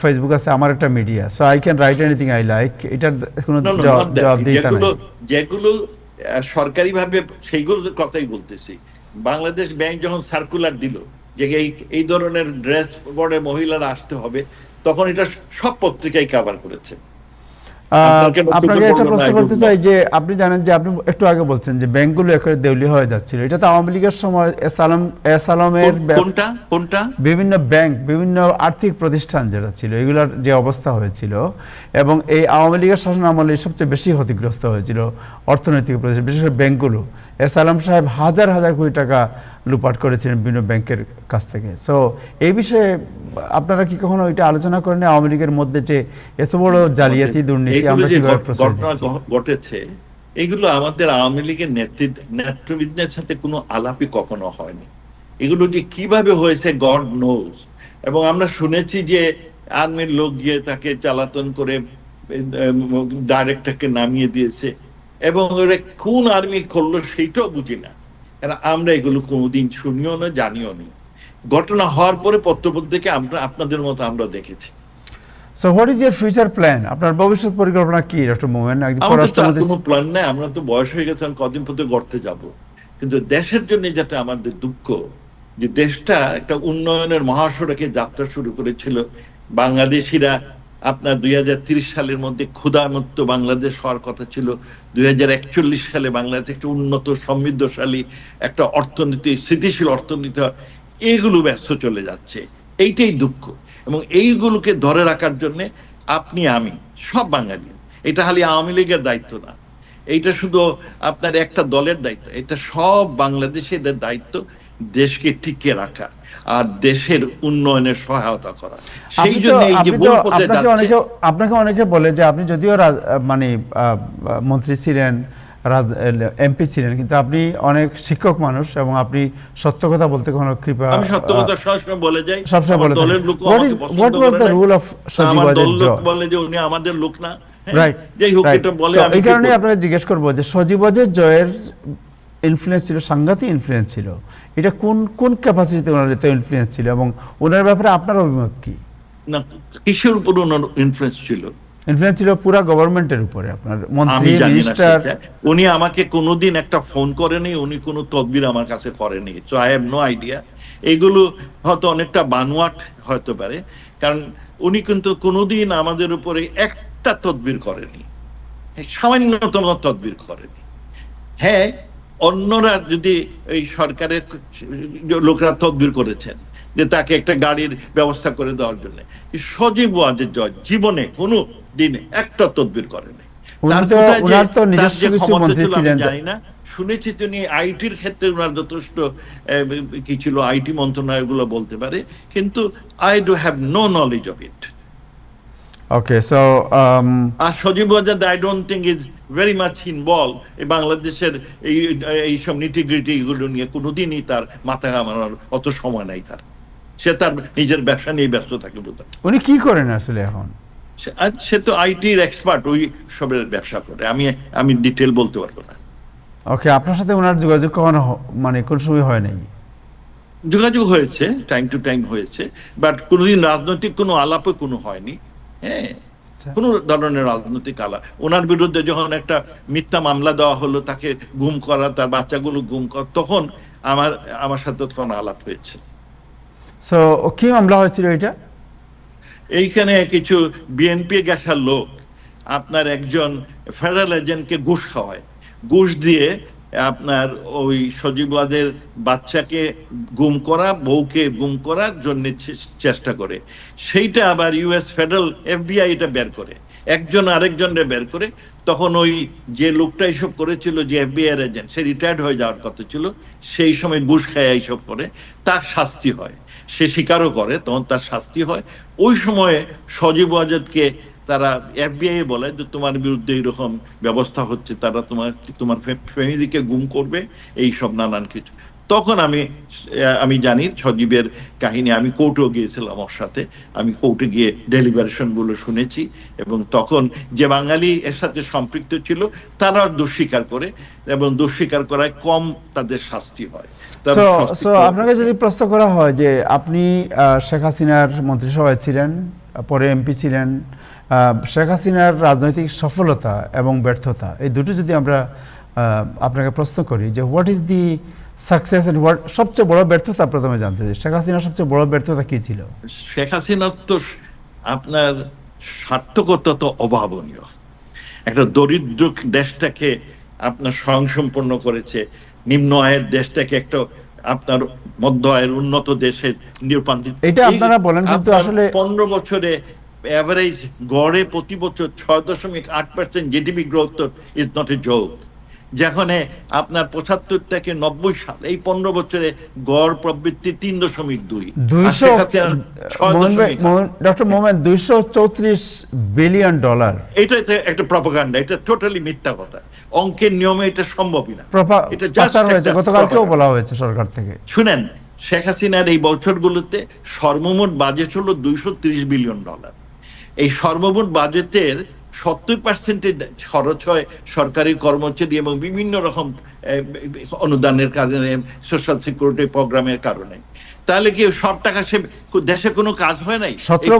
ফেসবুক আছে, আমার একটা media, so I can write anything I like, এটার কোনো জবাবদিহিতা নাই। যেগুলো সরকারি ভাবে সেইগুলো কথাই বলতেছি। বাংলাদেশ ব্যাংক যখন সার্কুলার দিল যে এই ধরনের ড্রেস পরে মহিলারা আসতে হবে, তখন এটা সব পত্রিকায় কভার করেছে। আপনাকে একটা প্রশ্ন করতে চাই যে আপনি জানেন যে আপনি একটু আগে বলছেন যে ব্যাংকগুলো একেবারে দেউলিয়া হয়ে যাচ্ছিল, এটা তো আওয়ামী লীগের সময় এস আলমের কোনটা বিভিন্ন ব্যাংক, বিভিন্ন আর্থিক প্রতিষ্ঠান যেটা ছিল, এগুলোর যে অবস্থা হয়েছিল, এবং এই আওয়ামী লীগের শাসন আমলে সবচেয়ে বেশি ক্ষতিগ্রস্ত হয়েছিল অর্থনৈতিক প্রতিষ্ঠান, বিশেষ করে ব্যাংকগুলো। এস আলম সাহেব হাজার হাজার কোটি টাকা লুপাট করেছিলেন বিভিন্ন ব্যাংকের কাছ থেকে। সো এই বিষয়ে আপনারা কি কখনো এটা আলোচনা করেন আওয়ামী লীগের মধ্যে যে এত বড় জালিয়াতি দুর্নীতি আমরা কিভাবে ঘটনা ঘটেছে, এগুলো আমাদের আওয়ামী লীগের নেতৃবৃন্দের সাথে কোনো আলাপই কখনো হয়নি। এগুলো যে কিভাবে হয়েছে গড নোজ। এবং আমরা শুনেছি যে আর্মির লোক গিয়ে তাকে চালাতন করে ডাইরেক্টরকে নামিয়ে দিয়েছে, এবং ওরা কোন আর্মি করলো সেইটাও বুঝি না, আমরা এগুলো কোনোদিন শুনিও না, জানিও না। ঘটনা হওয়ার পরে পত্রপত্রিকা আমরা আপনাদের মতো আমরা দেখেছি। So what is your future plan? আপনার ভবিষ্যৎ পরিকল্পনা কি ডক্টর মোমেন? আমাদের তো কোনো প্ল্যান নাই, আমরা তো বয়স হয়ে গেছে, কদিন পর্যন্ত গড়তে যাব। কিন্তু দেশের জন্য যেটা আমাদের দুঃখ, যে দেশটা একটা উন্নয়নের মহাসড়কে যাত্রা শুরু করেছিল, বাংলাদেশিরা আপনার 2030 সালের মধ্যে ক্ষুধামুক্ত বাংলাদেশ হওয়ার কথা ছিল, 2041 সালে বাংলাদেশ একটা উন্নত সমৃদ্ধশালী একটা অর্থনীতি, স্থিতিশীল অর্থনীতি, এইগুলো ব্যস্ত চলে যাচ্ছে। এইটাই দুঃখ। এবং এইগুলোকে ধরে রাখার জন্য আপনি আমি সব বাঙালি, এটা খালি আওয়ামী লীগের দায়িত্ব না, এইটা শুধু আপনার একটা দলের দায়িত্ব, এটা সব বাংলাদেশিদের দায়িত্ব দেশকে টিকিয়ে রাখা আর দেশের উন্নয়নের সহায়তা করা। সেই জন্য এই যে ভুল পথে যাচ্ছে। আপনাকে অনেকে বলে যে আপনি যদিও মানে মন্ত্রী ছিলেন, এমপি ছিলেন, কিন্তু আপনি অনেক শিক্ষক মানুষ এবং আপনি সত্য কথা বলতে কোনো কৃপা, আমি সত্য কথা সবসময় বলে যাই, সবসময় বলে দলের লোক what was the rule of Sajeeb Wazed Joy? বলে যে উনি আমাদের লোক না, রাইট, যাই হোক, এটা বলে। আমি এই কারণে আপনাকে জিজ্ঞেস করবো যে সজীব ওয়াজেদ জয়ের ইনফ্লুয়েন্স ছিল, সাংঘাতিক ইনফ্লুয়েন্স ছিল, এটা কোন কোন ক্যাপাসিটিতে ওনার এত ইনফ্লুয়েন্স ছিল এবং ওনার ব্যাপারে আপনার অভিমত কি? না, কিসের উপর ওনার ইনফ্লুয়েন্স ছিল? ইনফ্লুয়েন্স ছিল পুরো গভর্নমেন্টের উপরে, আপনার আমি মন্ত্রী, জানি না মিনিস্টার। সেটা। উনি আমাকে কোনোদিন একটা ফোন করেনি, উনি কোনো তদবির আমার কাছে করেনি, so I have no idea. এইগুলো হয়তো অনেকটা বানোয়াট হতে পারে, কারণ উনি কিন্তু কোনোদিন আমাদের উপরে একটা তদবির করেনি, সামান্যতম তদবির করেনি। হ্যাঁ, অন্যরা যদি এই সরকারের লোকরা তদবির করেছেন যে তাকে একটা গাড়ির ব্যবস্থা করে দেওয়ার জন্য, সজীব ওয়াজেদ জয় জীবনে কোনো দিনে একটা তদবির করেনি। জানি না, শুনেছি তিনি আইটির ক্ষেত্রে ওনার যথেষ্ট কি ছিল, আইটি মন্ত্রণালয় গুলো বলতে পারে, কিন্তু I do have no knowledge of it. Okay, so আর Sajeeb Wazed I don't think is very much involve এই বাংলাদেশের এইসব নিটিগ্রিটি এগুলো নিয়ে। কোনোদিনই তার মাথা ঘামানোর অত সময় নাই তার, সে তার নিজের ব্যবসা নিয়ে ব্যস্ত থাকে বোধ হয়। উনি কি করেন আসলে এখন? সে তো আইটির এক্সপার্ট, ওই সবের ব্যবসা করে। আমি ডিটেল বলতে পারবো না। ওকে, আপনার সাথে ওনার যোগাযোগ কখনো মানে কোন সময় হয় নাই? যোগাযোগ হয়েছে, টাইম টু টাইম হয়েছে, বাট কোনোদিন রাজনৈতিক কোনো আলাপে কোনো হয়নি। হ্যাঁ, কোন ধরনের রাজনৈতিক আলাপ। ওনার বিরুদ্ধে যখন একটা মিথ্যা মামলা দেওয়া হলো, তাকে গুম করা, তার বাচ্চাগুলো গুম করা, তখন আমার সাথে তখন আলাপ হয়েছে। সো কি মামলা হয়েছিল এটা? এইখানে কিছু বিএনপি গেছার লোক আপনার একজন ফেডারেল এজেন্টকে ঘুষ খাওয়ায়, ঘুষ দিয়ে আপনার ওই সজীব ওয়াজেদের বাচ্চাকে গুম করা, বউকে গুম করার জন্য চেষ্টা করে। সেইটা আবার ইউএস ফেডারেল এফবিআই এটা বের করে, একজন আরেকজনের বের করে। তখন ওই যে লোকটা এইসব করেছিল, যে এফবিআই এর এজেন্ট, সে রিটায়ার্ড হয়ে যাওয়ার কথা ছিল, সেই সময় ঘুষ খায় এইসব করে, তার শাস্তি হয়। সে স্বীকারও করে, তখন তার শাস্তি হয়। ওই সময়ে সজীব ওয়াজেদকে তারা এফবিআই বলে যে তোমার বিরুদ্ধে এইরকম ব্যবস্থা হচ্ছে, তারা তোমার ফ্যামিলিকে গুম করবে, এই সব নানান কিছু। তখন আমি জানি সজীবের কাহিনী, আমি কোর্টেও গিয়েছিলাম ওর সাথে, আমি কোর্টে গিয়ে ডেলিভারেশন গুলো শুনেছি, এবং তখন যে বাঙালি এর সাথে সম্পৃক্ত ছিল তারা দোষ স্বীকার করে, এবং দোষ স্বীকার করায় কম তাদের শাস্তি হয়। সো আপনাকে যদি প্রশ্ন করা হয় যে আপনি শেখ হাসিনার মন্ত্রিসভায় ছিলেন, পরে এমপি ছিলেন, শেখ হাসিনার রাজনৈতিক সফলতা এবং ব্যর্থতা, এই দুটো যদি আমরা আপনাকে প্রশ্ন করি যে what is the success and what সবচেয়ে বড় ব্যর্থতা, প্রথমে জানতে চাই শেখ হাসিনার সবচেয়ে বড় ব্যর্থতা কি ছিল? শেখ হাসিনার তো আপনার সার্থকতা তো অভাবনীয়। একটা দরিদ্র দেশটাকে আপনার স্বয়ংসম্পন্ন করেছে, নিম্ন আয়ের দেশটাকে একটা আপনার মধ্য আয়ের উন্নত দেশের নিরূপান্তরিত। এটা আপনারা বলেন, কিন্তু আসলে 15 বছরে এভারেজ গড়ে প্রতি বছর 6.8% GDP growth is not a joke. যেখানে আপনার 75 থেকে 90 সাল, এই 15 বছরে গড় প্রবৃদ্ধি 3.2। ডক্টর মোমেন, $234 বিলিয়ন। এটা একটা প্রপাগান্ডা, এটা টোটালি মিথ্যা কথা। অঙ্কের নিয়মে এটা সম্ভবই না। এটা জাস্ট হয়েছে, গতকালকেও বলা হয়েছে সরকার থেকে। শুনেন, শেখ হাসিনার এই বছরগুলোতে সর্বমোট বাজেট হলো $230 বিলিয়ন। এই সর্বমোট বাজেটের 70% খরচ হয় সরকারি কর্মচারী এবং বিভিন্ন রকম অনুদানের কারণে, সোশ্যাল সিকিউরিটি প্রোগ্রামের কারণে। তাহলে কি সব টাকা সে দেশে কোনো কাজ হয় নাই? 17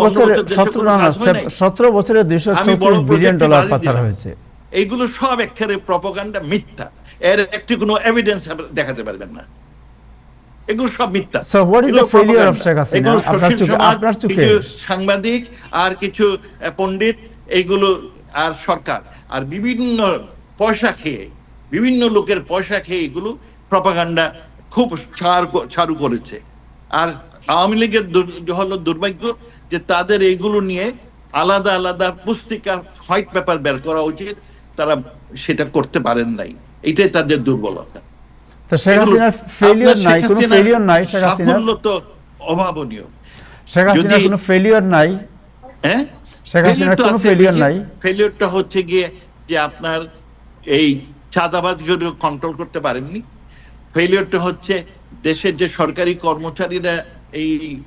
বছরে $234 বিলিয়ন পাচার হয়েছে। এইগুলো সব একেবারে প্রপাগান্ডা, মিথ্যা। এর একটি কোনো এভিডেন্স দেখাতে পারবেন না। এগুলো সব মিথ্যা। So what is the এগুলো failure of propaganda। Sheikh Hasina? এগুলো আপনার সুশীল চোখে- সমাজ, আপনার চোখে? কিছু সাংবাদিক আর কিছু পণ্ডিত, এইগুলো আর সরকার আর বিভিন্ন পয়সা খেয়ে, বিভিন্ন লোকের পয়সা খেয়ে এগুলো প্রপাগান্ডা খুব ছাড়ু করেছে। আর আওয়ামী লীগের হলো দুর্ভাগ্য যে তাদের এইগুলো নিয়ে আলাদা আলাদা পুস্তিকা, হোয়াইট পেপার বের করা উচিত, তারা সেটা করতে পারেন নাই। এটাই তাদের দুর্বলতা। তো শেখ হাসিনার ফেলিওর আপনার নাই, শেখ কোনো হাসিনার ফেলিওর নাই শেখ হাসিনার? সাফল্য তো অভাবনীয়। শেখ হাসিনার যদি- কোনো ফেলিওর নাই? হ্যাঁ, শেখ হাসিনার কোনো failure নাই? ফেলিওরটা হচ্ছে গিয়ে যে আপনার এই চাঁদাবাজগুলো কন্ট্রোল করতে পারেননি। ফেলিওরটা হচ্ছে দেশের যে সরকারি কর্মচারীরা এই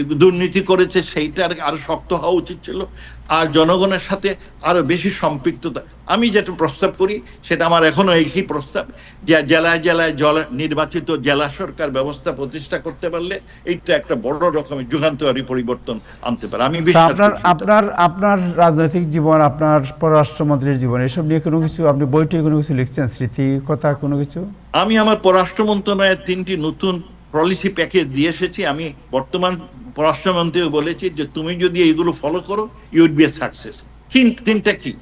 দুর্নীতি করেছে সেইটার আরো শক্ত হওয়া উচিত ছিল, আর জনগণের সাথে আরো বেশি সম্পৃক্ততা। আমি যেটা প্রস্তাব করি সেটা আমার এখনো একই প্রস্তাব, যে জেলায় জেলায় নির্বাচিত জেলা সরকার ব্যবস্থা প্রতিষ্ঠা করতে পারলে এইটা একটা বড় রকমের যুগান্তকারী পরিবর্তন আনতে পারে। আমি বিশ্বাস আপনার করি। আপনার আপনার রাজনৈতিক জীবন, আপনার পররাষ্ট্রমন্ত্রীর জীবন, এসব নিয়ে কোনো কিছু আপনি বইটি কোনো কিছু লিখছেন, স্মৃতি কথা কোনো কিছু? আমি আমার পররাষ্ট্র মন্ত্রণালয়ের 3টি নতুন পলিসি প্যাকেজ দিয়ে এসেছি। আমি বর্তমান পররাষ্ট্রমন্ত্রীও বলেছি যে তুমি যদি এইগুলো ফলো করো, you will be a success. তিনটা কি?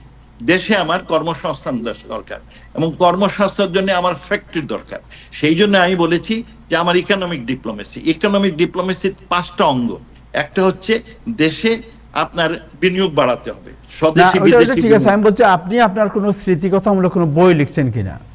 দেশে আমার কর্মসংস্থান দরকার, এবং কর্মসংস্থানের জন্য আমার ফ্যাক্টরি দরকার। সেই জন্য আমি বলেছি যে আমার ইকোনমিক ডিপ্লোমেসির 5টা অঙ্গ। একটা হচ্ছে দেশে আপনার বিনিয়োগ বাড়াতে হবে, না, স্বদেশি ওটা বিদেশি ঠিক আছে। আমি বলছি আপনি আপনার কোনো স্মৃতিকথামূলক কোনো বই লিখছেন কিনা?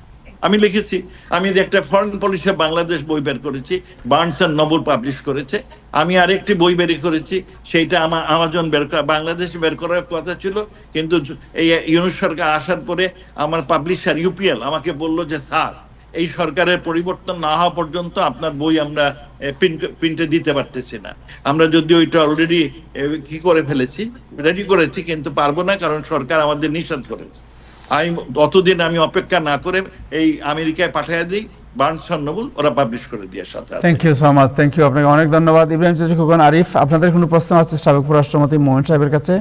আমি লিখেছি। আমি একটা ফরেন পলিসি বাংলাদেশ বই বের করেছি, বার্নস এন্ড নোবেল পাবলিশ করেছে। আমি আরেকটি বই বের করেছি, সেইটা আমার আমাজন বের করা, বাংলাদেশ বের করার কথা ছিল, কিন্তু এই ইউনুস সরকার আসার পরে আমার পাবলিশার ইউপিএল আমাকে বললো যে স্যার, এই সরকারের পরিবর্তন না হওয়া পর্যন্ত আপনার বই আমরা প্রিন্টে দিতে পারতেছি না। আমরা যদি ওইটা অলরেডি কি করে ফেলেছি, রেডি করেছি, কিন্তু পারবো না, কারণ সরকার আমাদের নিষেধ করেছে। আমি অতদিন আমি অপেক্ষা না করে এই আমেরিকায় পাঠিয়ে দিই, বার্নস এন্ড নোবেল, ওরা পাবলিশ করে দিয়ে সাথে। Thank you so much, thank you, আপনাকে অনেক ধন্যবাদ। ইব্রাহিম চৌধুরী খোকন, আরিফ, আপনাদের কোনো প্রশ্ন আছে সাবেক পররাষ্ট্রমন্ত্রী মোমেন সাহেবের কাছে?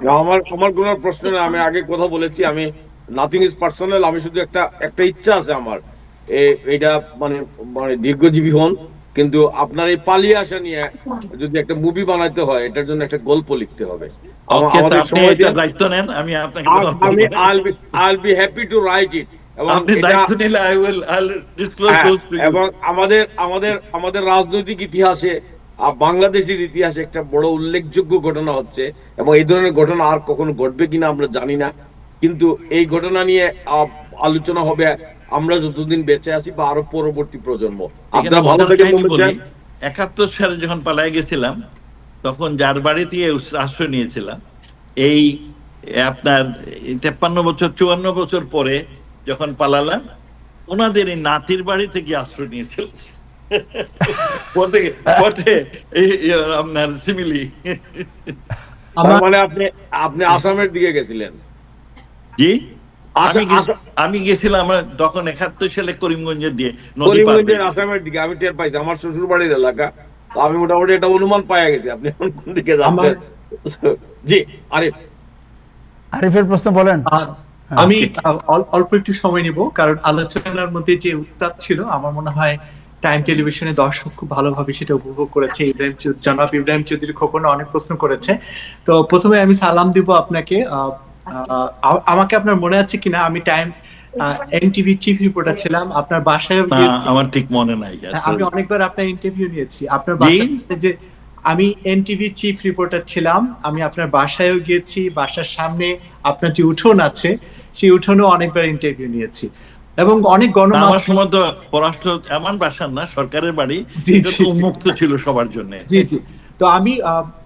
আমার আমার কোনো প্রশ্ন নেই। আমি আগে কথা বলেছি, আমি নাথিং ইজ পার্সোনাল। আমি শুধু একটা ইচ্ছা আছে আমার, এইটা মানে মানে দীর্ঘজীবী হন, কিন্তু আপনার এই পালিয়ে আসা নিয়ে যদি একটা মুভি বানাইতে হয়, এটার জন্য একটা গল্প লিখতে হবে। আমাদের আপনি সময় এটা দায়িত্ব নেন, আমি আপনাকে আমি I'll be happy to write it। এবং আপনি এটা- দায়িত্ব নিলে I'll disclose হ্যাঁ, those to you। এবং আমাদের রাজনৈতিক ইতিহাসে, বাংলাদেশের ইতিহাসে একটা বড় উল্লেখযোগ্য ঘটনা হচ্ছে, এবং এই ধরনের ঘটনা আর কখনো ঘটবে কিনা আমরা জানি না, কিন্তু এই ঘটনা নিয়ে আলোচনা হবে আমরা যতদিন বেঁচে আছি, বা আরো পরবর্তী প্রজন্ম। আপনারা ভালো মজার থেকে কাহিনী বলবেন। বলি। 71 সালে যখন পালায় গেছিলাম, তখন যার বাড়িতে আশ্রয় নিয়েছিলাম, এই আপনার 53 বছর 54 বছর পরে যখন পালালাম, ওনাদের এই নাতির বাড়ি থেকে আশ্রয় নিয়েছিল। পথে আপনার সিমিলি। তার মানে আপনি আসামের দিকে গেছিলেন? জি, আসাম- আমি গেছিলাম তখন 71 সালে করিমগঞ্জের দিয়ে নদী পার করিমগঞ্জের হয়ে। আসামের দিকে আমি টের পাইছি, আমার শ্বশুর বাড়ির এলাকা। তো আমি মোটামুটি এটা অনুমান পাইয়া গেছি আপনি এখন কোন দিকে যাচ্ছেন। জি আরিফ, আরিফের প্রশ্ন বলেন। আমি অল্প একটু সময় নিব, কারণ আলোচনার মধ্যে যে উত্তাপ ছিল, আমার মনে হয় টাইম টেলিভিশনে দর্শক খুব ভালোভাবে সেটা উপভোগ করেছে। জনাব ইব্রাহিম চৌধুরী খোকন অনেক প্রশ্ন করেছে। তো প্রথমে আমি সালাম দিব আপনাকে। আমাকে আপনার মনে আছে কিনা, আমি টাইম এনটিভি চিফ রিপোর্টার ছিলাম, আপনার বাসায় আমার ঠিক মনে নাই। আমি অনেকবার আপনার ইন্টারভিউ নিয়েছি আপনার বাসায়, যে আমি এনটিভি চিফ রিপোর্টার ছিলাম, আমি আপনার বাসায়ও গিয়েছি, বাসার সামনে আপনার যে উঠোন আছে সেই উঠোনেও অনেকবার ইন্টারভিউ নিয়েছি, এবং অনেক আমার সময় তো পররাষ্ট্র এমন বাসার না, সরকারের বাড়ি, উন্মুক্ত ছিল সবার জন্য। জি জি। তো আমি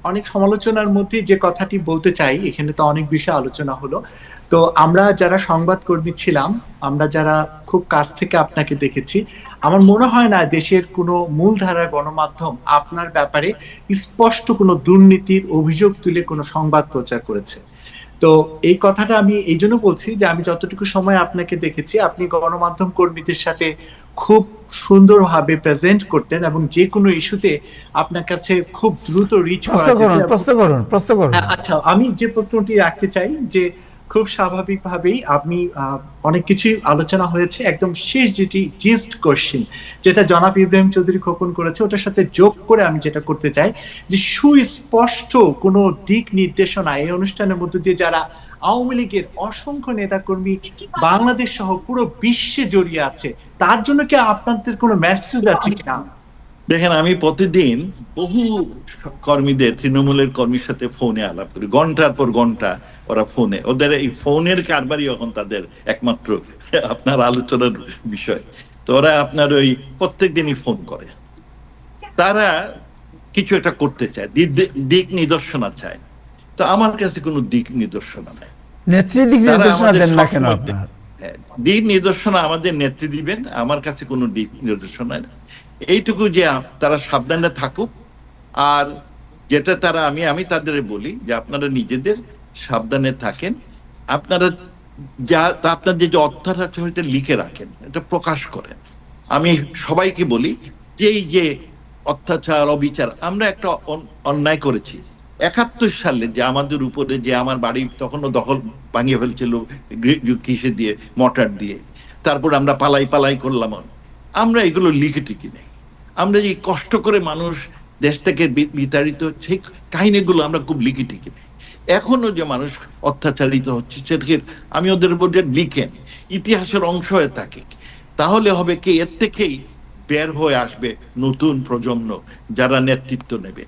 অনেক সমালোচনার মধ্যে যে কথাটি বলতে চাই, এখানে তো অনেক বিষয় আলোচনা হলো। তো আমরা যারা সংবাদকর্মী ছিলাম, আমরা যারা খুব কাছ থেকে আপনাকে দেখেছি, আমার মনে হয় না দেশের কোনো মূলধারার গণমাধ্যম আপনার ব্যাপারে স্পষ্ট কোনো দুর্নীতির অভিযোগ তুলে কোনো সংবাদ প্রচার করেছে। তো এই কথাটা আমি এই জন্য বলছি যে আমি যতটুকু সময় আপনাকে দেখেছি, আপনি গণমাধ্যম কর্মীদের সাথে খুব সুন্দরভাবে প্রেজেন্ট করতেন, এবং যে কোনো ইস্যুতে আপনার কাছে খুব দ্রুত রিচ করা যেত। প্রশ্ন করুন। আচ্ছা, আমি যে প্রশ্নটি রাখতে চাই, যে খুব স্বাভাবিকভাবেই আমি অনেক কিছুই আলোচনা হয়েছে, একদম শেষ যেটি জিস্ট কোশ্চেন যেটা জনাব ইব্রাহিম চৌধুরী খোকন করেছে ওটার সাথে যোগ করে আমি যেটা করতে চাই যে সুস্পষ্ট কোনো দিক নির্দেশনা এই অনুষ্ঠানের মধ্যে দিয়ে যারা আওয়ামী লীগের অসংখ্য নেতাকর্মী বাংলাদেশ সহ পুরো বিশ্বে জড়িয়ে আছে তার জন্য কি আপনাদের কোনো মেসেজ আছে কিনা? দেখেন, আমি প্রতিদিন বহু কর্মীদের, তৃণমূলের কর্মীর সাথে ফোনে আলাপ করি, ঘন্টার পর ঘন্টা ওরা ফোনে, ওদের এই ফোনের কারবারই এখন তাদের একমাত্র আপনার আলোচনার বিষয়। তো ওরা আপনার ওই প্রত্যেক দিনই ফোন করে, তারা কিছু একটা করতে চায়, দিক নিদর্শনা চায়। তো আমার কাছে কোনো দিক নিদর্শনা নাই। নেত্রী দিক নির্দেশনা দেন না কেন আপনার? দিক নিদর্শনা আমাদের নেত্রী দিবেন, আমার কাছে কোনো দিক নির্দেশনা নেই। এইটুকু যে তারা সাবধানে থাকুক, আর যেটা তারা আমি তাদের বলি যে আপনারা নিজেদের সাবধানে থাকেন, আপনারা আপনাদের যে অত্যাচার আছে এটা লিখে রাখেন, এটা প্রকাশ করেন। আমি সবাইকে বলি যে এই যে অত্যাচার অবিচার, আমরা একটা অন্যায় করেছি 71 সালে, যে আমাদের উপরে যে আমার বাড়ি তখনও দখল ভাঙিয়ে ফেলছিল কিসে দিয়ে, মর্টার দিয়ে, তারপর আমরা পালাই করলাম। আমরা এগুলো লিখে টিকি নেই, আমরা যে কষ্ট করে মানুষ দেশ থেকে বিতাড়িত সেই কাহিনীগুলো আমরা খুব লিখে টিকি নেই। এখনো যে মানুষ অত্যাচারিত হচ্ছে সেটাকে আমি ওদের বলতে লিখেন, ইতিহাসের অংশ হয়ে থাকে, তাহলে হবে কি এর থেকেই বের হয়ে আসবে নতুন প্রজন্ম যারা নেতৃত্ব নেবে।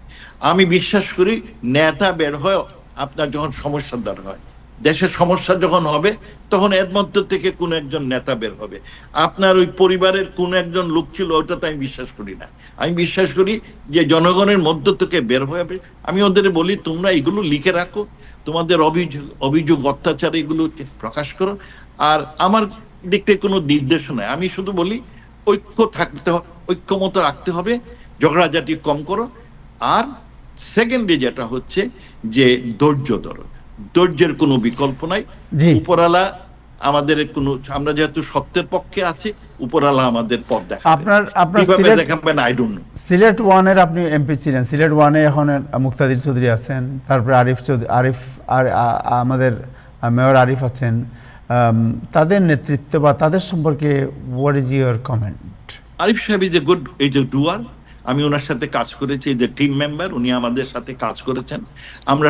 আমি বিশ্বাস করি নেতা বের হয় আপনার যখন সমস্যার দ্বার হয়, দেশের সমস্যা যখন হবে তখন এর মধ্য থেকে কোন একজন নেতা বের হবে। আপনার ওই পরিবারের কোন একজন লোক ছিল ওটা তো আমি বিশ্বাস করি না। আমি বিশ্বাস করি যে জনগণের মধ্য থেকে বের হয়ে হবে। আমি ওদের বলি তোমরা এগুলো লিখে রাখো, তোমাদের অভিযোগ অত্যাচার এগুলো প্রকাশ করো। আর আমার দিক থেকে কোনো নির্দেশনা, আমি শুধু বলি ঐক্যমত রাখতে হবে, ঝগড়াঝাটি কম করো। আর সেকেন্ডলি যেটা হচ্ছে যে ধৈর্য ধরো, ধৈর্যের কোনো বিকল্প নাই। উপরালা আমাদের কোনো, আমরা যেহেতু সত্যের পক্ষে আছি, উপরালা আমাদের পথ দেখাবেন। I don't no. সিলেট 1 এর আপনি এমপি ছিলেন, সিলেট 1 এ এখন মুক্তাদির চৌধুরী আছেন, তারপরে আরিফ আমাদের মেয়র আরিফ আছেন। তাদের নেতৃত্ব বা তাদের সম্পর্কে what is your comment? Arif সাহেব is a good, is a doer. আমি ওনার সাথে কাজ করেছি, যে টিম মেম্বার, উনি আমাদের সাথে কাজ করেছেন। আমরা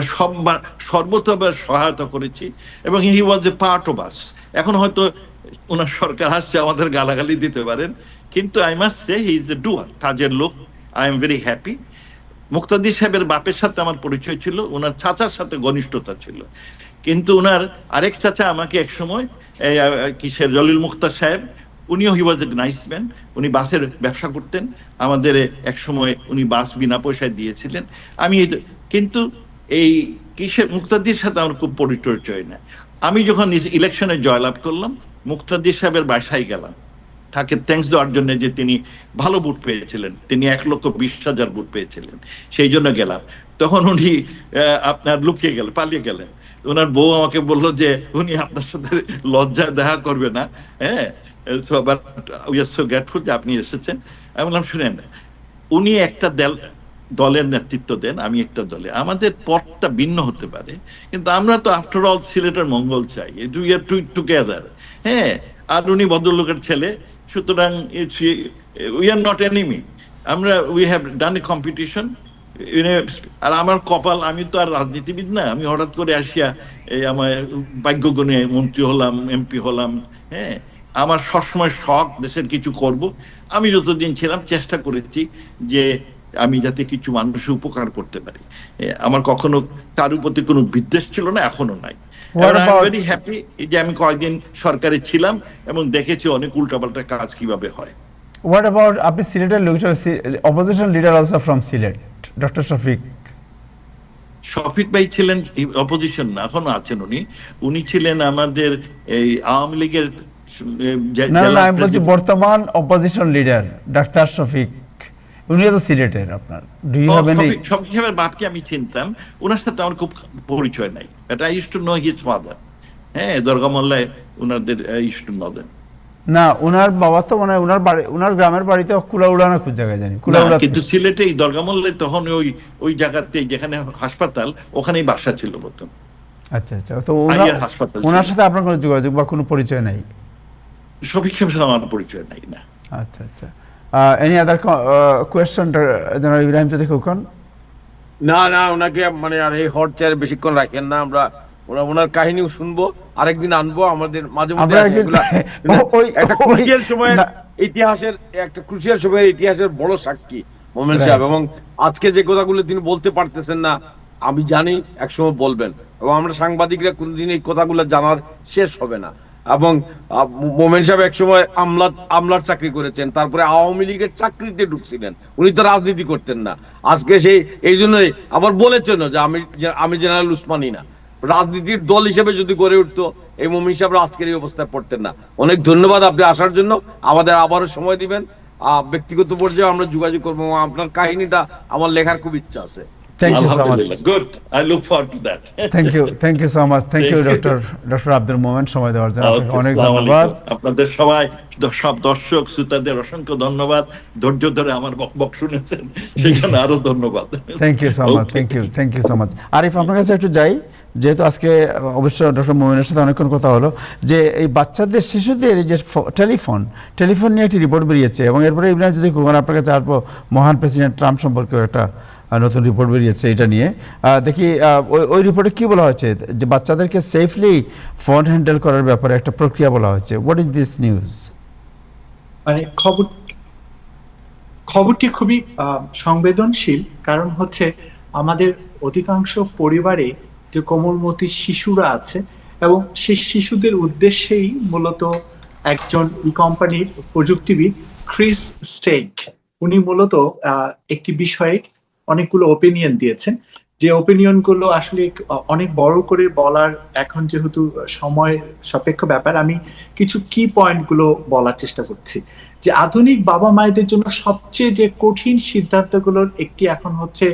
সর্বতভাবে সহায়তা করেছি এবং হি ওয়াজ এ পার্ট অফ আস। এখন হয়তো ওনার সরকার আসছে, আমাদের গালাগালি দিতে পারেন, কিন্তু I must say he is a doer, কাজের লোক। I am very happy. Muktadir সাহেবের বাপের সাথে আমার পরিচয় ছিল, ওনার চাচার সাথে ঘনিষ্ঠতা ছিল, কিন্তু ওনার আরেক চাচা আমাকে এক সময় কিসের জলিল মুক্তার সাহেব, উনিও হি ওয়াজ এ নাইস ম্যান, উনি বাসের ব্যবসা করতেন, আমাদের এক সময় উনি বাস বিনা পয়সায় দিয়েছিলেন। আমি কিন্তু এই কিসের মুক্তাদির সাথে আমার খুব পরিচয় না। আমি যখন ইলেকশনে জয়লাভ করলাম, মুক্তাদির সাহেবের বাসায় গেলাম তাকে থ্যাঙ্কস দেওয়ার জন্য, যে তিনি ভালো ভোট পেয়েছিলেন, তিনি 1,20,000 ভোট পেয়েছিলেন, সেই জন্য গেলাম। তখন উনি আপনার লুকিয়ে গেলেন, পালিয়ে গেলেন। ওনার বউ আমাকে বললো যে উনি আপনার সাথে লজ্জায় দেখা করবে না, হ্যাঁ, উই আর সো গ্রেটফুল যে আপনি এসেছেন। আমি বললাম শুনেন, উনি একটা দলের নেতৃত্ব দেন, আমি একটা দলে, আমাদের পথটা ভিন্ন হতে পারে, কিন্তু আমরা তো আফটার অল সিলেটের মঙ্গল চাই, উই আর টুগেদার, হ্যাঁ। আর উনি ভদ্রলোকের ছেলে, সুতরাং উই আর নট এনিমি। আমরা we have done a competition. আর আমার কপাল, আমি তো আর রাজনীতিবিদ না, আমি হঠাৎ করে আসিয়া আমার ভাগ্যগুণে মন্ত্রী হলাম, এমপি হলাম, হ্যাঁ। আমার সবসময় শখ দেশের কিছু করব। আমি যতদিন ছিলাম চেষ্টা করেছি যে আমি যাতে কিছু মানুষের উপকার করতে পারি। আমার কখনো কারোর প্রতি কোনো বিদ্বেষ ছিল না, এখনো নাই। ভেরি হ্যাপি যে আমি কয়েকদিন সরকারে ছিলাম এবং দেখেছি অনেক উল্টাপাল্টা কাজ কিভাবে হয়। হোয়াট অ্যাবাউট আপনি সিলেটের লোক, opposition leader also from Sylhet, doctor Shafiq ভাই ছিলেন অপোজিশন না, এখনো আছেন উনি ছিলেন আমাদের এই আওয়ামী লীগের আমি বলছি বর্তমান অপোজিশন লিডার ডাক্তার শফিক, উনি তো সিলেটের। আপনার do you have any? Shafiq সাহেবের বাপকে আমি চিনতাম, ওনার সাথে আমার খুব পরিচয় নাই, but I used to know his father. হ্যাঁ, দরগা মোল্লায় ওনাদের ইউজড টু নো দেম। না, ওনার বাবা তো মানে ওনার বাড়ি, ওনার গ্রামের বাড়িতে কুলাউড়া না কোন জায়গায় জানি, কুলাউড়া, কিন্তু সিলেটে দরগা মোল্লায় তখন ওই জায়গাতে যেখানে হাসপাতাল, ওখানেই বাসা ছিল প্রথম। আচ্ছা আচ্ছা, তো আইয়ার হাসপাতাল ওনার ছিল। সাথে আপনার কোনো যোগাযোগ বা কোনো পরিচয় নাই? শফিক সাহেবের সাথে আমার পরিচয় নাই না। আচ্ছা আচ্ছা, এনি আদার কোয়েশ্চন জনাব ইব্রাহিম চৌধুরী খোকন? না না, ওনাকে মানে আর এই হট চেয়ারে বেশিক্ষণ রাখেন না, আমরা ওনার কাহিনীও শুনবো, আরেকদিন আনবো, আমাদের মাঝে মধ্যে আমরা আসে একদিন এগুলা। একটা ওই ক্রুশিয়াল সময়ের না, ইতিহাসের, একটা ক্রুশিয়াল সময়ের ইতিহাসের বড় সাক্ষী মোমেন Right. সাহেব, এবং আজকে যে কথাগুলো তিনি বলতে পারতেছেন না, আমি জানি একসময় বলবেন, এবং আমরা সাংবাদিকরা কোনদিন এই কথাগুলো জানার শেষ হবে না। এবং মোমেন সাহেব একসময় আমলার চাকরি করেছেন, তারপরে আওয়ামী লীগের চাকরিতে ঢুকছিলেন, উনি তো রাজনীতি করতেন না। আজকে সেই এই জন্যই আবার বলেছেন যে আমি জেনারেল উসমানী না, রাজনীতির দল হিসেবে যদি গড়ে উঠতো এই মোমিন সাহেব আজকের এই অবস্থায় পড়তেন না। অনেক ধন্যবাদ আপনি আসার জন্য, আমাদের আবারও সময় দিবেন, ব্যক্তিগত পর্যায়ে আমরা যোগাযোগ করবো। আপনার কাহিনীটা আমার লেখার খুব ইচ্ছা আছে। থ্যাংক ইউ সো মাচ, আলহামদুলিল্লাহ, good, I look forward to that. Thank you so much, thank you Thank you. Doctor Abdul Momen, সময় দেওয়ার জন্য আপনাকে অনেক আসসালামু ধন্যবাদ। আলাইকুম। আপনাদের সবাই, সব দর্শক শ্রোতাদের অসংখ্য ধন্যবাদ, ধৈর্য ধরে আমার বকবক শুনেছেন, সেখানে আরো ধন্যবাদ। Thank you so much, Okay. Thank you so much. Arif, আপনার কাছে একটু যাই, যেহেতু আজকে অবশ্য ডক্টর মোমেনের সাথে অনেকক্ষণ কথা হলো, যে এই বাচ্চাদের শিশুদের এই যে টেলিফোন নিয়ে একটি রিপোর্ট বেরিয়েছে, এবং এরপরে ইব্রাহিম যদি কোন আপনার কাছে আসবো, মহান প্রেসিডেন্ট ট্রাম্প সম্পর্কে একটা নতুন রিপোর্ট বেরিয়েছে, এটা নিয়ে দেখি ওই রিপোর্টে কি বলা হয়েছে, যে বাচ্চাদেরকে সেফলি ফোন হ্যান্ডেল করার ব্যাপারে একটা প্রক্রিয়া বলা হয়েছে। What is this news? মানে খবরটি খুবই সংবেদনশীল, কারণ হচ্ছে আমাদের অধিকাংশ পরিবারে যে কোমলমতি শিশুরা আছে, এবং সেই শিশুদের উদ্দেশ্যেই মূলত একজন কোম্পানির প্রযুক্তিবিদ ক্রিস স্টেক, উনি মূলত একটি বিষয়ে অনেকগুলো ওপিনিয়ন দিয়েছেন, যে ওপিনিয়ন গুলো আসলে অনেক বড় করে বলার এখন যেহেতু সময় সাপেক্ষ ব্যাপার, আমি কিছু কি পয়েন্ট গুলো বলার চেষ্টা করছি। যে আধুনিক বাবা মায়েদের জন্য সবচেয়ে যে কঠিন সিদ্ধান্তগুলোর একটি এখন হচ্ছে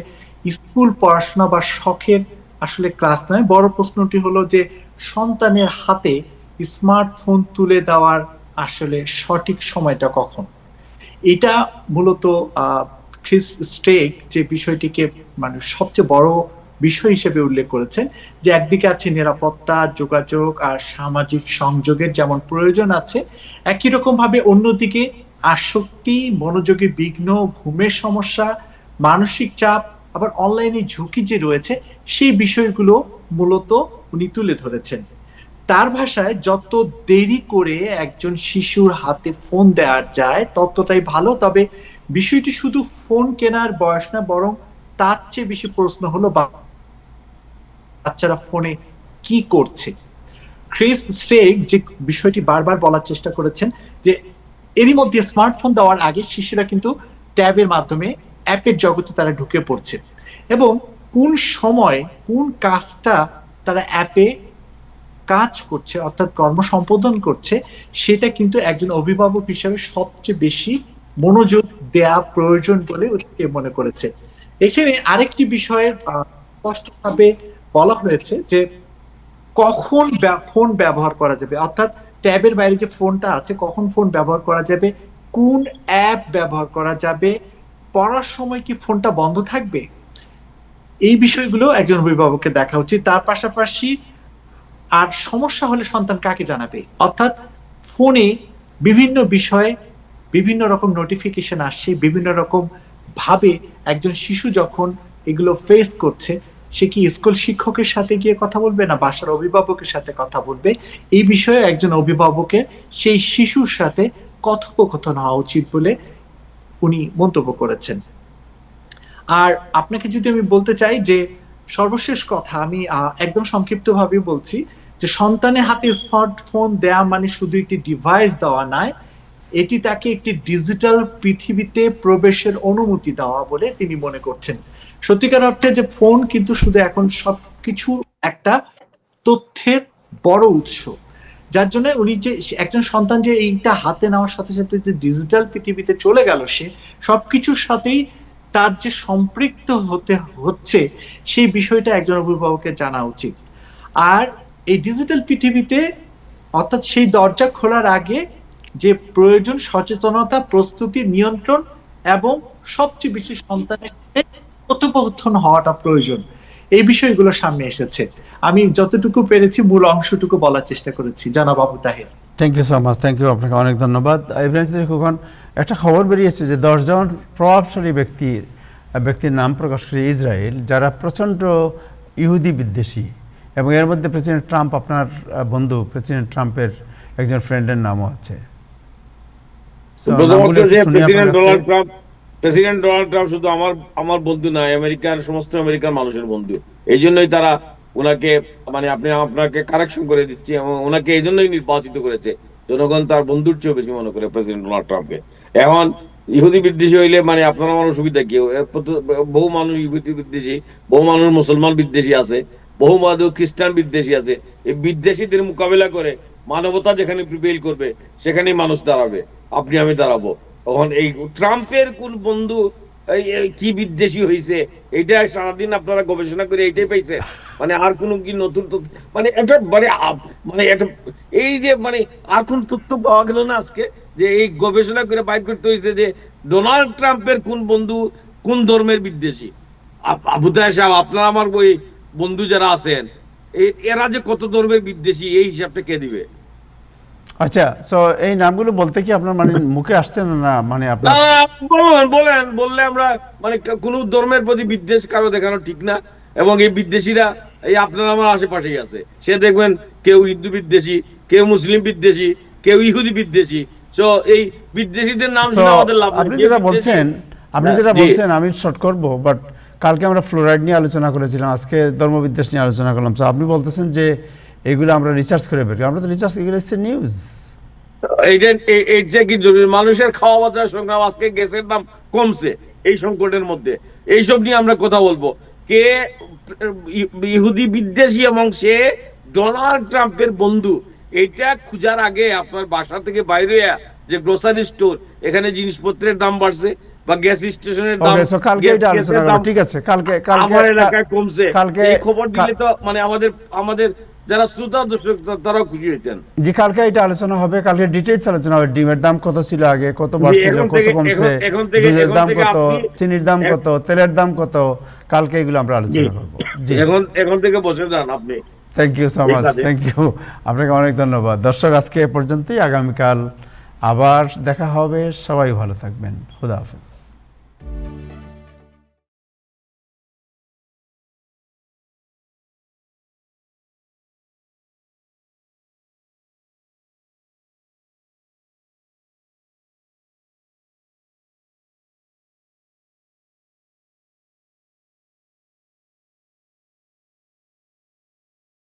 স্কুল পড়াশোনা বা শখের আসলে ক্লাস নয়, বড় প্রশ্নটি হলো যে সন্তানের হাতে স্মার্টফোন তুলে দেওয়ার আসলে সঠিক সময়টা কখন। এটা মূলত ক্রিস স্টেক যে বিষয়টিকে মানে সবচেয়ে বড় বিষয় হিসেবে উল্লেখ করেছেন, যে একদিকে আছে নিরাপত্তা, যোগাযোগ আর সামাজিক সংযোগের যেমন প্রয়োজন আছে, একই রকম ভাবে অন্যদিকে আসক্তি, মনোযোগী বিঘ্ন, ঘুমের সমস্যা, মানসিক চাপ, আবার অনলাইনে ঝুঁকি যে রয়েছে, সেই বিষয়গুলো মূলত উনি তুলে ধরেছেন। তার ভাষায় যত দেরি করে একজন শিশুর হাতে ফোন দেওয়া যায় ততটাই ভালো, তবে বিষয়টি শুধু ফোন কেনার বয়স না, বরং তার চেয়ে বেশি প্রশ্ন হলো বাচ্চারা ফোনে কি করছে। ক্রিস স্টেক যে বিষয়টি বারবার বলার চেষ্টা করেছেন, যে এরই মধ্যে স্মার্টফোন দেওয়ার আগে শিশুরা কিন্তু ট্যাবের মাধ্যমে অ্যাপের জগতে তারা ঢুকে পড়ছে, এবং কোন সময় কোন কাজটা তারা অ্যাপে কাজ করছে অর্থাৎ কর্ম সম্পাদন করছে, সেটা কিন্তু একজন অভিভাবক হিসেবে সবচেয়ে বেশি মনোযোগ দেয়া প্রয়োজন বলে ওকে মনে করেছে। এখানে আরেকটি বিষয়ের স্পষ্টভাবে বলা হয়েছে যে কখন ফোন ব্যবহার করা যাবে, অর্থাৎ ট্যাবের বাইরে যে ফোনটা আছে কখন ফোন ব্যবহার করা যাবে, কোন অ্যাপ ব্যবহার করা যাবে, পড়ার সময় কি ফোনটা বন্ধ থাকবে, এই বিষয়গুলো একজন অভিভাবককে দেখা উচিত। তার পাশাপাশি আর সমস্যা হলে সন্তান কাকে জানাবে, অর্থাৎ ফোনে বিভিন্ন বিষয়ে বিভিন্ন রকম নোটিফিকেশন আসছে, বিভিন্ন রকম ভাবে একজন শিশু যখন এগুলো ফেস করছে, সে কি স্কুল শিক্ষকের সাথে গিয়ে কথা বলবে না বাসার অভিভাবকের সাথে কথা বলবে, এই বিষয়ে একজন অভিভাবকের সেই শিশুর সাথে কথোপকথন হওয়া উচিত বলে উনি মন্তব্য করেছেন। আর আপনাকে যদি আমি বলতে চাই যে সর্বশেষ কথা, আমি একদম সংক্ষিপ্তভাবে বলছি, যে সন্তানের হাতে স্মার্টফোন দেয়া মানে শুধু একটি ডিভাইস দেওয়া নয়, এটি তাকে একটি ডিজিটাল পৃথিবীতে প্রবেশের অনুমতি দেওয়া বলে তিনি মনে করছেন। সত্যিকার অর্থে যে ফোন কিন্তু শুধু এখন সবকিছু একটা তথ্যের বড় উৎস, যার জন্য উনি যে একজন সন্তান যে এইটা হাতে নেওয়ার সাথে সাথে যে ডিজিটাল পৃথিবীতে চলে গেল, সে সবকিছুর সাথেই তার যে সম্পৃক্ত হতে হচ্ছে, সেই বিষয়টা একজন অভিভাবকের জানা উচিত। আর এই ডিজিটাল পৃথিবীতে অর্থাৎ সেই দরজা খোলার আগে যে প্রয়োজন সচেতনতা, প্রস্তুতি, নিয়ন্ত্রণ এবং সবচেয়ে বেশি সন্তানের কথোপকথন হওয়াটা প্রয়োজন। এই বিষয়গুলো সামনে এসেছে। আমি যতটুকু পেরেছি মূল অংশটুকু বলার চেষ্টা করেছি, জনাব Abu Taher. Thank you so much, thank you, আপনাকে অনেক ধন্যবাদ। ইব্রাহিম সিদ্দিকী খোকন, একটা খবর বেরিয়েছে যে 10 জন প্রভাবশালী ব্যক্তির নাম প্রকাশ করে ইসরায়েল, যারা প্রচণ্ড ইহুদি বিদ্বেষী, এবং এর মধ্যে প্রেসিডেন্ট ট্রাম্প, আপনার বন্ধু প্রেসিডেন্ট ট্রাম্পের একজন ফ্রেন্ডের নামও আছে। So, প্রথমত নামগুলো একটু যে শুনি আপনার প্রেসিডেন্ট ডোনাল্ড ট্রাম্প শুধু আমার বন্ধু নয়, সমস্ত আমেরিকার মানুষের বন্ধু। এই জন্যই তারা ওনাকে, মানে আপনাকে কারেকশন করে দিচ্ছি, এবং ওনাকে এই জন্যই নির্বাচিত করেছে। জনগণ তার বন্ধুর চেয়েও বেশি মনে করে প্রেসিডেন্ট ডোনাল্ড ট্রাম্পকে। এখন ইহুদি বিদ্বেষী হইলে মানে আপনার আমার অসুবিধা কি? বহু মানুষ ইহুদি বিদ্বেষী, বহু মানুষ মুসলমান বিদ্বেষী আছে, বহু মানুষ খ্রিস্টান বিদ্বেষী আছে। এই বিদ্বেষীদের মোকাবিলা করে মানবতা যেখানে প্রিভেইল করবে সেখানেই মানুষ দাঁড়াবে, আপনি আমি দাঁড়াবো। তখন এই ট্রাম্পের কোন বন্ধু কি বিদ্বেষী হয়েছে, এইটা সারাদিন আপনারা গবেষণা করে এইটাই পাইছে? মানে আর কোন কি নতুন তথ্য, মানে এটা মানে এটা এই যে মানে আর কোন তথ্য পাওয়া গেল না আজকে, যে এই গবেষণা করে বাইর করতে হয়েছে যে ডোনাল্ড ট্রাম্পের কোন বন্ধু কোন ধর্মের বিদ্বেষী। আবু তাহের সাহেব, আপনার আমার ওই বন্ধু যারা আছেন, এরা যে কত ধর্মের বিদ্বেষী এই হিসাবটা কে দিবে? আচ্ছা, সো এই নামগুলো বলতে কি আপনার মানে মুখে আসছে না, মানে আপনার বললে আমরা মানে কোন ধর্মের প্রতি বিদ্বেষ কারো দেখানো ঠিক না। এবং এই বিদ্বেষীরা এই আপনার আমার আশেপাশেই আছে। সে দেখবেন কেউ হিন্দু বিদ্বেষী, কেউ মুসলিম বিদ্বেষী, কেউ ইহুদি বিদ্বেষী। তো এই বিদ্বেষীদের নাম শুনে আমাদের লাভ নেই। আপনি যেটা বলছেন আমি শর্ট করব, বাট কালকে আমরা ফ্লোরাইড নিয়ে আলোচনা করেছিলাম, আজকে ধর্মবিদ্বেষ নিয়ে আলোচনা করলাম। তো আপনি বলতেছেন যে এগুলো আমরা রিসার্চ করে বের করি, আমরা তো রিসার্চ, এগুলো হচ্ছে নিউজ। এইটা কি জরুরি? মানুষের খাওয়া বাঁচার সংগ্রাম, আজকে গ্যাসের দাম কমছে এই সংকটের মধ্যে, এইসব নিয়ে আমরা কথা বলবো। কে ইহুদি বিদ্বেষী এবং সে ডোনাল্ড ট্রাম্পের বন্ধু, এটা খুঁজার আগে আপনার বাসা থেকে বাইরে যে গ্রোসারি স্টোর, এখানে জিনিসপত্রের দাম বাড়ছে বা গ্যাস স্টেশনের দাম, কালকে এটা আলোচনা করব, ঠিক আছে? কালকে আমার এলাকায় কমছে, কালকে এই খবর দিলে তো মানে আমাদের যারা শ্রোতা দর্শক তারাও খুশি হইতেন। জি, কালকে এটা আলোচনা হবে, কালকে ডিটেইলস আলোচনা হবে। ডিমের দাম কত ছিল আগে, কত বাড়ছিল, কত কমছে, দুধের দাম কত, চিনির দাম কত, তেলের দাম কত, কালকে এগুলো আমরা আলোচনা করব। জি, এখন থেকে বসে যান আপনি। Thank you so much, thank you, আপনাকে অনেক ধন্যবাদ। দর্শক, আজকে এ পর্যন্তই, আগামীকাল আবার দেখা হবে। সবাই ভালো থাকবেন, খুদা হাফেজ।